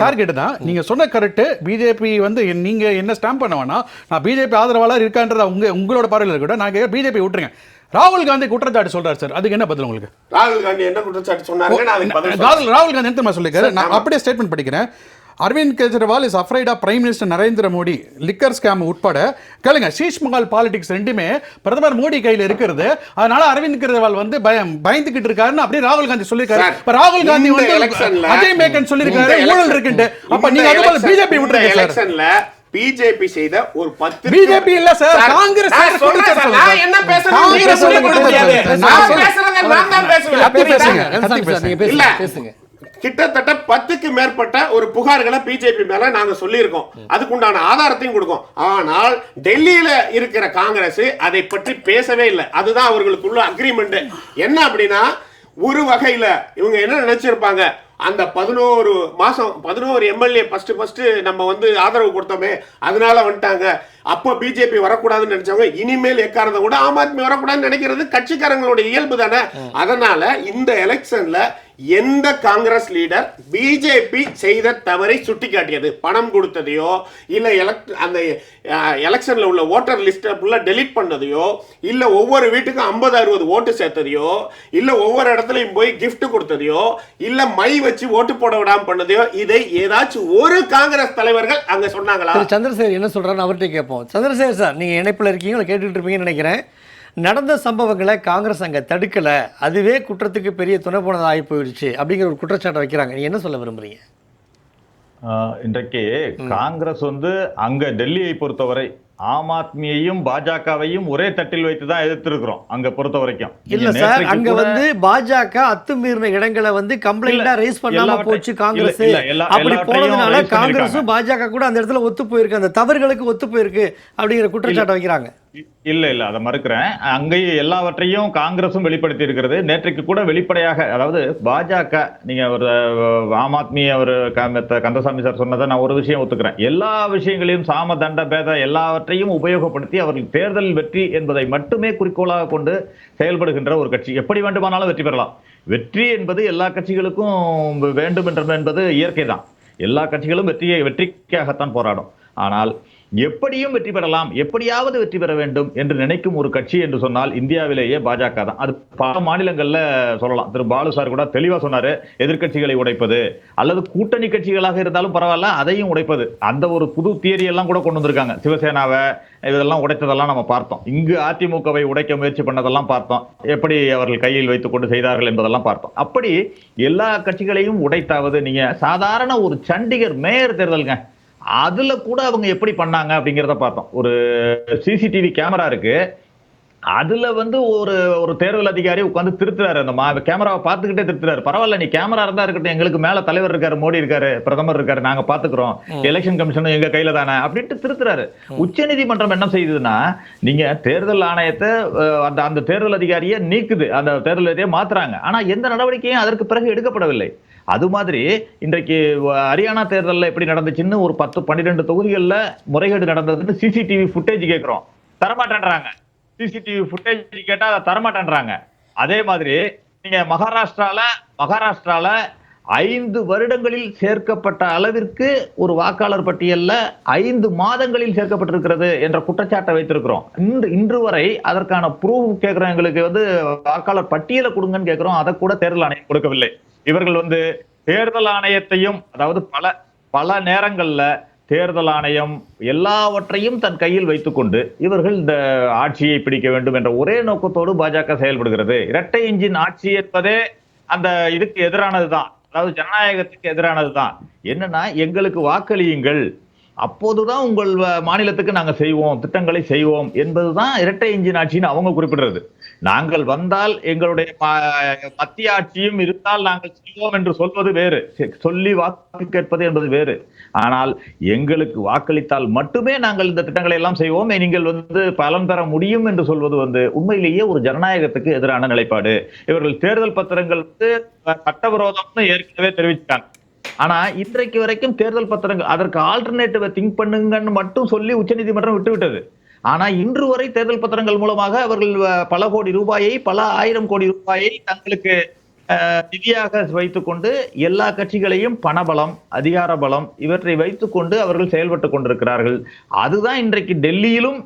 சார் கேட்டுதான் நீங்க சொன்ன கரெக்ட். பிஜேபி வந்து நீங்க என்ன ஸ்டாம்ப் பண்ண வேணா, நான் பிஜேபி ஆதரவாளர் இருக்கான்றத உங்களோட பார்வையில் இருக்கட்டும். நான் பிஜேபி விட்டுருங்க. ராகுல் காந்தி குற்றச்சாட்டு சொல்றாரு சார், அதுக்கு என்ன பதில் உங்களுக்கு? ராகுல் காந்தி என்ன குற்றச்சாட்டு சொன்னாங்க? ராகுல் காந்தி என்ன சொல்லிருக்காரு? நான் அப்படியே ஸ்டேட்மெண்ட் படிக்கிறேன். Arvind Kejriwal is afraid of prime minister Narendra Modi liquor scam உட்பட கேளுங்க சீஷ் மஹால் பாலிடிக்ஸ் ரெண்டுமே பிரதமர் மோடி கையில் இருக்கிறது. அதனால அரவிந்த் கெஜ்ரிவால் வந்து பயந்துகிட்டு இருக்காருன்னு அப்படியே ராகுல் காந்தி சொல்லிருக்காரு. இப்ப ராகுல் காந்தி வந்து அஜய் மேக்கன் சொல்லிருக்காரு ஊழல் இருக்குன்னு. அப்ப நீங்க அதுபோல பிஜேபி விட்டுருக்கீங்க. பிஜேபி செய்த ஒரு 10 பிஜேபி இல்ல சார், காங்கிரஸ் நான் என்ன பேசுறேன்? கிட்டத்தட்ட 10க்கு மேற்பட்ட ஒரு புகார்களை பிஜேபி மேல நாங்க சொல்லியிருக்கோம். அதுக்குண்டான ஆதாரத்தையும் கொடுக்கும். ஆனால் டெல்லியில இருக்கிற காங்கிரஸ் அதை பற்றி பேசவே இல்லை. அதுதான் அவர்களுக்குள்ள அக்ரிமெண்ட். என்ன அப்படின்னா ஒரு வகையில இவங்க என்ன நினைச்சிருப்பாங்க, அந்த 11 மாசம் 11 எம்எல்ஏ ஃபர்ஸ்ட் நம்ம வந்து ஆதரவு கொடுத்தோமே அதனால வந்துட்டாங்க. அப்போ பிஜேபி வரக்கூடாதுன்னு நினைச்சவங்க இனிமேல் எக்காரத கூட ஆம் ஆத்மி வரக்கூடாதுன்னு நினைக்கிறது கட்சிக்காரங்களுடைய இயல்பு தானே. அதனால இந்த எலெக்ஷன்ல எந்த காங்கிரஸ் லீடர் பிஜேபி செய்த தவறை சுட்டிக்காட்டியது, பணம் கொடுத்ததையோ இல்ல அந்த எலெக்ஷன்ல உள்ள ஓட்டர் லிஸ்ட் டெலீட் பண்ணதையோ இல்ல ஒவ்வொரு வீட்டுக்கும் 50-60 ஓட்டு சேர்த்ததையோ இல்ல ஒவ்வொரு இடத்துலயும் போய் கிஃப்ட் கொடுத்ததையோ இல்ல மை வச்சு ஓட்டு போட விடாம பண்ணதையோ இதை ஏதாச்சும் ஒரு காங்கிரஸ் தலைவர்கள் அங்க சொன்னாங்களா? சந்திரசேகர் என்ன சொல்றாரு அவர்கிட்ட கேட்போம். சந்திரசேகர் சார், நீங்க இணைப்புல இருக்கீங்க, கேட்டுட்டு இருப்பீங்கன்னு நினைக்கிறேன். நடந்த சம்பவங்களை காங்கிரஸ் அங்க தடுக்கல, அதுவே குற்றத்துக்கு பெரிய துணை போனது ஆகி போயிடுச்சு அப்படிங்கிற ஒரு குற்றச்சாட்டை வைக்கிறாங்க. நீங்க என்ன சொல்ல விரும்புறீங்க? இன்றைக்கு காங்கிரஸ் வந்து அங்க டெல்லியை பொறுத்தவரை ஆம் ஆத்மியையும் பாஜகவையும் ஒரே தட்டில் வைத்து தான் எதிர்த்திருக்கிறோம். அங்க பொறுத்த வரைக்கும் இல்ல சார், அங்க வந்து பாஜக அத்துமீறின இடங்களை வந்து கம்ப்ளைண்டா ரைஸ் பண்ணாம போச்சு காங்கிரஸ். அப்படி போனதுனால காங்கிரஸும் பாஜக கூட அந்த இடத்துல ஒத்து போயிருக்கு, அந்த தவறுகளுக்கு ஒத்து போயிருக்கு அப்படிங்கிற குற்றச்சாட்டை வைக்கிறாங்க. இல்ல அதை மறுக்கிறேன். அங்கேயும் எல்லாவற்றையும் காங்கிரசும் வெளிப்படுத்தி இருக்கிறது. நேற்றைக்கு கூட வெளிப்படையாக, அதாவது பாஜக நீங்க ஒரு ஆம் ஆத்மி ஒரு கந்தசாமி சார் சொன்னதை நான் ஒரு விஷயம் ஒத்துக்கிறேன். எல்லா விஷயங்களையும் சாம தண்ட பேத எல்லாவற்றையும் உபயோகப்படுத்தி அவர்கள் தேர்தல் வெற்றி என்பதை மட்டுமே குறிக்கோளாக கொண்டு செயல்படுகின்ற ஒரு கட்சி. எப்படி வேண்டுமானாலும் வெற்றி பெறலாம். வெற்றி என்பது எல்லா கட்சிகளுக்கும் வேண்டும் என்பது இயற்கை தான். எல்லா கட்சிகளும் வெற்றிக்காகத்தான் போராடும். ஆனால் எப்படியும் வெற்றி பெறலாம், எப்படியாவது வெற்றி பெற வேண்டும் என்று நினைக்கும் ஒரு கட்சி என்று சொன்னால் இந்தியாவிலேயே பாஜக தான். அது பல மாநிலங்கள்ல சொல்லலாம். திரு பாலு சார் கூட தெளிவா சொன்னாரு, எதிர்கட்சிகளை உடைப்பது அல்லது கூட்டணி கட்சிகளாக இருந்தாலும் பரவாயில்ல அதையும் உடைப்பது. அந்த ஒரு புது தியரி எல்லாம் கூட கொண்டு வந்திருக்காங்க. சிவசேனாவை இதெல்லாம் உடைத்ததெல்லாம் நம்ம பார்த்தோம். இங்கு அதிமுகவை உடைக்க முயற்சி பண்ணதெல்லாம் பார்த்தோம். எப்படி அவர்கள் கையில் வைத்துக் கொண்டு செய்தார்கள் என்பதெல்லாம் பார்த்தோம். அப்படி எல்லா கட்சிகளையும் உடைத்தாவது நீங்க சாதாரண ஒரு சண்டிகர் மேயர் தேர்தலுங்க, அதுல கூட அவங்க எப்படி பண்ணாங்க அப்படிங்கிறத பார்த்தோம். ஒரு சிசிடிவி கேமரா இருக்கு, அதுல வந்து ஒரு தேர்தல் அதிகாரி உட்கார்ந்து திருத்துறாரு. அந்த கேமராவை பார்த்துக்கிட்டே திருத்துறாரு. பரவாயில்ல, நீ கேமரா இருந்தா இருக்கட்டும், எங்களுக்கு மேல தலைவர் இருக்காரு, மோடி இருக்காரு, பிரதமர் இருக்காரு, நாங்க பாத்துக்கிறோம், எலெக்ஷன் கமிஷன் எங்க கையில தானே அப்படின்ட்டு திருத்துறாரு. உச்ச நீதிமன்றம் என்ன செய்யுதுன்னா, நீங்க தேர்தல் ஆணையத்தை அந்த தேர்தல் அதிகாரியை நீக்குது, அந்த தேர்தல் அதிகாரியை மாத்துறாங்க. ஆனா எந்த நடவடிக்கையும் அதற்கு பிறகு எடுக்கப்படவில்லை. அது மாதிரி இன்றைக்கு ஹரியானா தேர்தலில் எப்படி நடந்துச்சுன்னு ஒரு 10-12 தொகுதிகளில் முறைகேடு நடந்ததுன்னு சிசிடிவி ஃபுட்டேஜ் கேட்கிறோம், தரமாட்டேன்றாங்க. சிசிடிவி ஃபுட்டேஜ் கேட்டா அதை தரமாட்டேன்றாங்க. அதே மாதிரி நீங்க மகாராஷ்டிரால 5 வருடங்களில் சேர்க்கப்பட்ட அளவிற்கு ஒரு வாக்காளர் பட்டியல்ல 5 மாதங்களில் சேர்க்கப்பட்டிருக்கிறது என்ற குற்றச்சாட்டை வைத்திருக்கிறோம். இன்று வரை அதற்கான ப்ரூஃப் கேட்கிறோம், எங்களுக்கு வாக்காளர் பட்டியலை கொடுங்கன்னு கேட்கிறோம், அதை கூட தேர்தல் ஆணையம் கொடுக்கவில்லை. இவர்கள் தேர்தல் ஆணையத்தையும், அதாவது பல நேரங்கள்ல தேர்தல் ஆணையம் எல்லாவற்றையும் தன் கையில் வைத்துக்கொண்டு இவர்கள் இந்த ஆட்சியை பிடிக்க வேண்டும் என்ற ஒரே நோக்கத்தோடு பாஜக செயல்படுகிறது. இரட்டை இன்ஜின் ஆட்சி என்பதே அந்த இதுக்கு எதிரானதுதான், அதாவது ஜனநாயகத்துக்கு எதிரானதுதான். என்னன்னா, எங்களுக்கு வாக்களியுங்கள், அப்போதுதான் உங்கள் மாநிலத்துக்கு நாங்க செய்வோம், திட்டங்களை செய்வோம் என்பதுதான் இரட்டை இன்ஜின் ஆட்சின்னு அவங்க குறிப்பிடுறது. நாங்கள் வந்தால் எங்களுடைய மத்திய ஆட்சியும் இருந்தால் நாங்கள் செய்வோம் என்று சொல்வது வேறு, சொல்லி வாக்கு கேட்பது என்பது வேறு. ஆனால் எங்களுக்கு வாக்களித்தால் மட்டுமே நாங்கள் இந்த திட்டங்களை எல்லாம் செய்வோம், நீங்கள் பலன் பெற முடியும் என்று சொல்வது உண்மையிலேயே ஒரு ஜனநாயகத்துக்கு எதிரான நிலைப்பாடு. இவர்கள் தேர்தல் பத்திரங்கள் சட்டவிரோதம்னு ஏற்கனவே தெரிவிச்சிட்டாங்க. ஆனா இன்றைக்கு வரைக்கும் தேர்தல் பத்திரங்கள் அதற்கு ஆல்டர்னேட்டிவ் திங்க் பண்ணுங்கன்னு மட்டும் சொல்லி உச்சநீதிமன்றம் விட்டுவிட்டது. ஆனா இன்று வரை தேர்தல் பத்திரங்கள் மூலமாக அவர்கள் பல கோடி ரூபாயை, பல ஆயிரம் கோடி ரூபாயை தங்களுக்கு நிதியாக வைத்துக் கொண்டு எல்லா கட்சிகளையும் பணபலம், அதிகார பலம் இவற்றை வைத்துக் கொண்டு அவர்கள் செயல்பட்டு கொண்டிருக்கிறார்கள். அதுதான் இன்றைக்கு டெல்லியிலும்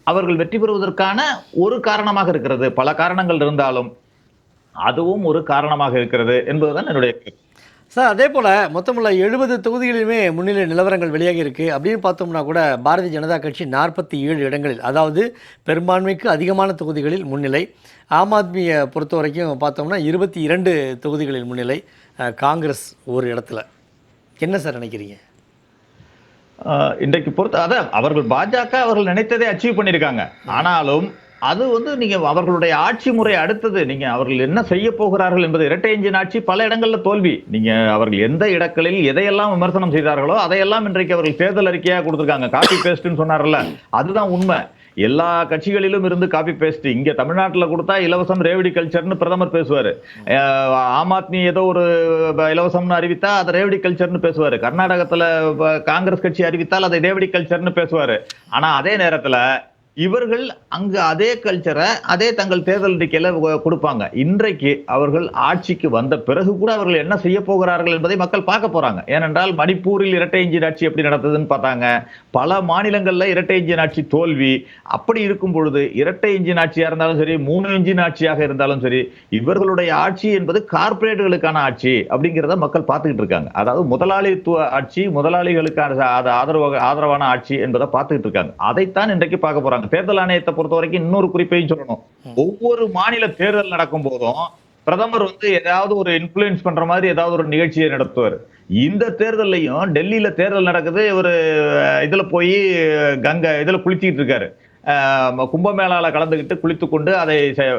அவர்கள் வெற்றி பெறுவதற்கான ஒரு காரணமாக இருக்கிறது. பல காரணங்கள் இருந்தாலும் அதுவும் ஒரு காரணமாக இருக்கிறது என்பதுதான் என்னுடைய கருத்து. சார், அதே போல் மொத்தமுள்ள 70 தொகுதிகளிலுமே முன்னிலை நிலவரங்கள் வெளியாகி இருக்குது. அப்படின்னு பார்த்தோம்னா கூட பாரதிய ஜனதா கட்சி 47 இடங்களில், அதாவது பெரும்பான்மைக்கு அதிகமான தொகுதிகளில் முன்னிலை. ஆம் ஆத்மியை பொறுத்த வரைக்கும் பார்த்தோம்னா 22 தொகுதிகளில் முன்னிலை. காங்கிரஸ் ஒரு இடத்துல. என்ன சார் நினைக்கிறீங்க? இன்றைக்கு அதான் அவர்கள் பாஜக அவர்கள் நினைத்ததை அச்சீவ் பண்ணியிருக்காங்க. ஆனாலும் அது நீங்க அவர்களுடைய ஆட்சி முறை அடுத்தது, நீங்க அவர்கள் என்ன செய்ய போகிறார்கள் என்பது. இரட்டை இன்ஜின் ஆட்சி பல இடங்கள்ல தோல்வி. நீங்க அவர்கள் எந்த இடங்களில் எதையெல்லாம் விமர்சனம் செய்தார்களோ அதையெல்லாம் இன்றைக்கு அவர்கள் தேர்தல் அறிக்கையாக கொடுத்திருக்காங்க. காப்பி பேஸ்ட்னு சொன்னார்ல, அதுதான் உண்மை. எல்லா கட்சிகளிலும் இருந்து காப்பி பேஸ்ட். இங்க தமிழ்நாட்டில் கொடுத்தா இலவசம் ரேவடி கல்ச்சர்னு பிரதமர் பேசுவாரு. ஆம் ஆத்மி ஏதோ ஒரு இலவசம்னு அறிவித்தா அதை ரேவடி கல்ச்சர்னு பேசுவாரு. கர்நாடகத்துல காங்கிரஸ் கட்சி அறிவித்தால் அதை ரேவடி கல்ச்சர்னு பேசுவாரு. ஆனா அதே நேரத்துல இவர்கள் அங்கு அதே கல்ச்சரை அதே தங்கள் தேர்தல் அறிக்கையில கொடுப்பாங்க. இன்றைக்கு அவர்கள் ஆட்சிக்கு வந்த பிறகு கூட அவர்கள் என்ன செய்ய போகிறார்கள் என்பதை மக்கள் பார்க்க போறாங்க. ஏனென்றால் மணிப்பூரில் இரட்டை இன்ஜின் ஆட்சி எப்படி நடந்ததுன்னு பார்த்தாங்க. பல மாநிலங்கள்ல இரட்டை இன்ஜின் ஆட்சி தோல்வி. அப்படி இருக்கும் பொழுது இரட்டை இன்ஜின் ஆட்சியா இருந்தாலும் சரி, 3 இன்ஜின் ஆட்சியாக இருந்தாலும் சரி, இவர்களுடைய ஆட்சி என்பது கார்பரேட்டுகளுக்கான ஆட்சி அப்படிங்கிறத மக்கள் பார்த்துக்கிட்டு இருக்காங்க. அதாவது முதலாளித்துவ ஆட்சி, முதலாளிகளுக்கான ஆதரவான ஆட்சி என்பதை பார்த்துக்கிட்டு இருக்காங்க. அதைத்தான் இன்றைக்கு பார்க்க போறாங்க. தேர்தல் ஆணையத்தை பொறுத்த வரைக்கும் இன்னொரு குறிப்பையும் சொல்லணும். ஒவ்வொரு மாநில தேர்தல் நடக்கும் போதும் பிரதமர் ஏதாவது ஒரு இன்ஃபுளுன்ஸ் பண்ற மாதிரி ஏதாவது ஒரு நிகழ்ச்சியை நடத்துவார். இந்த தேர்தலையும் டெல்லியில தேர்தல் நடக்குது, இவர் இதுல போய் இதுல குளிச்சுக்கிட்டு இருக்காரு. கும்பமேளால கலந்துகிட்டு குளித்துக்கொண்டு அதை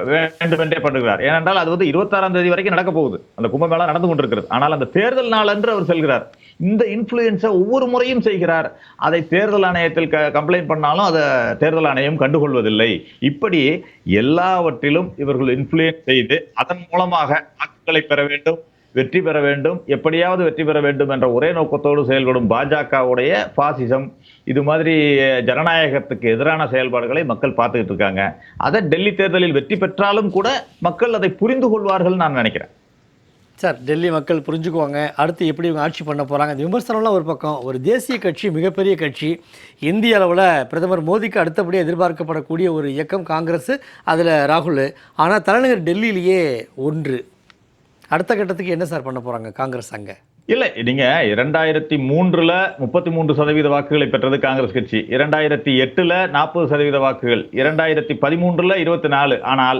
வேண்டுமென்றே பண்ணுகிறார். ஏனென்றால் அது 26ஆம் தேதி வரைக்கும் நடக்க போகுது. அந்த கும்பமேளா நடந்து கொண்டிருக்கிறது. ஆனால் அந்த தேர்தல் நாள் அன்று அவர் செல்கிறார். இந்த இன்ஃபுளுன்ஸை ஒவ்வொரு முறையும் செய்கிறார். அதை தேர்தல் ஆணையத்தில் கம்ப்ளைண்ட் பண்ணாலும் அதை தேர்தல் ஆணையம் கண்டுகொள்வதில்லை. இப்படி எல்லாவற்றிலும் இவர்கள் இன்ஃபுளுன்ஸ் செய்து அதன் மூலமாக வாக்குகளை பெற வேண்டும், வெற்றி பெற வேண்டும், எப்படியாவது வெற்றி பெற வேண்டும் என்ற ஒரே நோக்கத்தோடு செயல்படும் பாஜகவுடைய பாசிசம், இது மாதிரி ஜனநாயகத்துக்கு எதிரான செயல்பாடுகளை மக்கள் பார்த்துக்கிட்டு இருக்காங்க. அதை டெல்லி தேர்தலில் வெற்றி பெற்றாலும் கூட மக்கள் அதை புரிந்து கொள்வார்கள் நான் நினைக்கிறேன். சார், டெல்லி மக்கள் புரிஞ்சுக்குவாங்க. அடுத்து எப்படி இவங்க ஆட்சி பண்ண போகிறாங்க, இந்த விமர்சனம்லாம் ஒரு பக்கம். ஒரு தேசிய கட்சி, மிகப்பெரிய கட்சி, இந்திய அளவில் பிரதமர் மோடிக்கு அடுத்தபடியாக எதிர்பார்க்கப்படக்கூடிய ஒரு இயக்கம் காங்கிரஸ், அதில் ராகுல். ஆனால் தலைநகர் டெல்லியிலேயே ஒன்று. அடுத்த கட்டத்துக்கு என்ன சார் பண்ண போகிறாங்க காங்கிரஸ் அங்கே? இல்லை, நீங்க 2003 33% வாக்குகளை பெற்றது காங்கிரஸ் கட்சி, 2008 40% வாக்குகள், 2013 24. ஆனால்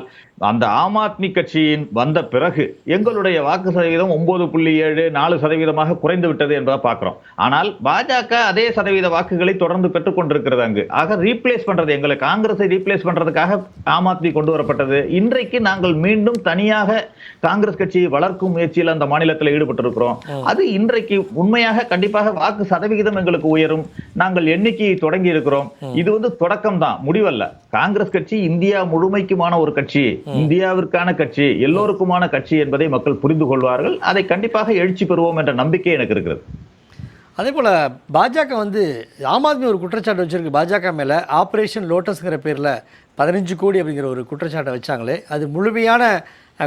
அந்த ஆம் ஆத்மி கட்சியின் வந்த பிறகு எங்களுடைய வாக்கு சதவீதம் 9.74% குறைந்து விட்டது என்பதை பார்க்கிறோம். ஆனால் பாஜக அதே சதவீத வாக்குகளை தொடர்ந்து பெற்றுக் கொண்டிருக்கிறது அங்கு. ஆக ரீப்ளேஸ் பண்றது, எங்களை காங்கிரஸை ரீப்ளேஸ் பண்றதுக்காக ஆம் ஆத்மி கொண்டு வரப்பட்டது. இன்றைக்கு நாங்கள் மீண்டும் தனியாக காங்கிரஸ் கட்சியை வளர்க்கும் முயற்சியில் அந்த மாநிலத்தில் ஈடுபட்டிருக்கிறோம். அது அது இன்றைக்கு உண்மையாக கண்டிப்பாக வாக்கு சதவிகிதம் எங்களுக்கு உயரும். நாங்கள் எண்ணிக்கையை தொடங்கி இருக்கிறோம். இது வந்து தொடக்கம் தான், முடிவல்ல. காங்கிரஸ் கட்சி இந்தியா முழுமைக்குமான ஒரு கட்சி, இந்தியாவிற்கான கட்சி, எல்லோருக்குமான கட்சி என்பதை மக்கள் புரிந்து கொள்வார்கள். அதை கண்டிப்பாக எழுச்சி பெறுவோம் என்ற நம்பிக்கை எனக்கு இருக்கிறது. அதே போல் பாஜக வந்து ஆம் ஆத்மி ஒரு குற்றச்சாட்டு வச்சிருக்கு பாஜக மேலே, ஆப்ரேஷன் லோட்டஸ்ங்கிற பேரில் 15 கோடி அப்படிங்கிற ஒரு குற்றச்சாட்டை வச்சாங்களே, அது முழுமையான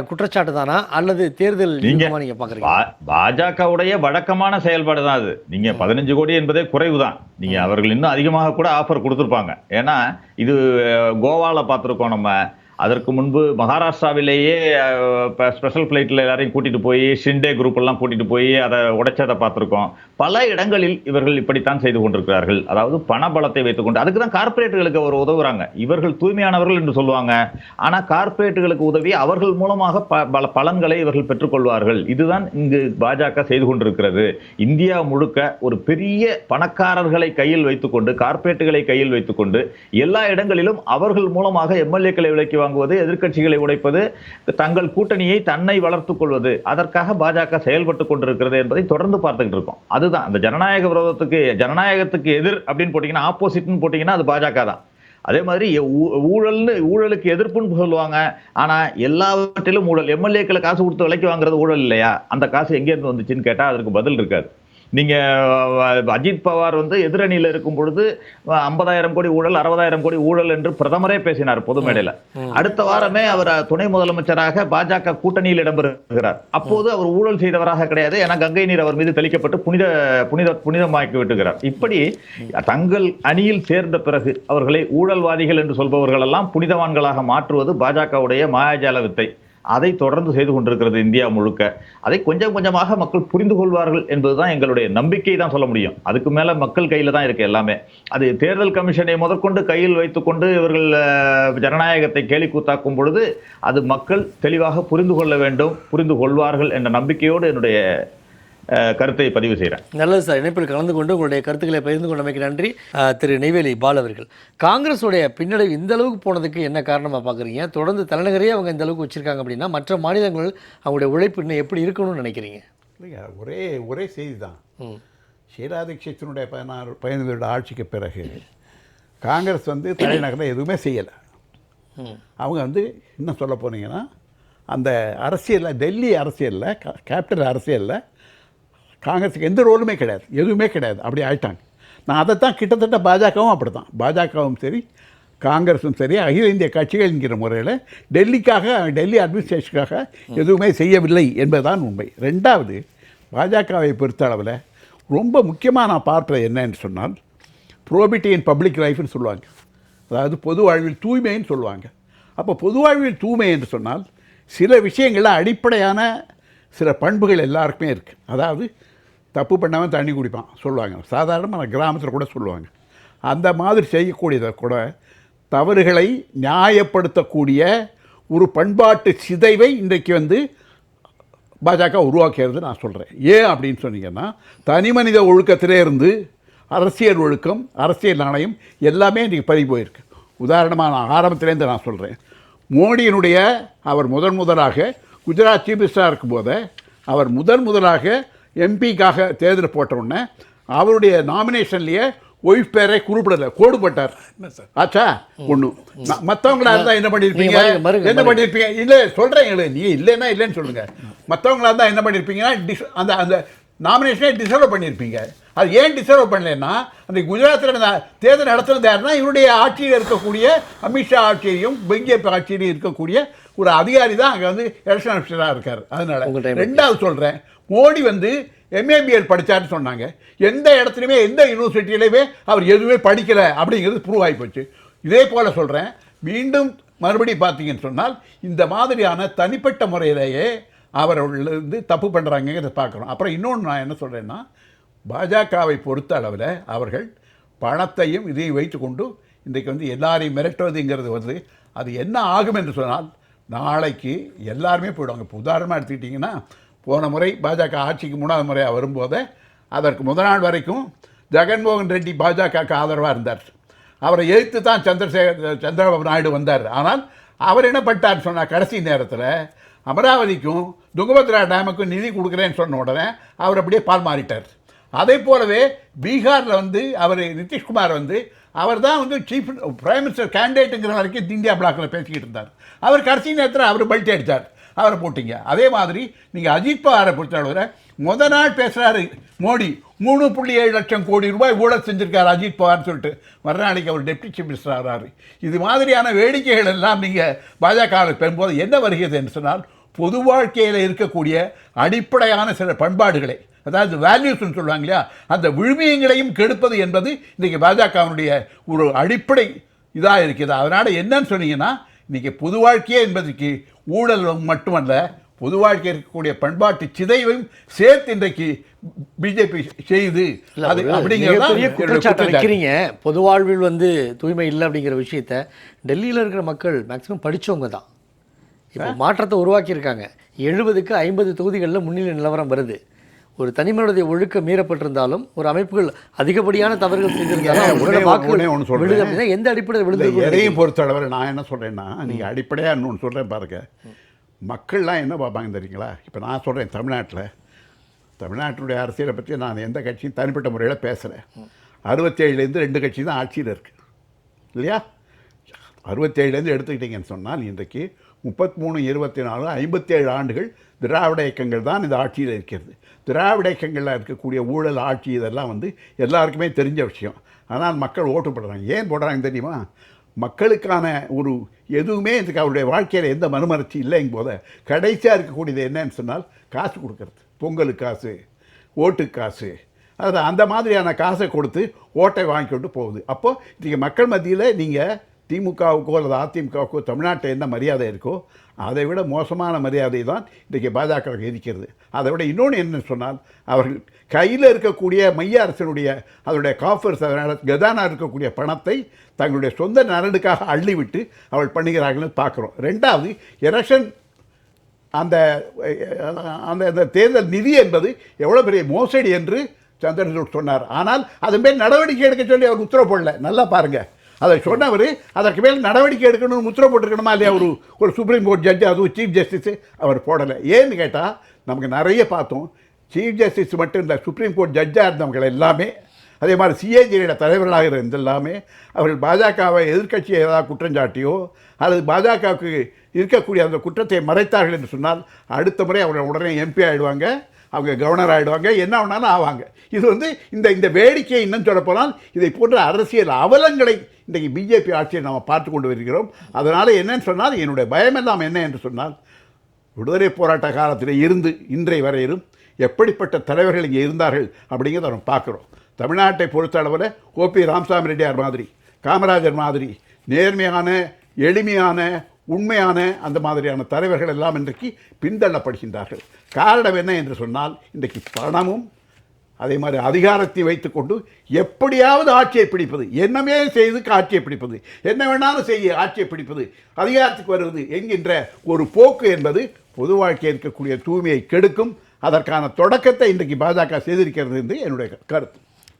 குற்றச்சாட்டு தானா அல்லது தேர்தல் நீங்க பார்க்குறீங்க? பாஜகவுடைய வழக்கமான செயல்பாடு தான் அது. நீங்க 15 கோடி என்பதே குறைவுதான். நீங்க அவர்கள் இன்னும் அதிகமாக கூட ஆஃபர் கொடுத்துருப்பாங்க. ஏன்னா இது கோவாவில் பார்த்துருக்கோம் நம்ம. அதற்கு முன்பு மகாராஷ்டிராவிலேயே ஸ்பெஷல் ஃப்ளைட்டில் எல்லாரையும் கூட்டிட்டு போய் ஷிண்டே குரூப் எல்லாம் கூட்டிட்டு போய் அதை உடைச்சதை பார்த்துருக்கோம். பல இடங்களில் இவர்கள் இப்படித்தான் செய்து கொண்டிருக்கிறார்கள். அதாவது பண பலத்தை வைத்துக்கொண்டு, அதுக்கு தான் கார்பரேட்டுகளுக்கு அவர் உதவுறாங்க. இவர்கள் தூய்மையானவர்கள் என்று சொல்லுவாங்க, ஆனால் கார்பரேட்டுகளுக்கு உதவி அவர்கள் மூலமாக பல பலன்களை இவர்கள் பெற்றுக்கொள்வார்கள். இதுதான் இங்கு பாஜக செய்து கொண்டிருக்கிறது. இந்தியா முழுக்க ஒரு பெரிய பணக்காரர்களை கையில் வைத்துக்கொண்டு, கார்பரேட்டுகளை கையில் வைத்துக்கொண்டு எல்லா இடங்களிலும் அவர்கள் மூலமாக எம்எல்ஏக்களை விலைக்கு வாங்குவது, எதிர்க்கட்சிகளை உடைப்பது, தங்கள் கூட்டணியை தன்னை வளர்த்துக் கொள்வது, அதற்காக பாஜக செயல்பட்டுக் கொண்டிருக்கிறது என்பதை தொடர்ந்து பார்த்துக்கிட்டு இருக்கோம். அதுதான் அந்த ஜனநாயக விரோதத்துக்கு, ஜனநாயகத்துக்கு எதிர் அப்படின்னு போட்டீங்கன்னா, ஆப்போசிட்னு போட்டீங்கன்னா அது பாஜக தான். அதே மாதிரி ஊழலுக்கு எதிர்ப்புன்னு சொல்லுவாங்க. ஆனா எல்லாவற்றிலும் ஊழல். எம்எல்ஏக்களை காசு கொடுத்து விலைக்கு வாங்குறது ஊழல் இல்லையா? அந்த காசு எங்க இருந்து வந்துச்சுன்னு கேட்டா அதற்கு பதில் இருக்காது. நீங்க அஜித் பவார் வந்து எதிரணியில் இருக்கும் பொழுது 50,000 கோடி ஊழல், 60,000 கோடி ஊழல் என்று பிரதமரே பேசினார் பொது மேடையில. அடுத்த வாரமே அவர் துணை முதலமைச்சராக பாஜக கூட்டணியில் இடம்பெறுகிறார். அப்போது அவர் ஊழல் செய்தவராக கிடையாது, ஏன்னா கங்கை நீர் அவர் மீது தெளிக்கப்பட்டு புனிதமாக்கி விட்டுகிறார். இப்படி தங்கள் அணியில் சேர்ந்த பிறகு அவர்களை ஊழல்வாதிகள் என்று சொல்பவர்கள் எல்லாம் புனிதவான்களாக மாற்றுவது பாஜகவுடைய மாயாஜால வித்தை. அதை தொடர்ந்து செய்து கொண்டிருக்கிறது இந்தியா முழுக்க. அதை கொஞ்சம் கொஞ்சமாக மக்கள் புரிந்து கொள்வார்கள் என்பதுதான் எங்களுடைய நம்பிக்கை தான் சொல்ல முடியும். அதுக்கு மேல மக்கள் கையில தான் இருக்கு எல்லாமே. அது தேர்தல் கமிஷனை முதற்கொண்டு கையில் வைத்துக்கொண்டு இவர்கள் ஜனநாயகத்தை கேலி கூத்தாக்கும் பொழுது அது மக்கள் தெளிவாக புரிந்து கொள்ள வேண்டும், புரிந்து கொள்வார்கள் என்ற நம்பிக்கையோடு என்னுடைய கருத்தை பதிவு செய்கிறேன். நல்லது சார், இணைப்பில் கலந்து கொண்டு உங்களுடைய கருத்துக்களை பகிர்ந்து கொண்டமைக்கு நன்றி. திரு நெய்வேலி பால் அவர்கள், காங்கிரஸுடைய பின்னடைவு இந்த அளவுக்கு போனதுக்கு என்ன காரணமாக பார்க்குறீங்க? தொடர்ந்து தலைநகரே அவங்க இந்த அளவுக்கு வச்சுருக்காங்க அப்படின்னா மற்ற மாநிலங்கள் அவங்களுடைய உழைப்பு இன்னும் எப்படி இருக்கணும்னு நினைக்கிறீங்க? இல்லைங்க, ஒரே செய்தி தான். ஷீலா தீட்சித்தினுடைய 15 ஆட்சிக்கு பிறகு காங்கிரஸ் வந்து தலைநகரில் எதுவுமே செய்யலை. அவங்க வந்து இன்னும் சொல்ல போனீங்கன்னா அந்த அரசியலில், டெல்லி அரசியலில், கேபிட்டல் அரசியலில் காங்கிரஸுக்கு எந்த ரோலுமே கிடையாது, எதுவுமே கிடையாது. அப்படி ஆயிட்டாங்க. நான் அதைத்தான் கிட்டத்தட்ட பாஜகவும் அப்படி தான். பாஜகவும் சரி, காங்கிரஸும் சரி, அகில இந்திய கட்சிகள் என்கிற முறையில் டெல்லி அட்மினிஸ்ட்ரேஷனுக்காக எதுவுமே செய்யவில்லை என்பதுதான் உண்மை. ரெண்டாவது, பாஜகவை பொறுத்தளவில் ரொம்ப முக்கியமாக நான் பார்ப்பது என்னன்னு சொன்னால், ப்ரோபிட்டி இன் பப்ளிக் லைஃப்னு சொல்லுவாங்க. அதாவது பொது வாழ்வில் தூய்மைன்னு சொல்லுவாங்க. அப்போ பொது வாழ்வில் தூய்மை என்று சொன்னால் சில விஷயங்களில் அடிப்படையான சில பண்புகள் எல்லாருக்குமே இருக்குது. அதாவது தப்பு பண்ணாமல் தண்ணி குடிப்பான் சொல்லுவாங்க, சாதாரணமாக கிராமத்தில் கூட சொல்லுவாங்க. அந்த மாதிரி செய்யக்கூடியதை கூட தவறுகளை நியாயப்படுத்தக்கூடிய ஒரு பண்பாட்டு சிதைவை இன்றைக்கு வந்து பாஜக உருவாக்கிறது நான் சொல்கிறேன். ஏன் அப்படின்னு சொன்னீங்கன்னா, தனி மனித ஒழுக்கத்திலே இருந்து அரசியல் ஒழுக்கம், அரசியல் நாணயம் எல்லாமே இன்றைக்கி பறி போயிருக்கு. உதாரணமாக நான் ஆரம்பத்திலேருந்து நான் சொல்கிறேன், மோடியினுடைய அவர் முதலாக குஜராத் சீஃப் மினிஸ்டராக இருக்கும்போது அவர் முதலாக எம்பிக்காக தேர்தல் போட்டவுடனே அவருடைய நாமினேஷன்லேயே ஒய்ஃப் பேரை குறிப்பிடலை, கோடு போட்டார். ஆச்சா ஒன்று. மற்றவங்களா இருந்தால் என்ன பண்ணியிருப்பீங்க? இல்லை சொல்கிறேன், நீங்கள் இல்லைன்னா இல்லைன்னு சொல்லுங்கள். மற்றவங்களா இருந்தால் என்ன பண்ணியிருப்பீங்கன்னா அந்த அந்த நாமினேஷனே டிசர்வ் பண்ணியிருப்பீங்க. அது ஏன் டிசர்வ் பண்ணலன்னா, அந்த குஜராத்தில் தேர்தல் நடத்துறது யாருன்னா இவருடைய ஆட்சியில் இருக்கக்கூடிய அமித்ஷா ஆட்சியையும் பிஜேபி ஆட்சியிலையும் இருக்கக்கூடிய ஒரு அதிகாரி தான் அங்கே வந்து எலெக்ஷன் ஆஃபீஸராக இருக்கார். அதனால் ரெண்டாவது சொல்கிறேன், மோடி வந்து எம்ஏபிஎல் படித்தார்னு சொன்னாங்க. எந்த இடத்துலையுமே, எந்த யூனிவர்சிட்டியிலையுமே அவர் எதுவுமே படிக்கலை அப்படிங்கிறது ப்ரூவ் ஆகி போச்சு. இதே போல் சொல்கிறேன், மீண்டும் மறுபடியும் பார்த்தீங்கன்னு சொன்னால் இந்த மாதிரியான தனிப்பட்ட முறையிலேயே அவர்கள் வந்து தப்பு பண்ணுறாங்கிறத பார்க்குறோம். அப்புறம் இன்னொன்று நான் என்ன சொல்கிறேன்னா, பாஜகவை பொறுத்த அளவில் அவர்கள் பணத்தையும் இதையும் வைத்துக்கொண்டு இன்றைக்கு வந்து எல்லாரையும் மிரட்டுவதுங்கிறது வந்து அது என்ன ஆகும் என்று சொன்னால், நாளைக்கு எல்லாருமே போயிடுவாங்க. இப்போ உதாரணமாக எடுத்துக்கிட்டிங்கன்னா, போன முறை பாஜக ஆட்சிக்கு 3வது முறையாக வரும்போது அதற்கு முதல் நாள் வரைக்கும் ஜெகன்மோகன் ரெட்டி பாஜகவுக்கு ஆதரவாக இருந்தார். அவரை எதிர்த்து தான் சந்திரபாபு நாயுடு வந்தார். ஆனால் அவர் என்ன பண்ணிட்டார் சொன்னால், கடைசி நேரத்தில் அமராவதிக்கும் துங்கபத்ரா டேமுக்கும் நிதி கொடுக்குறேன்னு சொன்ன உடனே அவர் அப்படியே பால் மாறிட்டார். அதே போலவே பீகாரில் வந்து அவர் நிதிஷ்குமார் வந்து அவர் தான் வந்து சீஃப் பிரைம் மினிஸ்டர் கேண்டிடேட்டுங்கிற வரைக்கும் இந்தியா பிளாக்கில் பேசிக்கிட்டு இருந்தார். அவர் கடைசி நேரத்தில் அவர் பல்ட்டி அடித்தார், அவரை போட்டிங்க. அதே மாதிரி நீங்கள் அஜித் பவாரை பொறுத்தளவில் முத நாள் பேசுகிறாரு மோடி 3.7 லட்சம் கோடி ரூபாய் ஊழல் செஞ்சுருக்காரு அஜித் பவார்னு சொல்லிட்டு, மறுநாளைக்கு அவர் டெப்டி சீஃப் மினிஸ்டர் ஆகிறாரு. இது மாதிரியான வேடிக்கைகள் எல்லாம் நீங்கள் பாஜகவில் பெறும்போது என்ன வருகிறது என்று சொன்னால், பொது வாழ்க்கையில் இருக்கக்கூடிய அடிப்படையான சில பண்பாடுகளை, அதாவது வேல்யூஸ்ன்னு சொல்லுவாங்க இல்லையா, அந்த விழுமியங்களையும் கெடுப்பது என்பது இன்றைக்கி பாஜகவினுடைய ஒரு அடிப்படை இதாக இருக்குது. அதனால் என்னன்னு சொன்னீங்கன்னா, இன்றைக்கி பொது வாழ்க்கையே என்பதற்கு ஊழல் மட்டுமல்ல, பொது வாழ்க்கை இருக்கக்கூடிய பண்பாட்டு சிதைவையும் சேர்த்து இன்றைக்கு பிஜேபி செய்யுது. அது அப்படிங்கிறத வைக்கிறீங்க. பொது வாழ்வில் வந்து தூய்மை இல்லை அப்படிங்கிற விஷயத்த டெல்லியில் இருக்கிற மக்கள் மேக்சிமம் படித்தவங்க தான் இப்போ மாற்றத்தை உருவாக்கியிருக்காங்க. 70க்கு 50 தொகுதிகளில் முன்னிலை நிலவரம் வருது. ஒரு தனிமனுடைய ஒழுக்கம் மீறப்பட்டிருந்தாலும், ஒரு அமைப்புகள் அதிகப்படியான தவறுகள் செய்திருந்தாலும் எந்த அடிப்படையில் விழுந்து எதையும் பொறுத்தளவில் நான் என்ன சொல்கிறேன்னா, நீங்கள் அடிப்படையாக இன்னொன்று சொல்கிறேன் பாருங்க, மக்கள்லாம் என்ன பார்ப்பாங்க தெரியுங்களா? இப்போ நான் சொல்கிறேன், தமிழ்நாட்டினுடைய அரசியலை பற்றி நான் எந்த கட்சியும் தனிப்பட்ட முறையில் பேசுகிறேன். 67லேருந்து 2 கட்சி தான் ஆட்சியில் இருக்குது இல்லையா? 67லேருந்து எடுத்துக்கிட்டீங்கன்னு சொன்னால் இன்றைக்கு 33, 24, 57 ஆண்டுகள் திராவிட இயக்கங்கள் தான் இந்த ஆட்சியில் இருக்கிறது. திராவிட இயக்கங்களில் இருக்கக்கூடிய ஊழல் ஆட்சி இதெல்லாம் வந்து எல்லாருக்குமே தெரிஞ்ச விஷயம். ஆனால் மக்கள் ஓட்டு போடுறாங்க. ஏன் போடுறாங்க தெரியுமா? மக்களுக்கான ஒரு எதுவுமே இதுக்கு அவருடைய வாழ்க்கையில் எந்த மறுமலர்ச்சி இல்லைங்கும் போது கடைசியாக இருக்கக்கூடியது என்னன்னு சொன்னால் காசு கொடுக்கறது. பொங்கலுக்கு காசு, ஓட்டுக்கு காசு, அது அந்த மாதிரியான காசை கொடுத்து ஓட்டை வாங்கிக்கொண்டு போகுது. அப்போது இன்றைக்கி மக்கள் மத்தியில் நீங்கள் திமுகவுக்கோ அல்லது அதிமுகவுக்கோ தமிழ்நாட்டில் என்ன மரியாதை இருக்கோ அதை விட மோசமான மரியாதை தான் இன்றைக்கி பாஜக இருக்கிறது. அதை விட இன்னொன்று என்னன்னு சொன்னால், அவர்கள் கையில் இருக்கக்கூடிய மைய அரசினுடைய அதனுடைய காஃபர்ஸ், அதனால் கதானா இருக்கக்கூடிய பணத்தை தங்களுடைய சொந்த நலனுக்காக அள்ளிவிட்டு அவர்கள் பண்ணுகிறார்கள்னு பார்க்குறோம். ரெண்டாவது, எலெக்ஷன் அந்த அந்த தேர்தல் நிதி என்பது எவ்வளோ பெரிய மோசடி என்று சந்திரசூட் சொன்னார். ஆனால் அதன் மேல் நடவடிக்கை எடுக்க சொல்லி அவர் உத்தரவு போடல. நல்லா பாருங்கள், அதை சொன்னவர் அதற்கு மேல் நடவடிக்கை எடுக்கணும்னு உத்தரவு போட்டிருக்கணுமா இல்லையா? ஒரு சுப்ரீம் கோர்ட் ஜட்ஜு, அதுவும் சீஃப் ஜஸ்டிஸு அவர் போடலை. ஏன்னு கேட்டால், நமக்கு நிறைய பார்த்தோம், சீஃப் ஜஸ்டிஸ் மட்டும் இல்லை, சுப்ரீம் கோர்ட் ஜட்ஜாக இருந்தவங்க எல்லாமே, அதே மாதிரி சிஏஜியோட தலைவர்களாக இருந்த எல்லாமே அவர்கள் பாஜகவை எதிர்க்கட்சியை ஏதாவது குற்றஞ்சாட்டியோ அல்லது பாஜகவுக்கு இருக்கக்கூடிய அந்த குற்றத்தை மறைத்தார்கள் என்று சொன்னால் அடுத்த முறை அவங்க உடனே எம்பி ஆகிடுவாங்க, அவங்க கவர்னர் ஆகிடுவாங்க, என்ன வேணாலும் ஆவாங்க. இது வந்து இந்த வேடிக்கையை இன்னும் சொல்ல போனால் இதை போன்ற அரசியல் அவலங்களை இன்றைக்கு பிஜேபி ஆட்சியை நாம் பார்த்து கொண்டு வருகிறோம். அதனால் என்னன்னு சொன்னால், என்னுடைய பயமெல்லாம் என்ன என்று சொன்னால், விடுதலை போராட்ட காலத்தில் இருந்து இன்றைய வரையிலும் எப்படிப்பட்ட தலைவர்கள் இங்கே இருந்தார்கள் அப்படிங்கிறத நம்ம பார்க்குறோம். தமிழ்நாட்டை பொறுத்த அளவில் ஓபி ராமசாமி ரெட்டியார் மாதிரி, காமராஜர் மாதிரி நேர்மையான, எளிமையான, உண்மையான அந்த மாதிரியான தலைவர்கள் எல்லாம் இன்றைக்கு பின்தள்ளப்படுகின்றார்கள். காரணம் என்ன என்று சொன்னால், இன்றைக்கு பணமும் அதே மாதிரி அதிகாரத்தை வைத்துக்கொண்டு எப்படியாவது ஆட்சியை பிடிப்பது, என்னமே செய்து ஆட்சியை பிடிப்பது, என்ன வேணாலும் செய்ய ஆட்சியை பிடிப்பது, அதிகாரத்துக்கு வருவது என்கின்ற ஒரு போக்கு என்பது பொது வாழ்க்கையில் இருக்கக்கூடிய தூய்மையை கெடுக்கும். அதற்கான தொடக்கத்தை இன்றைக்கு பாஜக செய்திருக்கிறது என்று என்னுடைய கருத்து.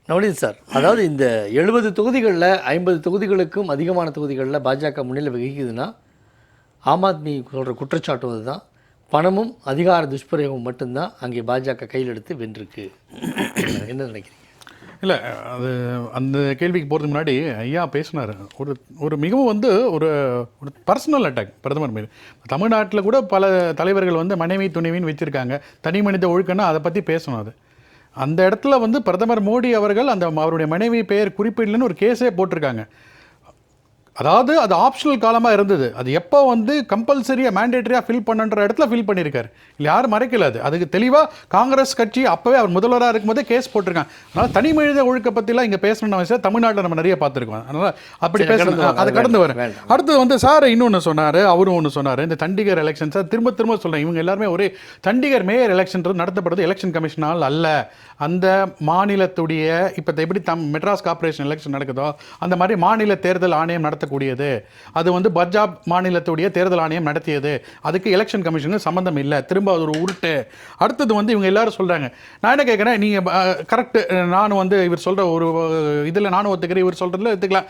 நவநீத் சார், அதாவது இந்த 70 தொகுதிகளில் 50 தொகுதிகளுக்கும் அதிகமான தொகுதிகளில் பாஜக முன்னிலை வகிக்குதுன்னா, ஆம் ஆத்மி சொல்கிற குற்றச்சாட்டு அதுதான், பணமும் அதிகார துஷ்பிரயோகம் மட்டும்தான் அங்கே பாஜக கையில் எடுத்து வென்றிருக்கு. என்ன நினைக்கிறீங்க? இல்லை, அது அந்த கேள்விக்கு போகிறதுக்கு முன்னாடி ஐயா பேசினார், ஒரு மிகவும் வந்து ஒரு பர்சனல் அட்டாக் பிரதமர் மீது. தமிழ்நாட்டில் கூட பல தலைவர்கள் வந்து மனைவி துணைவின்னு வச்சுருக்காங்க, தனி மனித ஒழுக்கம்னா அதை பற்றி பேசணும். அது அந்த இடத்துல வந்து பிரதமர் மோடி அவர்கள் அந்த அவருடைய மனைவி பெயர் குறிப்பிடலன்னு ஒரு கேஸே போட்டிருக்காங்க. அதாவது அது ஆப்ஷனல் காலமாக இருந்தது, அது எப்போ வந்து கம்பல்சரியாக மேண்டேட்டரியாக ஃபில் பண்ணுன்ற இடத்துல ஃபில் பண்ணியிருக்காரு. இல்லை யாரும் மறைக்கல. அதுக்கு தெளிவாக காங்கிரஸ் கட்சி அப்போவே அவர் முதல்வராக இருக்கும்போதே கேஸ் போட்டிருக்காங்க. அதனால் தனி மனித ஒழுக்க பற்றிலாம் இங்கே பேசணும்னு அவசியம் தமிழ்நாட்டில் நம்ம நிறைய பார்த்துருக்கோம். அதனால் அப்படி பேசணும், அதை கடந்து வரேன். அடுத்தது வந்து சார் இன்னொன்று சொன்னார், அவரும் ஒன்று சொன்னார், இந்த சண்டிகர் எலெக்ஷன். சார் திரும்ப சொல்கிறேன், இவங்க எல்லாருமே ஒரே சண்டிகர் மேயர் எலெக்ஷன்றது நடத்தப்படுறது எலெக்ஷன் கமிஷனால் அல்ல. அந்த மாநிலத்துடைய இப்போ எப்படி மெட்ராஸ் கார்பரேஷன் எலெக்ஷன் நடக்குதோ அந்த மாதிரி மாநில தேர்தல் ஆணையம் நடத்த நடத்தக்கூடியது, அது வந்து பஞ்சாப் மாநிலத்துடைய தேர்தல் ஆணையம் நடத்தியது, அதுக்கு எலெக்ஷன் கமிஷனுக்கு சம்மந்தம் இல்லை, திரும்ப அது ஒரு உருட்டு. அடுத்தது வந்து இவங்க எல்லாரும் சொல்கிறாங்க. நான் என்ன கேட்குறேன், நீங்கள் கரெக்டு, நானும் வந்து இவர் சொல்கிற ஒரு இதில் நானும் ஒத்துக்கிறேன், இவர் சொல்கிறதுல எடுத்துக்கலாம்.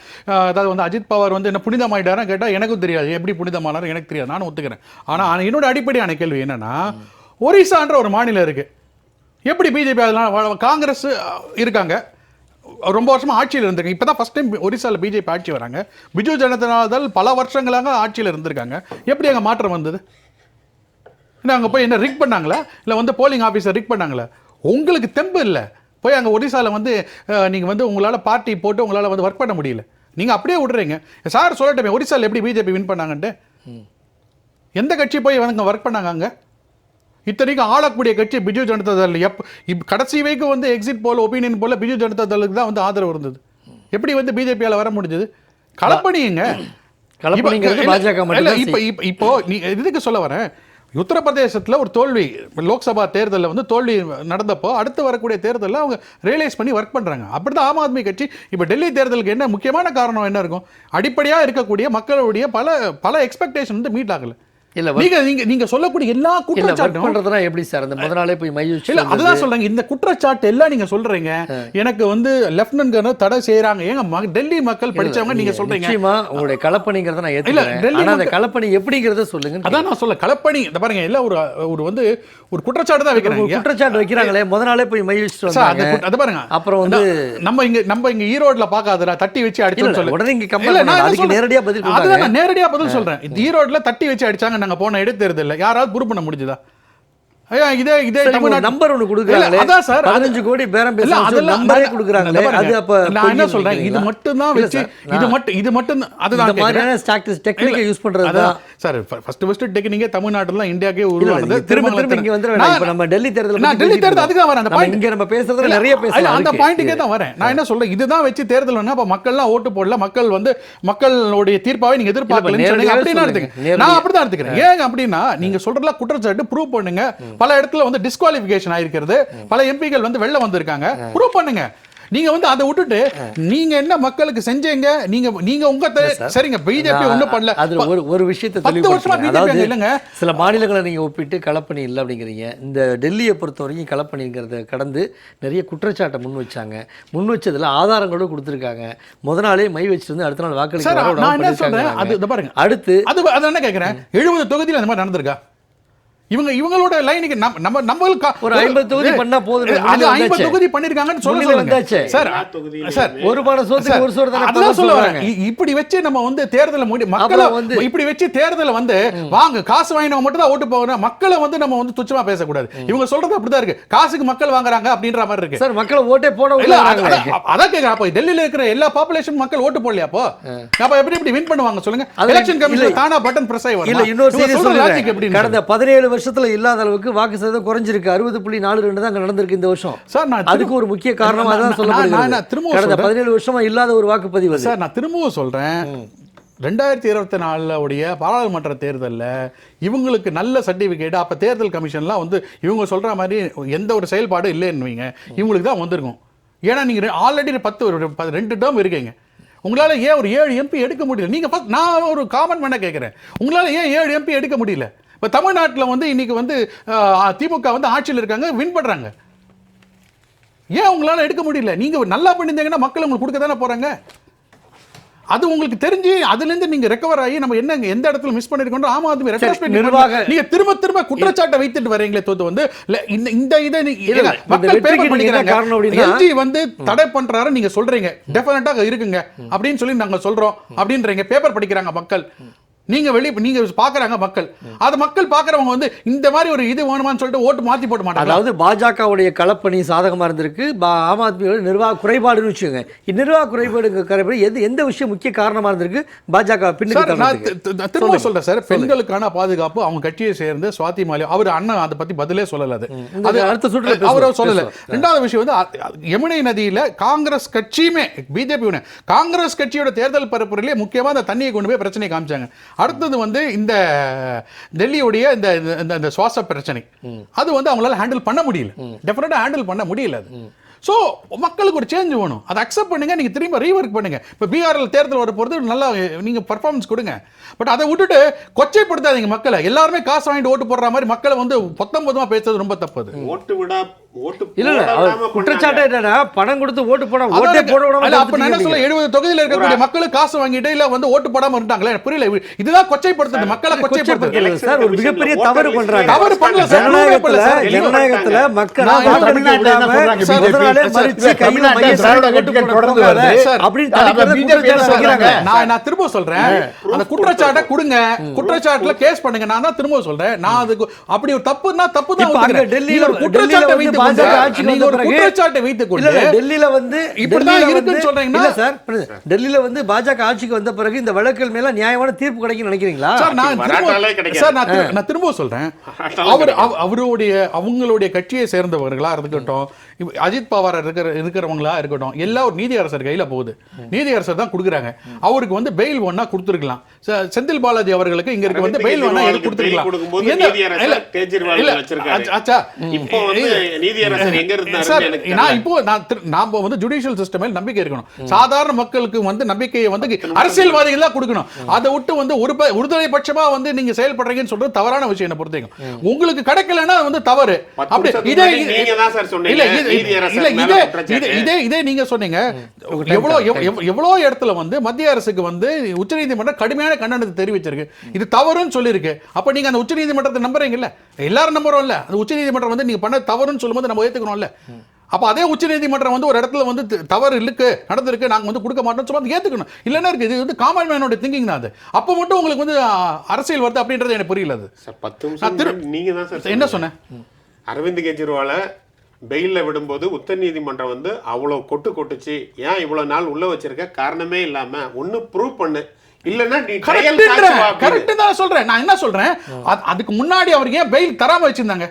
அதாவது வந்து அஜித் பவார் வந்து என்ன புனிதமாயிட்டாரா கேட்டால் எனக்கும் தெரியாது, எப்படி புனிதமானாலும் எனக்கு தெரியாது, நானும் ஒத்துக்கிறேன். ஆனால் என்னோட அடிப்படையான கேள்வி என்னென்னா, ஒரிசான்ற ஒரு மாநிலம் இருக்குது, எப்படி பிஜேபி அதெல்லாம், காங்கிரஸ் இருக்காங்க, ரொம்ப வருஷமாக ஆட்சியில் இருந்திருக்காங்க, இப்போ தான் ஃபஸ்ட் டைம் ஒரிசாவில் பிஜேபி ஆட்சி வராங்க, பிஜு ஜனதா தள் பல வருஷங்களாக ஆட்சியில் இருந்திருக்காங்க, எப்படி அங்கே மாற்றம் வந்தது? என்ன அங்கே போய் என்ன ரிக் பண்ணாங்களா, இல்லை வந்து போலிங் ஆஃபீஸர் ரிக் பண்ணாங்களா? உங்களுக்கு தெம்பு இல்லை, போய் அங்கே ஒரிசாவில் வந்து நீங்கள் வந்து உங்களால் பார்ட்டி போட்டு உங்களால் வந்து ஒர்க் பண்ண முடியல, நீங்கள் அப்படியே விடுறீங்க. சார் சொல்லட்டுமே, ஒரிசாவில் எப்படி பிஜேபி வின் பண்ணாங்கன்ட்டு, எந்த கட்சி போய் வந்து ஒர்க் பண்ணாங்க அங்கே? இத்தனைக்கும் ஆளக்கூடிய கட்சி பிஜு ஜனதா தள். கடைசி வரைக்கும் வந்து exit poll opinion poll Biju Janata தளுக்கு தான் வந்து ஆதரவு இருந்தது. எப்படி வந்து பிஜேபியால் வர முடிஞ்சது? களப்பணிங்க. இப்போ நீ இதுக்கு சொல்ல வரேன், உத்தரப்பிரதேசத்தில் ஒரு தோல்வி, லோக்சபா தேர்தலில் வந்து தோல்வி நடந்தப்போ அடுத்து வரக்கூடிய தேர்தலில் அவங்க ரியலைஸ் பண்ணி ஒர்க் பண்ணுறாங்க. அப்படி தான் ஆம் ஆத்மி கட்சி இப்போ டெல்லி தேர்தலுக்கு என்ன முக்கியமான காரணம் என்ன இருக்கும்? அடிப்படையாக இருக்கக்கூடிய மக்களுடைய பல எக்ஸ்பெக்டேஷன் வந்து மீட் ஆகலை. இல்ல நீங்க சொல்லக்கூடிய எல்லா குற்றச்சாட்டும் பண்றதுனா எப்படி சார்? அந்த முதல் நாளே போய் மையூஸ் இல்ல, அதுதான் சொல்றேன். இந்த குற்றச்சாட்டு எல்லாம் நீங்க சொல்றீங்க, எனக்கு வந்து லெப்டினன்ட் கவர்னர் தடை செய்யறாங்க. ஏங்க டெல்லி மக்கள் படிச்சவங்க நீங்க சொல்றீங்க. நிச்சயமா உங்களுடைய களப்பணிங்கிறத நான் ஏத்துக்கிறேன். ஆனா அந்த களப்பணி எப்படிங்கறத சொல்லுங்க. அதான் நான் சொல்ல, களப்பணி இந்த பாருங்க, எல்லாம் ஒரு வந்து ஒரு குற்றச்சாட்டு தான் வைக்கிறாங்க. குற்றச்சாட்டு வைக்கிறாங்களே, முதல் நாளே போய் மையூஸ் வந்தாங்க. அது பாருங்க, அப்புறம் வந்து நம்ம இங்க ஈரோட்ல பாக்காதடா தட்டி வச்சு அடிச்சோன்னு சொல்ல, உடனே இங்க கம்பேர் பண்ணாத, அதுக்கு நேரடியா பதில் கொடுத்தாங்க. அதான் நான் நேரடியா பதில் சொல்றேன். ஈரோட்ல தட்டி வச்சு அடிச்சாங்க, நாங்க போன இடைத்தேர்தல்ல யாராவது ப்ரூவ் பண்ண முடிஞ்சதா? இதே தமிழ்நாடு நம்பர் ஒன்னு கொடுக்கறாங்களே, அதான் சார் 15 கோடி பேரம் பேச நம்பரே கொடுக்கறாங்களே. அது அப்ப நான் என்ன சொல்றேன், இது மட்டும் தான் வெச்சு, இது மட்டும் அதுதான் இந்த மாதிரியான ஸ்டாட்டிஸ்டிக்ஸ் டெக்னிக்கை யூஸ் பண்றதுதான் சார். ஃபர்ஸ்ட் டெக்னிக்கே தமிழ்நாட்டுல இந்தியாக்கே உருவானது. திரும்ப இங்க வந்துறேன். இப்ப நம்ம டெல்லி தேர்தல், நான் டெல்லி தேர்தல் அதுக்கு வரேன். அந்த பாயிண்ட் இங்க நம்ம பேசுறதுல நிறைய பேசலாம், அந்த பாயிண்ட்க்கே தான் வரேன். நான் என்ன சொல்றேன், இதுதான் வெச்சு தேர்தல் வேணா அப்ப மக்கள்லாம் ஓட்டு போடல, மக்கள் வந்து மக்களுடைய தீர்ப்பாவை நீங்க எதிர்பார்க்கலன்னு சொன்னீங்க. அப்படினா எடுத்துக்கங்க, நான் அப்படிதான் எடுத்துக்கிறேன். ஏங்க அப்படின்னா நீங்க சொல்றதுல குற்றச்சாட்டு ப்ரூவ் பண்ணுங்க. பல இடத்துல வந்து டிஸ்குவாலிஃபிகேஷன் ஆயிருக்கிறது, பல எம்பிகள் வந்து வெளில வந்திருக்காங்க, ப்ரூவ் பண்ணுங்க. நீங்க வந்து அதை விட்டுட்டு நீங்க என்ன மக்களுக்கு செஞ்சீங்க, நீங்க உங்க சரிங்க பிஜேபி ஒண்ணும் பண்ணல. அது ஒரு விஷயத்தை தெளிவுபடுத்துங்க. இல்லங்க, சில மாநிலங்களை நீங்க ஒப்பிட்டு களப்பணி இல்லை அப்படிங்கிறீங்க. இந்த டெல்லியை பொறுத்த வரைக்கும் களப்பணிங்கிறத கடந்து நிறைய குற்றச்சாட்டை முன் வச்சாங்க. முன் வச்சதுல ஆதாரங்களோட கொடுத்துருக்காங்க. முத நாளே மை வச்சிருந்து அடுத்த நாள் வாக்களிக்க. அடுத்து அது என்ன கேட்கிறேன், 70 தொகுதியில் அந்த மாதிரி நடந்திருக்கா? இவங்களோட லைனுக்கு நம்மளுக்கு ஒரு 50 தொகுதி பண்ணா போதும். அது 50 தொகுதி பண்ணிருக்காங்கன்னு சொல்லுங்க சார். சார் ஒரு பான சோத்துக்கு ஒரு சோறு தான. அதான் சொல்ல வரேன். இப்படி வெச்சு நம்ம வந்து தேர்தலை மக்களை வந்து இப்படி வெச்சு தேர்தலை வந்து வாங்க காசு வாங்கினவங்க மட்டும் தான் ஓட்டு போகணும், மக்களை வந்து நம்ம வந்து துச்சமா பேசக்கூடாது. இவங்க சொல்றது அப்படிதான் இருக்கு, காசுக்கு மக்கள் வாங்குறாங்க அப்படின்ற மாதிரி இருக்கு சார். மக்களை ஓட்டே போட அதான் கேட்கிறேன். அப்போ டெல்லியில இருக்கிற எல்லா பாப்புலேஷன் மக்கள் ஓட்டு போடலையா? அப்போ எப்படி வின் பண்ணுவாங்க சொல்லுங்க? எலெக்ஷன் கமிஷன் தானா பட்டன் பிரஸ் ஆகி இல்ல. இன்னொரு சீரியஸ் சொல்றேன், கடந்த 17 வருஷத்துல இல்லாத அளவுக்கு வாக்கு சதவீதம் குறைஞ்சிருக்கு. 60.42 தான் நடந்திருக்கு இந்த வருஷம். அதுக்கு ஒரு முக்கிய காரணமா தான் சொல்லப்படுகிறது. கடந்த 17 வருஷமா இல்லாத ஒரு வாக்குப்பதிவு. சார் நான் திரும்பவும் சொல்றேன், 2024 உடைய பாராளுமன்ற தேர்தலில் இவங்களுக்கு நல்ல சர்டிஃபிகேட், அப்போ தேர்தல் கமிஷன்லாம் வந்து இவங்க சொல்ற மாதிரி எந்த ஒரு செயல்பாடும் இல்லைன்னு வைங்க, இவங்களுக்கு தான் வந்திருக்கும். ஏன்னா நீங்க ஆல்ரெடி 2 டேர்ம் இருக்கீங்க. உங்களால ஏன் ஒரு 7 எம்பி எடுக்க முடியல? நீங்க நான் ஒரு காமன் பண்ண கேட்கிறேன், உங்களால ஏன் 7 எம்பி எடுக்க முடியல? இப்போ தமிழ்நாட்டில் வந்து இன்னைக்கு வந்து திமுக வந்து ஆட்சியில் இருக்காங்க, வின் பண்றாங்க. ஏன் உங்களால எடுக்க முடியல? நீங்க நல்லா பண்ணிருந்தீங்கன்னா மக்கள் உங்களுக்கு கொடுக்க தானே போறாங்க. அது உங்களுக்கு தெரிஞ்சு அதுலேருந்து நீங்க ரெக்கவர் ஆகி நம்ம என்ன எந்த இடத்துல மிஸ் பண்ணிருக்கோம் ஆம் ஆத்மி நிர்வாக நீங்க திரும்ப குற்றச்சாட்டை வைத்துட்டு வரீங்களே தோத்து வந்து இந்த இதை மக்கள் பேப்பர் படிக்கிறாங்க. எல்ஜி வந்து தடை பண்றாரு நீங்க சொல்றீங்க, டெஃபினட்டா இருக்குங்க அப்படின்னு சொல்லி நாங்க சொல்றோம் அப்படின்றீங்க. பேப்பர் படிக்கிறாங்க மக்கள், நீங்க பாக்குறாங்க மக்கள். அது மக்கள் பாக்குறவங்க வந்து இந்த மாதிரி ஒரு இது வேணுமான்னு சொல்லிட்டு ஓட்டு மாத்தி போட மாட்டாங்க. அதாவது பாஜகவுடைய களப்பணி சாதகமா இருந்திருக்கு, ஆம் ஆத்மியோட நிர்வாக குறைபாடுன்னு வச்சுக்கோங்க. நிர்வாக குறைபாடு எந்த விஷயம் முக்கிய காரணமா இருந்திருக்கு பாஜக பின்னுக்கு? திரும்ப சொல்றேன் சார், பெண்களுக்கான பாதுகாப்பு அவங்க கட்சியை சேர்ந்து சுவாதி மாலியா அவர் அண்ணன் அதை பத்தி பதிலே சொல்லல. அது அடுத்த சுற்று அவர் சொல்லல. ரெண்டாவது விஷயம் வந்து யமுனை நதியில காங்கிரஸ் கட்சியுமே பிஜேபி காங்கிரஸ் கட்சியோட தேர்தல் பரப்புரையிலே முக்கியமா அந்த தண்ணியை கொண்டு போய் பிரச்சனை காமிச்சாங்க. அடுத்தது வந்து இந்த டெல்லியுடைய இந்த சுவாச பிரச்சனை, அது வந்து அவங்களால ஹேண்டில் பண்ண முடியல, டெஃபினட்டா ஹேண்டில் பண்ண முடியல. அது ஸோ மக்களுக்கு ஒரு சேஞ்ச் வேணும், அதை அக்செப்ட் பண்ணுங்க, நீங்க திரும்ப ரீவொர்க் பண்ணுங்க. இப்போ பீகாரில் தேர்தல் வர போகிறது நல்லா நீங்க பர்ஃபார்மன்ஸ் கொடுங்க. பட் அதை விட்டுட்டு கொச்சைப்படுத்தாதீங்க மக்களை. எல்லாருமே காசு வாங்கிட்டு ஓட்டு போடுற மாதிரி மக்களை வந்து பொத்தம்பதமா பேசுறது ரொம்ப தப்பு. இல்ல குற்றச்சாட்டு என்னன்னா பணம் கொடுத்து ஓட்டு போட ஓட்டே போட விடாம அப்ப நான் என்ன சொல்ல 70 தொகுதியில் இருக்கக்கூடிய மக்களுக்கு காசு வாங்கிட்டு இல்ல வந்து ஓட்டு போடாம இருந்தாங்களே, புரியல. இதுதான் கொச்சைப்படுத்துறது, மக்களை கொச்சைப்படுத்துறது சார். ஒரு மிகப்பெரிய தவறு பண்றாங்க. தவறு பண்ணல சார். ஜனநாயகத்துல மக்கள் நான் திரும்ப சொல்றேன், அந்த குற்றச்சாட்டை கொடுங்க, குற்றச்சாட்டுல கேஸ் பண்ணுங்க. நான் தான் திரும்ப சொல்றேன், நான் அதுக்கு அப்படி ஒரு தப்புன்னா தப்பு தான். டெல்லியில குற்றச்சாட்டை வைத்து நீங்க ஒரு குற்றச்சாட்டை வைத்துக் கொண்டு டெல்லியில வந்து இப்படிதான் இருக்குன்னு சொல்றீங்கன்னா சார், டெல்லியில வந்து பாஜக ஆட்சிக்கு வந்த பிறகு இந்த வழக்குகள் மேல நியாயமான தீர்ப்பு கிடைக்கும் நினைக்கிறீங்களா? நான் திரும்ப சொல்றேன், அவருடைய அவங்களுடைய கட்சியை சேர்ந்தவர்களா இருக்கட்டும், அஜித் பவார் இருக்கிறவங்களா இருக்கட்டும், எல்லாம் ஒரு நீதியரசர் கையில போகுது. நீதியரசர் தான் கொடுக்குறாங்க. அவருக்கு வந்து பெயில் வேணா கொடுத்துருக்கலாம். செந்தில் பாலாஜி அவர்களுக்கு இங்க இருக்க வந்து பெயில் வேணா கொடுத்துருக்கலாம். நாம வந்து ஜுடிஷியல் சிஸ்டம் மேல நம்பிக்கை இருக்கணும். சாதாரண மக்களுக்கு வந்து நம்பிக்கையை வந்து அரசியல்வாதிகள் தான் கொடுக்கணும். அதை விட்டு வந்து ஒருதலை பட்சமா வந்து நீங்க செயல்படுறீங்கன்னு சொல்றது தவறான விஷயம். என்ன பொறுத்தவரைக்கும் உங்களுக்கு கிடைக்கலன்னா வந்து தவறு. அப்படி இதே நீங்க சொன்னீங்க. எவ்வளவு இடத்துல வந்து மத்திய அரசுக்கு வந்து உச்சநீதிமன்றம் கடுமையான கண்டனத்தை தெரிவிச்சிருக்கு, இது தவறுன்னு சொல்லியிருக்கு. அப்ப நீங்க அந்த உச்சநீதிமன்றத்தை நம்புறீங்கல்ல? எல்லாரும் நம்புறோம் இல்ல? அந்த உச்சநீதிமன்றம் வந்து நீங்க பண்ண தவறுன்னு சொல்லும்போது நம்ம ஏத்துக்கணும்ல? அப்ப அதே உச்சநீதிமன்றம் வந்து ஒரு இடத்துல வந்து தவறு இருக்கு, நடந்திருக்கு, நாங்க வந்து கொடுக்க மாட்டோம் சொல்லி ஏத்துக்கணும். இல்லன்னா இருக்கு, இது வந்து காமன் மேனோட திங்கிங் தான். அது அப்ப மட்டும் உங்களுக்கு வந்து அரசியல் வருது அப்படின்றது எனக்கு புரியல. அது நீங்க தான் சார் என்ன சொன்னேன், அரவிந்த் கெஜ்ரிவாலை பெயில்ல விடும்போது உச்ச நீதிமன்றம் வந்து அவ்வளவு கொட்டுச்சு, ஏன் இவ்வளவு நாள் உள்ள வச்சிருக்க, காரணமே இல்லாம ஒண்ணு ப்ரூவ் பண்ணு, இல்லன்னா நீ கரெக்ட் தான் சொல்றேன். நான் என்ன சொல்றேன், அதுக்கு முன்னாடி அவருக்கு ஏன் பெயில் தராம வச்சிருந்தாங்க?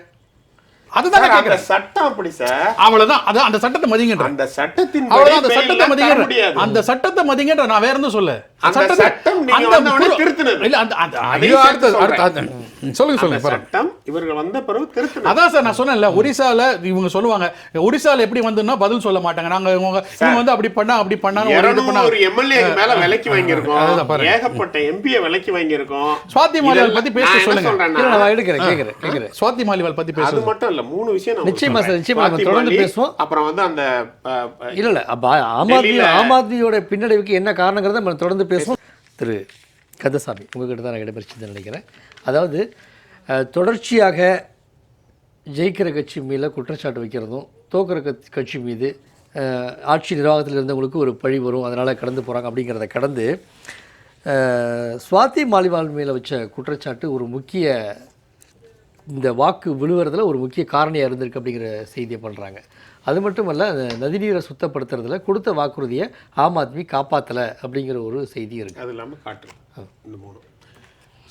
அதுதான் கேக்குறேன். சட்டம் அப்படி சார். அவ்வளவுதான். அது அந்த சட்டத்தை மதிங்கன்ற. அந்த சட்டத்தின் அவ்வளவுதான். அந்த சட்டத்தை மதிங்கன்ற. அந்த சட்டத்தை மதிங்கன்ற. நான் வேற எதுவும் சொல்ல. அந்த சட்டம் நீங்க வந்து திருத்துனது இல்ல. அந்த சொல்லுங்க. சட்டம் இவர்கள் வந்த பிறகு திருத்துனது. அதான் சார் நான் சொன்னேன்ல, ஒரிசால இவங்க சொல்லுவாங்க, ஒரிசால எப்படி வந்துன்னா பதில் சொல்ல மாட்டாங்க. நாங்க இவங்க வந்து அப்படி பண்ணா அப்படி பண்ணா ஒரு எம்எல்ஏ மேல விலைக்கு வாங்கி இருக்கோம், ஏகப்பட்ட எம்பியை விலைக்கு வாங்கி இருக்கோம். சுவாதி மாலிவால் பத்தி பேச சொல்லுங்க. நான் கேக்குறேன். சுவாதி மாலிவால் பத்தி பேச. அது மட்டும் இல்ல, 3 விஷயம் நிச்சயமா தொடர்ந்து பேசுவோம். அப்புறம் வந்து அந்த இல்ல ஆம் ஆத்மியோட பின்னடைவுக்கு என்ன காரணங்கிறத நம்ம தொடர்ந்து பேசுவோம். திரு கந்தசாமி, உங்ககிட்ட தான் நான் இடம்பெறுச்சுன்னு நினைக்கிறேன். அதாவது தொடர்ச்சியாக ஜெயிக்கிற கட்சி மீது குற்றச்சாட்டு வைக்கிறதும், தோக்கிற கட்சி மீது ஆட்சி நிர்வாகத்தில் இருந்தவங்களுக்கு ஒரு பழி வரும், அதனால் கடந்து போகிறாங்க அப்படிங்கிறத கடந்து சுவாதி மாலிவால் மேலே வச்ச குற்றச்சாட்டு ஒரு முக்கிய இந்த வாக்கு விழுவுறதுல ஒரு முக்கிய காரணியாக இருந்திருக்கு அப்படிங்கிற செய்தியை பண்ணுறாங்க. அது மட்டும் அல்ல, நதிநீரை சுத்தப்படுத்துறதுல கொடுத்த வாக்குறுதியை ஆம் ஆத்மி காப்பாற்றலை அப்படிங்கிற ஒரு செய்தி இருக்குது. அது இல்லாமல் காட்டுறேன். இந்த 3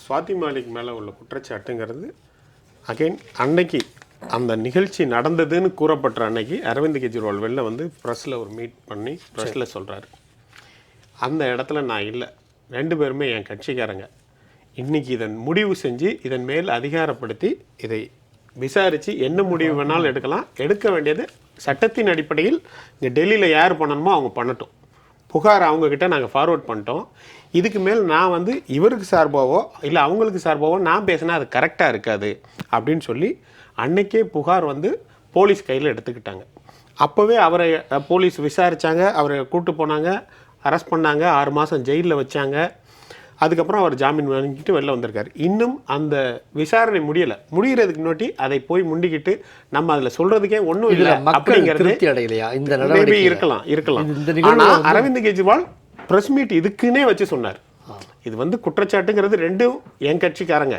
சுவாதி மாலிக் மேலே உள்ள குற்றச்சாட்டுங்கிறது அகைன் அன்னைக்கு அந்த நிகழ்ச்சி நடந்ததுன்னு கூறப்பட்ட அன்னைக்கு அரவிந்த் கெஜ்ரிவால் வெளில வந்து ப்ரெஸ்ஸில் ஒரு மீட் பண்ணி ப்ரெஸ்ஸில் சொல்கிறாரு, அந்த இடத்துல நான் இல்லை, 2 பேருமே என் கட்சிக்காரங்க, இன்றைக்கி இதன் முடிவு செஞ்சு இதன் மேல் அதிகாரப்படுத்தி இதை விசாரித்து என்ன முடிவு வேணாலும் எடுக்கலாம், எடுக்க வேண்டியது சட்டத்தின் அடிப்படையில் இங்கே டெல்லியில் யார் பண்ணணுமோ அவங்க பண்ணட்டும், புகார் அவங்கக்கிட்ட நாங்கள் ஃபார்வர்ட் பண்ணிட்டோம், இதுக்கு மேல் நான் வந்து இவருக்கு சார்பாவோ இல்லை அவங்களுக்கு சார்பாவோ நான் பேசினா அது கரெக்டாக இருக்காது அப்படின்னு சொல்லி அன்னைக்கே புகார் வந்து போலீஸ் கையில் எடுத்துக்கிட்டாங்க. அப்போவே அவரை போலீஸ் விசாரித்தாங்க, அவரை கூப்பிட்டு போனாங்க, அரெஸ்ட் பண்ணாங்க, 6 மாதம் ஜெயிலில் வச்சாங்க. அதுக்கப்புறம் அவர் ஜாமீன் வாங்கிட்டு வெளில வந்திருக்காரு. இன்னும் அந்த விசாரணை முடியறதுக்கு முன்னாடி அதை போய் முண்டிக்கிட்டு நம்ம அதில் சொல்றதுக்கே ஒன்றும் இல்லை அப்படிங்கிறது இருக்கலாம். ஆனால் அரவிந்த் கெஜ்ரிவால் ப்ரெஸ் மீட் இதுக்குன்னே வச்சு சொன்னார், இது வந்து குற்றச்சாட்டுங்கிறது 2 என் கட்சிக்காரங்க,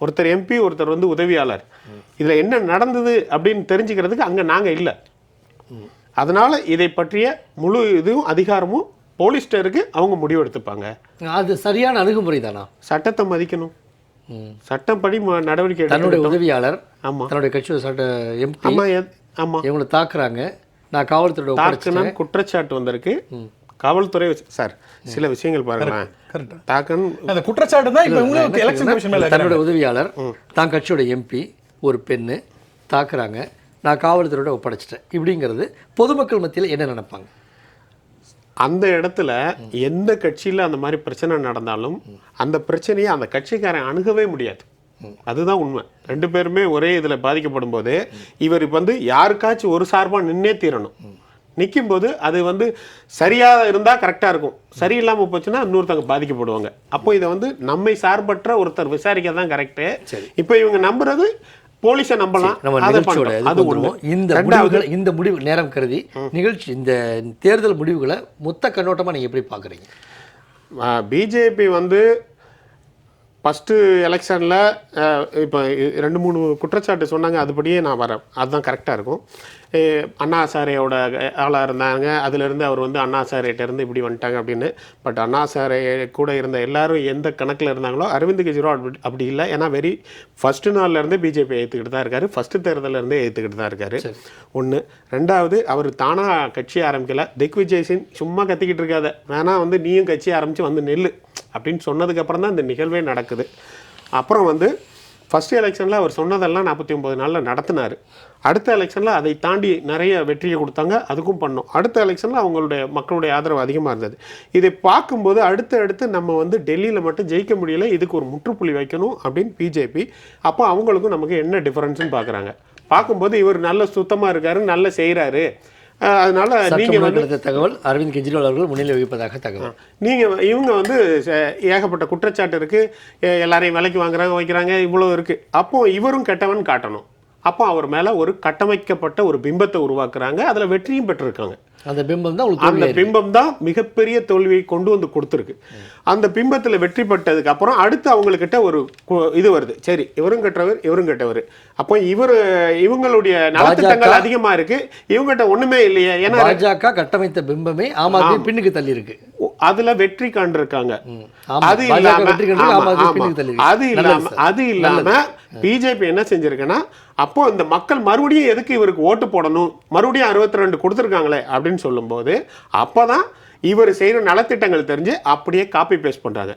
ஒருத்தர் எம்பி, ஒருத்தர் வந்து உதவியாளர், இதில் என்ன நடந்தது அப்படின்னு தெரிஞ்சுக்கிறதுக்கு அங்கே நாங்கள் இல்லை, அதனால இதை பற்றிய முழு இதுவும் அதிகாரமும் போலீஸ்டருக்கு அவங்க முடிவு எடுத்துப்பாங்க. அது சரியான அணுகுமுறை தானா? சட்டத்தை மதிக்கணும், சட்டப்படி நடவடிக்கை. தன்னுடைய உதவியாளர், தன்னுடைய கட்சியோட சட்ட எம்பி இவங்களை தாக்குறாங்க, நான் காவல்துறை தாக்குன குற்றச்சாட்டு வந்திருக்கு. காவல்துறை சார் சில விஷயங்கள் பாருங்களேன், குற்றச்சாட்டு தான் இப்போ உங்களுக்கு எலெக்ஷன் கமிஷன் மேல தன்னுடைய உதவியாளர் தான் கட்சியோட எம்பி ஒரு பெண்ணு தாக்குறாங்க, நான் காவல்துறையோட ஒப்படைச்சிட்டேன் இப்படிங்கிறது பொதுமக்கள் மத்தியில் என்ன நினைப்பாங்க? அந்த இடத்துல எந்த கட்சியில் அந்த மாதிரி பிரச்சனை நடந்தாலும் அந்த பிரச்சனையை அந்த கட்சிக்காரன் அணுகவே முடியாது. அதுதான் உண்மை. ரெண்டு பேருமே ஒரே இதில் பாதிக்கப்படும் போது இவர் வந்து யாருக்காச்சும் ஒரு சார்பாக நின்னே தீரணும். நிற்கும்போது அது வந்து சரியாக இருந்தால் கரெக்டாக இருக்கும், சரியில்லாமல் போச்சுன்னா இன்னொருத்தவங்க பாதிக்கப்படுவாங்க. அப்போ இதை வந்து நம்மை சார்பற்ற ஒருத்தர் விசாரிக்க தான் கரெக்டு. இப்போ இவங்க நம்புறது போலீஸை நம்பலாம். இந்த முடிவு நேரம் கருதி நிகழ்ச்சி இந்த தேர்தல் முடிவுகளை மொத்த கண்ணோட்டமாக நீங்கள் எப்படி பார்க்குறீங்க? பிஜேபி வந்து ஃபஸ்ட்டு எலெக்ஷனில் இப்போ 2-3 குற்றச்சாட்டு சொன்னாங்க, அதுபடியே நான் வரேன், அதுதான் கரெக்டாக இருக்கும். அண்ணா ஹசாரேயோட ஆளாக இருந்தாங்க, அதிலிருந்து அவர் வந்து அண்ணா ஹசாரேட்டேருந்து இப்படி வந்துட்டாங்க அப்படின்னு. பட் அண்ணா ஹசாரே கூட இருந்த எல்லாரும் எந்த கணக்கில் இருந்தாங்களோ அரவிந்த் கெஜ்ரிவால் அப்படி இல்லை. ஏன்னா ஃபஸ்ட்டு நாள்லேருந்தே பிஜேபி ஏற்றுக்கிட்டு தான் இருக்காரு, ஃபஸ்ட்டு தேர்தலேருந்தே ஏற்றுக்கிட்டு தான் இருக்காரு. ஒன்று. ரெண்டாவது, அவர் தானாக கட்சி ஆரம்பிக்கல. திக்விஜய் சிங் சும்மா கத்திக்கிட்டு இருக்காத, வேணா வந்து நீயும் கட்சி ஆரம்பித்து வந்து நெல்லு அப்படின்னு சொன்னதுக்கப்புறம் தான் இந்த நிகழ்வே நடக்குது. அப்புறம் வந்து ஃபஸ்ட்டு எலெக்ஷனில் அவர் சொன்னதெல்லாம் 49 நாளில் நடத்தினார். அடுத்த எலெக்ஷனில் அதை தாண்டி நிறைய வெற்றியை கொடுத்தாங்க, அதுக்கும் பண்ணோம். அடுத்த எலெக்ஷனில் அவங்களுடைய மக்களுடைய ஆதரவு அதிகமாக இருந்தது. இதை பார்க்கும்போது அடுத்து நம்ம வந்து டெல்லியில் மட்டும் ஜெயிக்க முடியல, இதுக்கு ஒரு முற்றுப்புள்ளி வைக்கணும் அப்படின்னு பிஜேபி. அப்போ அவங்களுக்கும் நமக்கு என்ன டிஃபரன்ஸ்னு பார்க்குறாங்க. பார்க்கும்போது இவர் நல்ல சுத்தமாக இருக்காரு, நல்ல செய்கிறாரு, அதனால நீங்கள் வந்து தகவல் அரவிந்த் கெஜ்ரிவால் அவர்கள் முன்னிலை வகிப்பதாக தகவல். இவங்க வந்து ஏகப்பட்ட குற்றச்சாட்டு இருக்குது, எல்லாரையும் விலைக்கு வாங்குறாங்க வைக்கிறாங்க, இவ்வளோ இருக்குது. அப்போது இவரும் கெட்டவன் காட்டணும். அப்போ அவர் மேலே ஒரு கட்டமைக்கப்பட்ட ஒரு பிம்பத்தை உருவாக்குறாங்க, அதில் வெற்றியும் பெற்றிருக்காங்க. அந்த பிம்பம் தான் மிகப்பெரிய தோல்வியை கொண்டு வந்து கொடுத்துருக்கு. அந்த பிம்பத்தில் வெற்றி பெற்றதுக்கு அப்புறம் அடுத்து அவங்கக்கிட்ட ஒரு இது வருது, சரி இவரும் கெட்டவர், அப்போ இவங்களுடைய நலத்திட்டங்கள் அதிகமாக இருக்கு, இவங்ககிட்ட ஒண்ணுமே இல்லையே. ஏன்னா பாஜக கட்டமைத்த பிம்பமே ஆம் ஆத்மி பின்னுக்கு தள்ளி இருக்கு, அதுல வெற்றி கண்டிருக்காங்க. அது இல்லாம பிஜேபி என்ன செஞ்சிருக்குன்னா, அப்போ இந்த மக்கள் மறுபடியும் எதுக்கு இவருக்கு ஓட்டு போடணும், மறுபடியும் 62 கொடுத்துருக்காங்களே அப்படின்னு சொல்லும்போது அப்போதான் இவர் செய்கிற நலத்திட்டங்கள் தெரிஞ்சு அப்படியே காப்பி பேஸ்ட் பண்ணுறாங்க.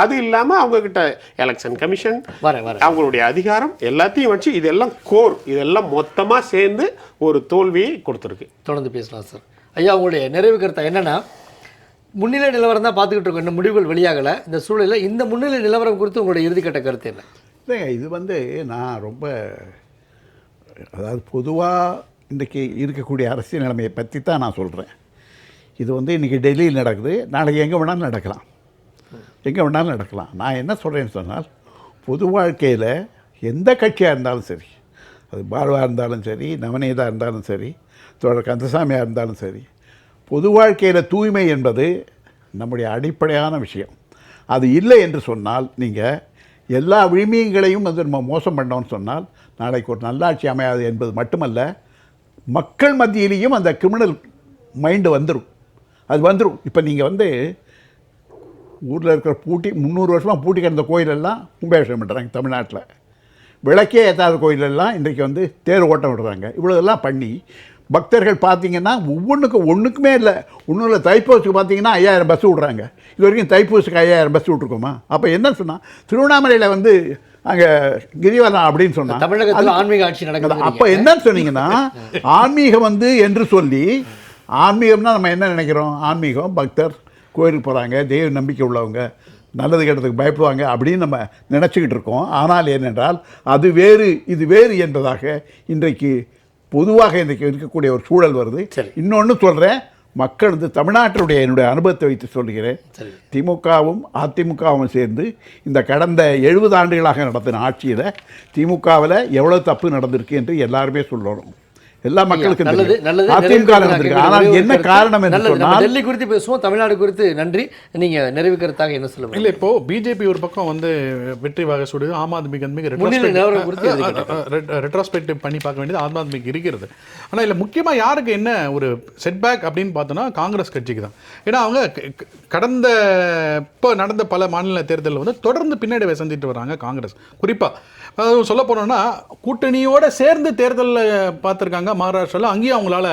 அது இல்லாமல் அவங்கக்கிட்ட எலெக்ஷன் கமிஷன் அவங்களுடைய அதிகாரம் எல்லாத்தையும் வச்சு இதெல்லாம் இதெல்லாம் மொத்தமாக சேர்ந்து ஒரு தோல்வியை கொடுத்துருக்கு. தொடர்ந்து பேசலாம் சார். ஐயா, உங்களுடைய நிறைவு கருத்தை என்னன்னா, முன்னிலை நிலவரம் தான் பார்த்துக்கிட்டு இருக்கோம், இந்த முடிவுகள் வெளியாகலை. இந்த சூழலில் இந்த முன்னிலை நிலவரம் குறித்து உங்களுடைய இறுதிக்கட்ட கருத்து என்ன? இல்லைங்க, இது வந்து நான் ரொம்ப அதாவது பொதுவாக இன்றைக்கி இருக்கக்கூடிய அரசியல் நிலைமையை பற்றி தான் நான் சொல்கிறேன். இது வந்து இன்றைக்கி டெல்லியில் நடக்குது, நாளைக்கு எங்கே வேணாலும் நடக்கலாம். நான் என்ன சொல்கிறேன்னு சொன்னால், பொது வாழ்க்கையில் எந்த கட்சியாக இருந்தாலும் சரி, அது பாலுவாக இருந்தாலும் சரி, நவநீதா இருந்தாலும் சரி, தோழர் கந்தசாமியாக இருந்தாலும் சரி, பொது வாழ்க்கையில் தூய்மை என்பது நம்முடைய அடிப்படையான விஷயம். அது இல்லை என்று சொன்னால், நீங்கள் எல்லா விழுமியங்களையும் வந்து நம்ம மோசம் பண்ணோம்னு சொன்னால் நாளைக்கு ஒரு நல்லாட்சி அமையாது என்பது மட்டுமல்ல, மக்கள் மத்தியிலையும் அந்த கிரிமினல் மைண்டு வந்துடும். இப்போ நீங்கள் வந்து ஊரில் இருக்கிற 300 வருஷமாக பூட்டி கிடந்த கோயிலெல்லாம் கும்பாபிஷேகம் பண்ணுறாங்க. தமிழ்நாட்டில் விளக்கே ஏற்றாத கோயிலெல்லாம் இன்றைக்கி வந்து தேர் ஓட்டம் விடுறாங்க. இவ்வளோதெல்லாம் பண்ணி பக்தர்கள் பார்த்தீங்கன்னா ஒன்றுக்குமே இல்லை. ஒன்றும் இல்லை, தைப்பூசத்துக்கு பார்த்தீங்கன்னா 5000 பஸ் விட்றாங்க. இது வரைக்கும் தைப்பூசுக்கு 5000 பஸ் விட்ருக்கோமா? அப்போ என்ன சொன்னால், திருவண்ணாமலையில் வந்து அங்கே கிரிவலம் அப்படின்னு சொன்னால் தமிழகத்தில் ஆன்மீக ஆட்சி நடக்குது. அப்போ என்னன்னு சொன்னீங்கன்னா, ஆன்மீகம் வந்து என்று சொல்லி, ஆன்மீகம்னா நம்ம என்ன நினைக்கிறோம்? ஆன்மீகம் பக்தர் கோயிலுக்கு போகிறாங்க, தெய்வ நம்பிக்கை உள்ளவங்க, நல்லது கெட்டதுக்கு பயப்படுவாங்க அப்படின்னு நம்ம நினச்சிக்கிட்டு இருக்கோம். ஆனால் ஏனென்றால் அது வேறு இது வேறு என்பதாக இன்றைக்கு பொதுவாக இன்றைக்கு இருக்கக்கூடிய ஒரு சூழல் வருது. இன்னொன்று சொல்கிறேன், மக்கள் வந்து தமிழ்நாட்டினுடைய என்னுடைய அனுபவத்தை வைத்து சொல்கிறேன். திமுகவும் அதிமுகவும் சேர்ந்து இந்த கடந்த 70 ஆண்டுகளாக நடத்தின ஆட்சியில் திமுகவில் எவ்வளோ தப்பு நடந்திருக்கு என்று எல்லாருமே சொல்லணும். எல்லா மக்களுக்கும் அதிமுக நடந்திருக்கு. ஆனால் என்ன காரணம் என்று சொன்னால், டெல்லி குறித்து பேசுவோம், தமிழ்நாடு குறித்து நன்றி. நீங்கள் நிறைவு கருத்தாக என்ன சொல்லுங்கள்? இல்லை, இப்போ பிஜேபி ஒரு பக்கம் வந்து வெற்றி வாகை சூடுது, ஆம் ஆத்மிக்கு வந்து ரெட்ரோஸ்பெக்டிவ் பண்ணி பார்க்க வேண்டியது ஆம் ஆத்மிக்கு இருக்கிறது. ஆனால் இல்லை முக்கியமாக யாருக்கு என்ன ஒரு செட்பேக் அப்படின்னு பார்த்தோன்னா காங்கிரஸ் கட்சிக்கு தான். ஏன்னா அவங்க கடந்த இப்போ நடந்த பல மாநில தேர்தலில் வந்து தொடர்ந்து பின்னடைவை சந்திட்டு வராங்க காங்கிரஸ். குறிப்பாக சொல்ல போனோம்னா கூட்டணியோடு சேர்ந்து தேர்தலில் பார்த்துருக்காங்க. மகாராஷ்டிராவில் அங்கேயும் அவங்களால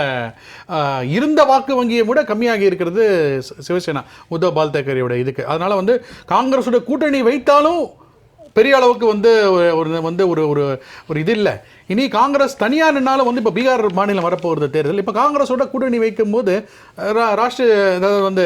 இருந்த வாக்கு வங்கியை விட கம்மியாகி இருக்கிறது சிவசேனா உத்தவ் பால்தேக்கரையோட இதுக்கு. அதனால் வந்து காங்கிரஸோட கூட்டணி வைத்தாலும் பெரிய அளவுக்கு வந்து ஒரு இது இல்லை. இனி காங்கிரஸ் தனியா நின்னாலும் வந்து இப்போ பீகார் மாநிலம் வரப்போகிறது தேர்தல். இப்போ காங்கிரஸோட கூட்டணி வைக்கும் போது ராஷ்டிரிய, அதாவது வந்து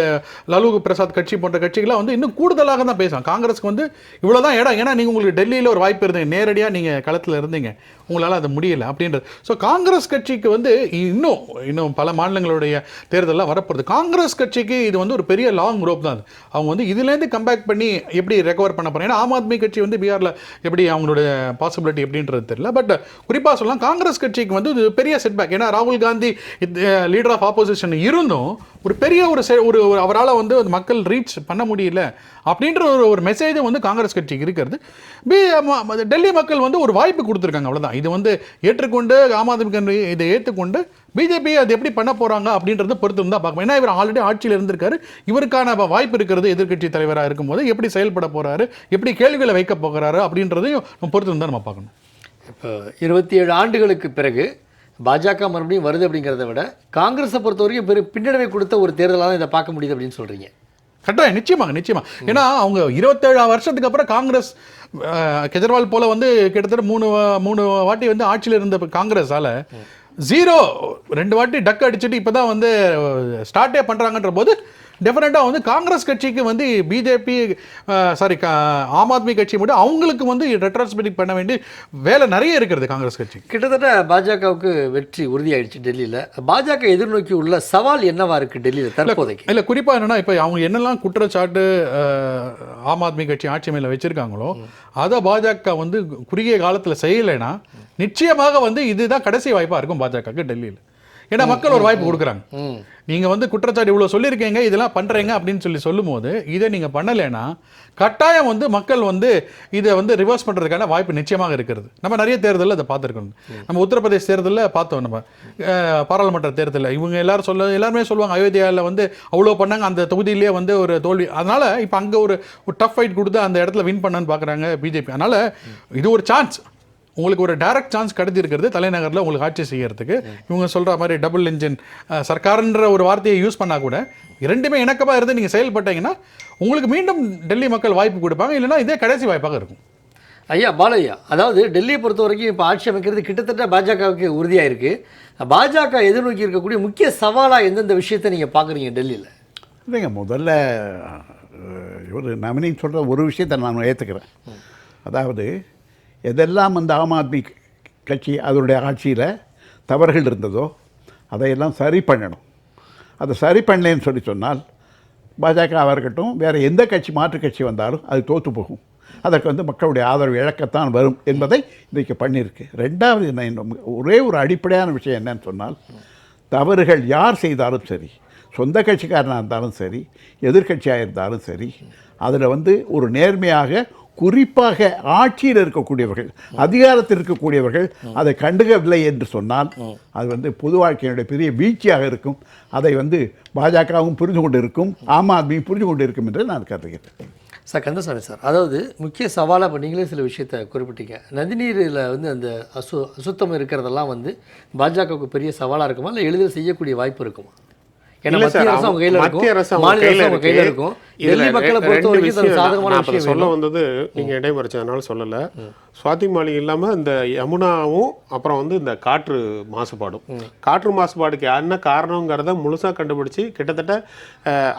லலு பிரசாத் கட்சி போன்ற கட்சிகளாக வந்து இன்னும் கூடுதலாக தான் பேசுவாங்க. காங்கிரஸ்க்கு வந்து இவ்வளோதான் இடம். ஏன்னா நீங்கள் உங்களுக்கு டெல்லியில் ஒரு வாய்ப்பு இருந்தீங்க, நேரடியாக நீங்கள் களத்தில் இருந்தீங்க, உங்களால் அது முடியலை அப்படின்றது. ஸோ காங்கிரஸ் கட்சிக்கு வந்து இன்னும் பல மாநிலங்களுடைய தேர்தலாம் வரப்போகுது. காங்கிரஸ் கட்சிக்கு இது வந்து ஒரு பெரிய லாங் ரோப் தான். அவங்க வந்து இதுலேருந்து கம்பேக் பண்ணி எப்படி ரெக்கவர் பண்ண போகிறாங்க. ஏன்னா ஆம் ஆத்மி கட்சி வந்து பீகாரில் எப்படி அவங்களுடைய பாசிபிலிட்டி எப்படின்றது தெரியல. பட் குறிப்பாக சொல்லலாம் காங்கிரஸ் கட்சிக்கு வந்து இது பெரிய செட்பேக். ஏன்னா ராகுல் காந்தி லீடர் ஆஃப் ஆப்போசிஷன் இருந்தும் ஒரு பெரிய ஒரு அவரால் வந்து மக்கள் ரீச் பண்ண முடியல அப்படின்ற ஒரு மெசேஜ் வந்து காங்கிரஸ் கட்சிக்கு இருக்கிறது. டெல்லி மக்கள் வந்து ஒரு வாய்ப்பு கொடுத்துருக்காங்க, அவ்வளோதான். இது வந்து ஏற்றுக்கொண்டு ஆம் ஆத்மி இதை ஏற்றுக்கொண்டு பிஜேபி அது எப்படி பண்ண போகிறாங்க அப்படின்றத பொறுத்து தான் பார்க்கணும். ஏன்னா இவர் ஆல்ரெடி ஆட்சியில் இருந்திருக்காரு, இவருக்கான வாய்ப்பு இருக்கிறது. எதிர்க்கட்சி தலைவராக இருக்கும்போது எப்படி செயல்பட போகிறாரு, எப்படி கேள்விகளை வைக்க போகிறாரு அப்படின்றதையும் நம்ம பொறுத்து தான் நம்ம பார்க்கணும். இப்போ 27 ஆண்டுகளுக்கு பிறகு பாஜக மறுபடியும் வருது அப்படிங்கிறத விட காங்கிரஸை பொறுத்த வரைக்கும் பின்னடைவை கொடுத்த ஒரு தேர்தலாக தான் இதை பார்க்க முடியுது அப்படின்னு சொல்கிறீங்க. கட்டாயம், நிச்சயமா. ஏன்னா அவங்க 27 வருஷத்துக்கு அப்புறம் காங்கிரஸ் கெஜ்ரிவால் போல வந்து கிட்டத்தட்ட மூணு வாட்டி வந்து ஆட்சியில் இருந்த காங்கிரஸால 2 வாட்டி டக் அடிச்சுட்டு இப்போதான் வந்து ஸ்டார்ட்டே பண்ணுறாங்கன்ற போது டெஃபினட்டாக வந்து காங்கிரஸ் கட்சிக்கு வந்து பிஜேபி ஆம் ஆத்மி கட்சி மட்டும் அவங்களுக்கு வந்து ரெட்ரோஸ்பெக்ட் பண்ண வேண்டிய வேலை நிறைய இருக்கிறது காங்கிரஸ் கட்சி. கிட்டத்தட்ட பாஜகவுக்கு வெற்றி உறுதியாயிடுச்சு டெல்லியில். பாஜக எதிர்நோக்கி உள்ள சவால் என்னவா இருக்குது டெல்லியில் தற்போதைக்கு? இல்லை, குறிப்பாக என்னன்னா இப்போ அவங்க என்னெல்லாம் குற்றச்சாட்டு ஆம் ஆத்மி கட்சி ஆட்சி மேலே வச்சிருக்காங்களோ அதை பாஜக வந்து குறுகிய காலத்தில் செய்யலைன்னா நிச்சயமாக வந்து இதுதான் கடைசி வாய்ப்பாக இருக்கும் பாஜகவுக்கு டெல்லியில். ஏன்னா மக்கள் ஒரு வாய்ப்பு கொடுக்குறாங்க. நீங்கள் வந்து குற்றச்சாட்டு இவ்வளோ சொல்லியிருக்கீங்க, இதெல்லாம் பண்ணுறீங்க அப்படின்னு சொல்லும் போது இதை நீங்கள் பண்ணலைன்னா கட்டாயம் வந்து மக்கள் வந்து இதை வந்து ரிவர்ஸ் பண்ணுறதுக்கான வாய்ப்பு நிச்சயமாக இருக்கிறது. நம்ம நிறைய தேர்தலில் அதை பார்த்துருக்கோம். நம்ம உத்தரப்பிரதேச தேர்தலில் பார்த்தோம், நம்ம பாராளுமன்ற தேர்தலில் இவங்க எல்லாருமே சொல்லுவாங்க அயோத்தியாவில் வந்து அவ்வளோ பண்ணாங்க, அந்த தொகுதியிலே வந்து ஒரு தோல்வி. அதனால் இப்போ அங்கே ஒரு டஃப் ஃபைட் கொடுத்து அந்த இடத்துல வின் பண்ணன்னு பார்க்குறாங்க பிஜேபி. அதனால் இது ஒரு சான்ஸ், உங்களுக்கு ஒரு டைரக்ட் சான்ஸ் கிடைச்சிருக்கிறது தலைநகரில் உங்களுக்கு ஆட்சி செய்யறதுக்கு. இவங்க சொல்கிற மாதிரி டபுள் இன்ஜின் சர்க்கார்ன்ற ஒரு வார்த்தையை யூஸ் பண்ணால் கூட இரண்டுமே இணக்கமாக இருந்து நீங்கள் செயல்பட்டீங்கன்னா உங்களுக்கு மீண்டும் டெல்லி மக்கள் வாய்ப்பு கொடுப்பாங்க, இல்லைன்னா இதே கடைசி வாய்ப்பாக இருக்கும். ஐயா பாலையா, அதாவது டெல்லியை பொறுத்த வரைக்கும் இப்போ ஆட்சி அமைக்கிறது கிட்டத்தட்ட பாஜகவுக்கு உறுதியாக இருக்குது. பாஜக எதிர்நோக்கி இருக்கக்கூடிய முக்கிய சவாலாக எந்தெந்த விஷயத்தை நீங்கள் பார்க்குறீங்க டெல்லியில்? இல்லைங்க, முதல்ல ஒரு நவீன் சொல்கிற ஒரு விஷயத்தை நான் ஏற்றுக்கிறேன். அதாவது எதெல்லாம் அந்த ஆம் ஆத்மி கட்சி அதனுடைய ஆட்சியில் தவறுகள் இருந்ததோ அதையெல்லாம் சரி பண்ணணும். அதை சரி பண்ணலேன்னு சொன்னால் பாஜகவாக இருக்கட்டும், வேறு எந்த கட்சி மாற்று கட்சி வந்தாலும் அது தோற்று போகும். அதற்கு வந்து மக்களுடைய ஆதரவு இழக்கத்தான் வரும் என்பதை இன்றைக்கு பண்ணியிருக்கு. ரெண்டாவது என்ன, ஒரே ஒரு அடிப்படையான விஷயம் என்னன்னு சொன்னால், தவறுகள் யார் செய்தாலும் சரி, சொந்த கட்சிக்காரனாக இருந்தாலும் சரி, எதிர்கட்சியாக இருந்தாலும் சரி, அதில் வந்து ஒரு நேர்மையாக, குறிப்பாக ஆட்சியில் இருக்கக்கூடியவர்கள், அதிகாரத்தில் இருக்கக்கூடியவர்கள் அதை கண்டுகவில்லை என்று சொன்னால் அது வந்து பொது வாழ்க்கையினுடைய பெரிய வீழ்ச்சியாக இருக்கும். அதை வந்து பாஜகவும் புரிந்து கொண்டு இருக்கும், ஆம் ஆத்மியும் புரிந்து கொண்டு இருக்கும் என்று நான் கருதுகிறேன். சார் கந்தசாமி சார், அதாவது முக்கிய சவாலாக இப்போ நீங்களே சில விஷயத்தை குறிப்பிட்டீங்க. நதிநீரில் வந்து அந்த அசுத்தம் இருக்கிறதெல்லாம் வந்து பாஜகவுக்கு பெரிய சவாலாக இருக்குமா, இல்லை எளிதில் செய்யக்கூடிய வாய்ப்பு இருக்குமா? ஏன்னா மத்திய அரசு அவங்க கையில் இருக்கும், மாநில அரசு அவங்க கையில் இருக்கும். டெல்லி மக்களை பொறுத்த வரைக்கும் சாதகமான விஷயம் சொல்ல வந்தது நீங்கள் இடைமறிச்சதுனால சொல்லலை. சுவாதி மாளிகை இல்லாமல் இந்த யமுனாவும் அப்புறம் வந்து இந்த காற்று மாசுபாடுக்கு என்ன காரணங்கிறத முழுசாக கண்டுபிடிச்சி கிட்டத்தட்ட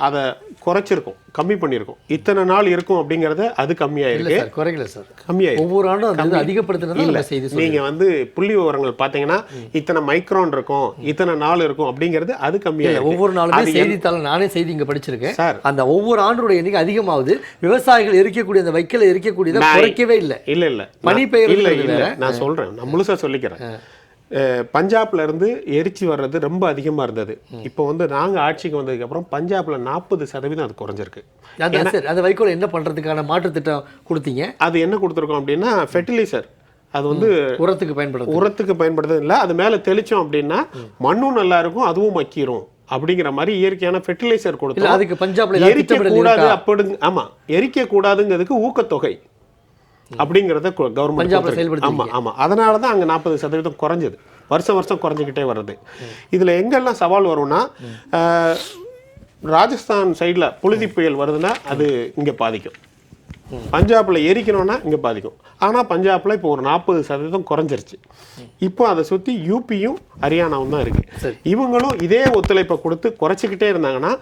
அதை குறைச்சிருக்கும், கம்மி பண்ணியிருக்கோம். இத்தனை நாள் இருக்கும் அப்படிங்கிறத அது கம்மியாயிருக்கு. குறைக்கல சார், கம்மியாயிருக்கு. ஒவ்வொரு ஆண்டும் அதிகப்படுத்தினது செய்தி. நீங்கள் வந்து புள்ளி விவரங்கள் பார்த்தீங்கன்னா இத்தனை மைக்ரான் இருக்கும், இத்தனை நாள் இருக்கும் அப்படிங்கிறது அது கம்மியாயிருக்கு. ஒவ்வொரு நாளுமே செய்தித்தாள், நானே செய்தி இங்கே படிச்சிருக்கேன் சார், அந்த ஒவ்வொரு ஆண்டுடைய எண்ணிக்கை அதிகமாகுது. விவசாயிகள் எரிக்கக்கூடிய அந்த வைக்கலை எரிக்கக்கூடியதை குறைக்கவே இல்லை. இல்லை பனி பெயர் இல்லை, நான் சொல்றேன், நான் முழுசா சொல்லிக்கிறேன். பஞ்சாப்ல இருந்து எரிச்சு வர்றது ரொம்ப அதிகமா இருந்தது. இப்போ வந்து நாங்க ஆட்சிக்கு வந்ததுக்கு அப்புறம் பஞ்சாப்ல 40% அது குறைஞ்சிருக்கு. அந்த வைக்கோல் என்ன பண்றதுக்கான மாற்று திட்டம் கொடுத்தீங்க? அது என்ன கொடுத்துருக்கோம் அப்படின்னா ஃபெர்டிலைசர், அது வந்து உரத்துக்கு பயன்படுறது இல்லை, அது மேல தெளிச்சோம் அப்படின்னா மண்ணும் நல்லா இருக்கும், அதுவும் மக்கிரும் அப்படிங்கிற மாதிரி இயற்கையான ஃபெர்டிலைசர் கொடுத்தோம். அதுக்கு பஞ்சாப்ல எரிக்க கூடாது அப்படி, ஆமா, எரிக்க கூடாதுங்கிறதுக்கு ஊக்கத்தொகை அப்படிங்கிறத கவர்மெண்ட். ஆமா ஆமா, அதனால தான் அங்கே 40% குறைஞ்சது, வருஷம் குறைஞ்சிக்கிட்டே வருது. இதுல எங்கெல்லாம் சவால் வரும்னா, ராஜஸ்தான் சைடில் புழுதி புயல் வருதுன்னா அது இங்கே பாதிக்கும். பஞ்சாப்ல எரிக்கணும்னா இங்கே பாதிக்கும். ஆனால் பஞ்சாப்ல இப்போ ஒரு 40% குறைஞ்சிருச்சு. இப்போ அதை சுற்றி யூபியும் ஹரியானாவும் தான் இருக்கு. இவங்களும் இதே ஒத்துழைப்பை கொடுத்து குறைச்சிக்கிட்டே இருந்தாங்கன்னா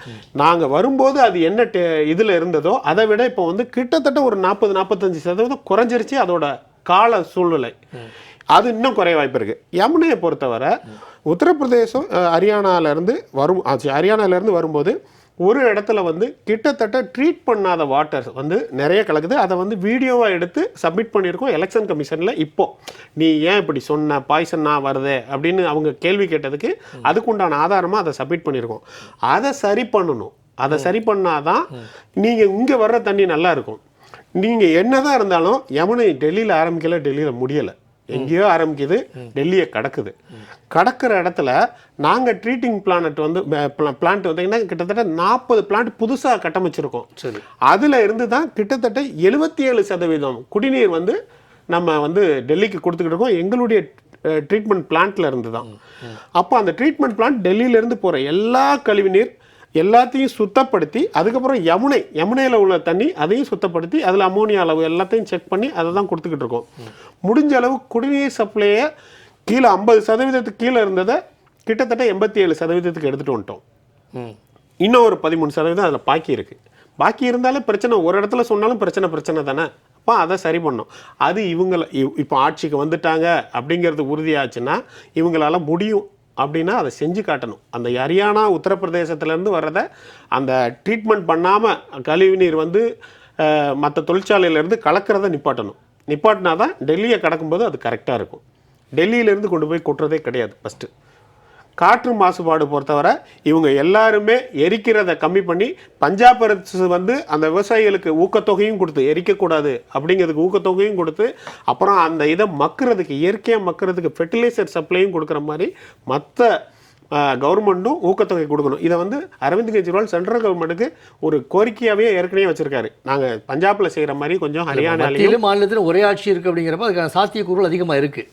நாங்கள் வரும்போது அது என்ன இதில் இருந்ததோ அதை விட இப்போ வந்து கிட்டத்தட்ட ஒரு 40-45% குறைஞ்சிருச்சு. அதோட கால சூழ்நிலை அது இன்னும் குறைய வாய்ப்பு இருக்குது. யமுனையை பொறுத்தவரை உத்தரப்பிரதேசம் ஹரியானாலேருந்து வரும்போது ஒரு இடத்துல வந்து கிட்டத்தட்ட ட்ரீட் பண்ணாத வாட்டர் வந்து நிறைய கலக்குது. அதை வந்து வீடியோவாக எடுத்து சப்மிட் பண்ணியிருக்கோம் எலெக்ஷன் கமிஷனில். இப்போ நீ ஏன் இப்படி சொன்ன, பாய்சன்னா வருதே அப்படின்னு அவங்க கேள்வி கேட்டதுக்கு அதுக்குண்டான ஆதாரமாக அதை சப்மிட் பண்ணியிருக்கோம். அதை சரி பண்ணணும். அதை சரி பண்ணாதான் நீங்கள் இங்கே வர்ற தண்ணி நல்லா இருக்கும். நீங்கள் என்னதான் இருந்தாலும் யமுனை டெல்லியில் ஆரம்பிக்கல, டெல்லியில் முடியலை, எங்கேயோ ஆரம்பிக்குது, டெல்லியை கடக்குது. கடக்கிற இடத்துல நாங்கள் ட்ரீட்டிங் பிளான்ட் வந்து கிட்டத்தட்ட 40 பிளான்ட் புதுசாக கட்டமைச்சிருக்கோம். அதில் இருந்து தான் கிட்டத்தட்ட 77% குடிநீர் வந்து நம்ம வந்து டெல்லிக்கு கொடுத்துக்கிட்டு இருக்கோம், எங்களுடைய ட்ரீட்மெண்ட் பிளான்ட்ல இருந்து தான். அப்போ அந்த ட்ரீட்மெண்ட் பிளான்ட் டெல்லியிலேருந்து போகிற எல்லா கழிவுநீர் எல்லாத்தையும் சுத்தப்படுத்தி அதுக்கப்புறம் யமுனையில் உள்ள தண்ணி அதையும் சுத்தப்படுத்தி அதில் அமோனியா அளவு எல்லாத்தையும் செக் பண்ணி அதை தான் கொடுத்துக்கிட்டு இருக்கோம். முடிஞ்ச அளவு குடிநீர் சப்ளையை கீழே 50% கீழே இருந்ததை கிட்டத்தட்ட 87% எடுத்துகிட்டு வந்துட்டோம். இன்னும் ஒரு 13% அதில் பாக்கி இருக்குது. பாக்கி இருந்தாலே பிரச்சனை, ஒரு இடத்துல சொன்னாலும் பிரச்சனை தானே. அப்போ அதை சரி பண்ணோம். அது இவங்களை இப்போ ஆட்சிக்கு வந்துட்டாங்க அப்படிங்கிறது உறுதியாச்சுன்னா இவங்களால முடியும் அப்படின்னா அதை செஞ்சு காட்டணும். அந்த ஹரியானா உத்தரப்பிரதேசத்துலேருந்து வர்றதை அந்த ட்ரீட்மெண்ட் பண்ணாமல் கழிவுநீர் வந்து மற்ற தொழிற்சாலையிலேருந்து கலக்கிறத நிப்பாட்டினா தான் டெல்லியை கடக்கும்போது அது கரெக்டாக இருக்கும். டெல்லியிலேருந்து கொண்டு போய் கொட்டுறதே கிடையாது. ஃபஸ்ட்டு காற்று மாசுபாடு பொறுத்தவரை இவங்க எல்லாருமே எரிக்கிறத கம்மி பண்ணி பஞ்சாப் அரசு வந்து அந்த விவசாயிகளுக்கு ஊக்கத்தொகையும் கொடுத்து எரிக்கக்கூடாது அப்படிங்கிறதுக்கு ஊக்கத்தொகையும் கொடுத்து அப்புறம் அந்த இதை மக்கிறதுக்கு இயற்கையாக மக்கிறதுக்கு ஃபெர்டிலைசர் சப்ளையும் கொடுக்குற மாதிரி மற்ற கவர்மெண்ட்டும் ஊக்கத்தொகை கொடுக்கணும். இதை வந்து அரவிந்த் கெஜ்ரிவால் சென்ட்ரல் கவர்மெண்ட்டுக்கு ஒரு கோரிக்கையாகவே ஏற்கனவே வச்சிருக்காரு. நாங்கள் பஞ்சாபில் செய்கிற மாதிரி கொஞ்சம் ஹரியானாலையும் மாநிலத்தில் ஒரே ஆட்சி இருக்குது அப்படிங்கிறப்ப அதுக்கான சாத்தியக்கூறுகள் அதிகமாக இருக்குது.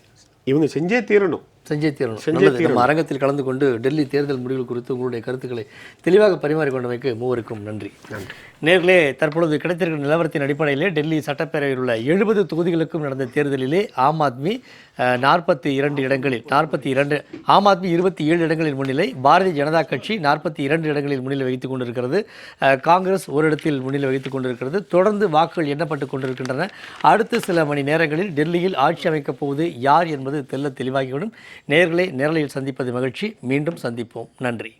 இவங்க செஞ்சே தீரணும். நம்ம அரங்கத்தில் கலந்து கொண்டு டெல்லி தேர்தல் முடிவுகள் குறித்து உங்களுடைய கருத்துக்களை தெளிவாக பரிமாறிக்கொண்டமைக்கு மூவருக்கும் நன்றி. நேர்களே, தற்பொழுது கிடைத்திருக்கிற நிலவரத்தின் அடிப்படையிலே டெல்லி சட்டப்பேரவையில் உள்ள 70 தொகுதிகளுக்கும் நடந்த தேர்தலிலே ஆம் ஆத்மி 42 இடங்களில் 27 இடங்களில் முன்னிலை, பாரதிய ஜனதா கட்சி 42 இடங்களில் முன்னிலை வைத்துக் கொண்டிருக்கிறது, காங்கிரஸ் ஒரு இடத்தில் முன்னிலை வைத்துக் கொண்டிருக்கிறது. தொடர்ந்து வாக்குகள் எண்ணப்பட்டு கொண்டிருக்கின்றன. அடுத்த சில மணி நேரங்களில் டெல்லியில் ஆட்சி அமைக்கப் போவது யார் என்பது தெல்ல தெளிவாகிவிடும். நேர்களை நேரலையில் சந்திப்பது மகிழ்ச்சி. மீண்டும் சந்திப்போம். நன்றி.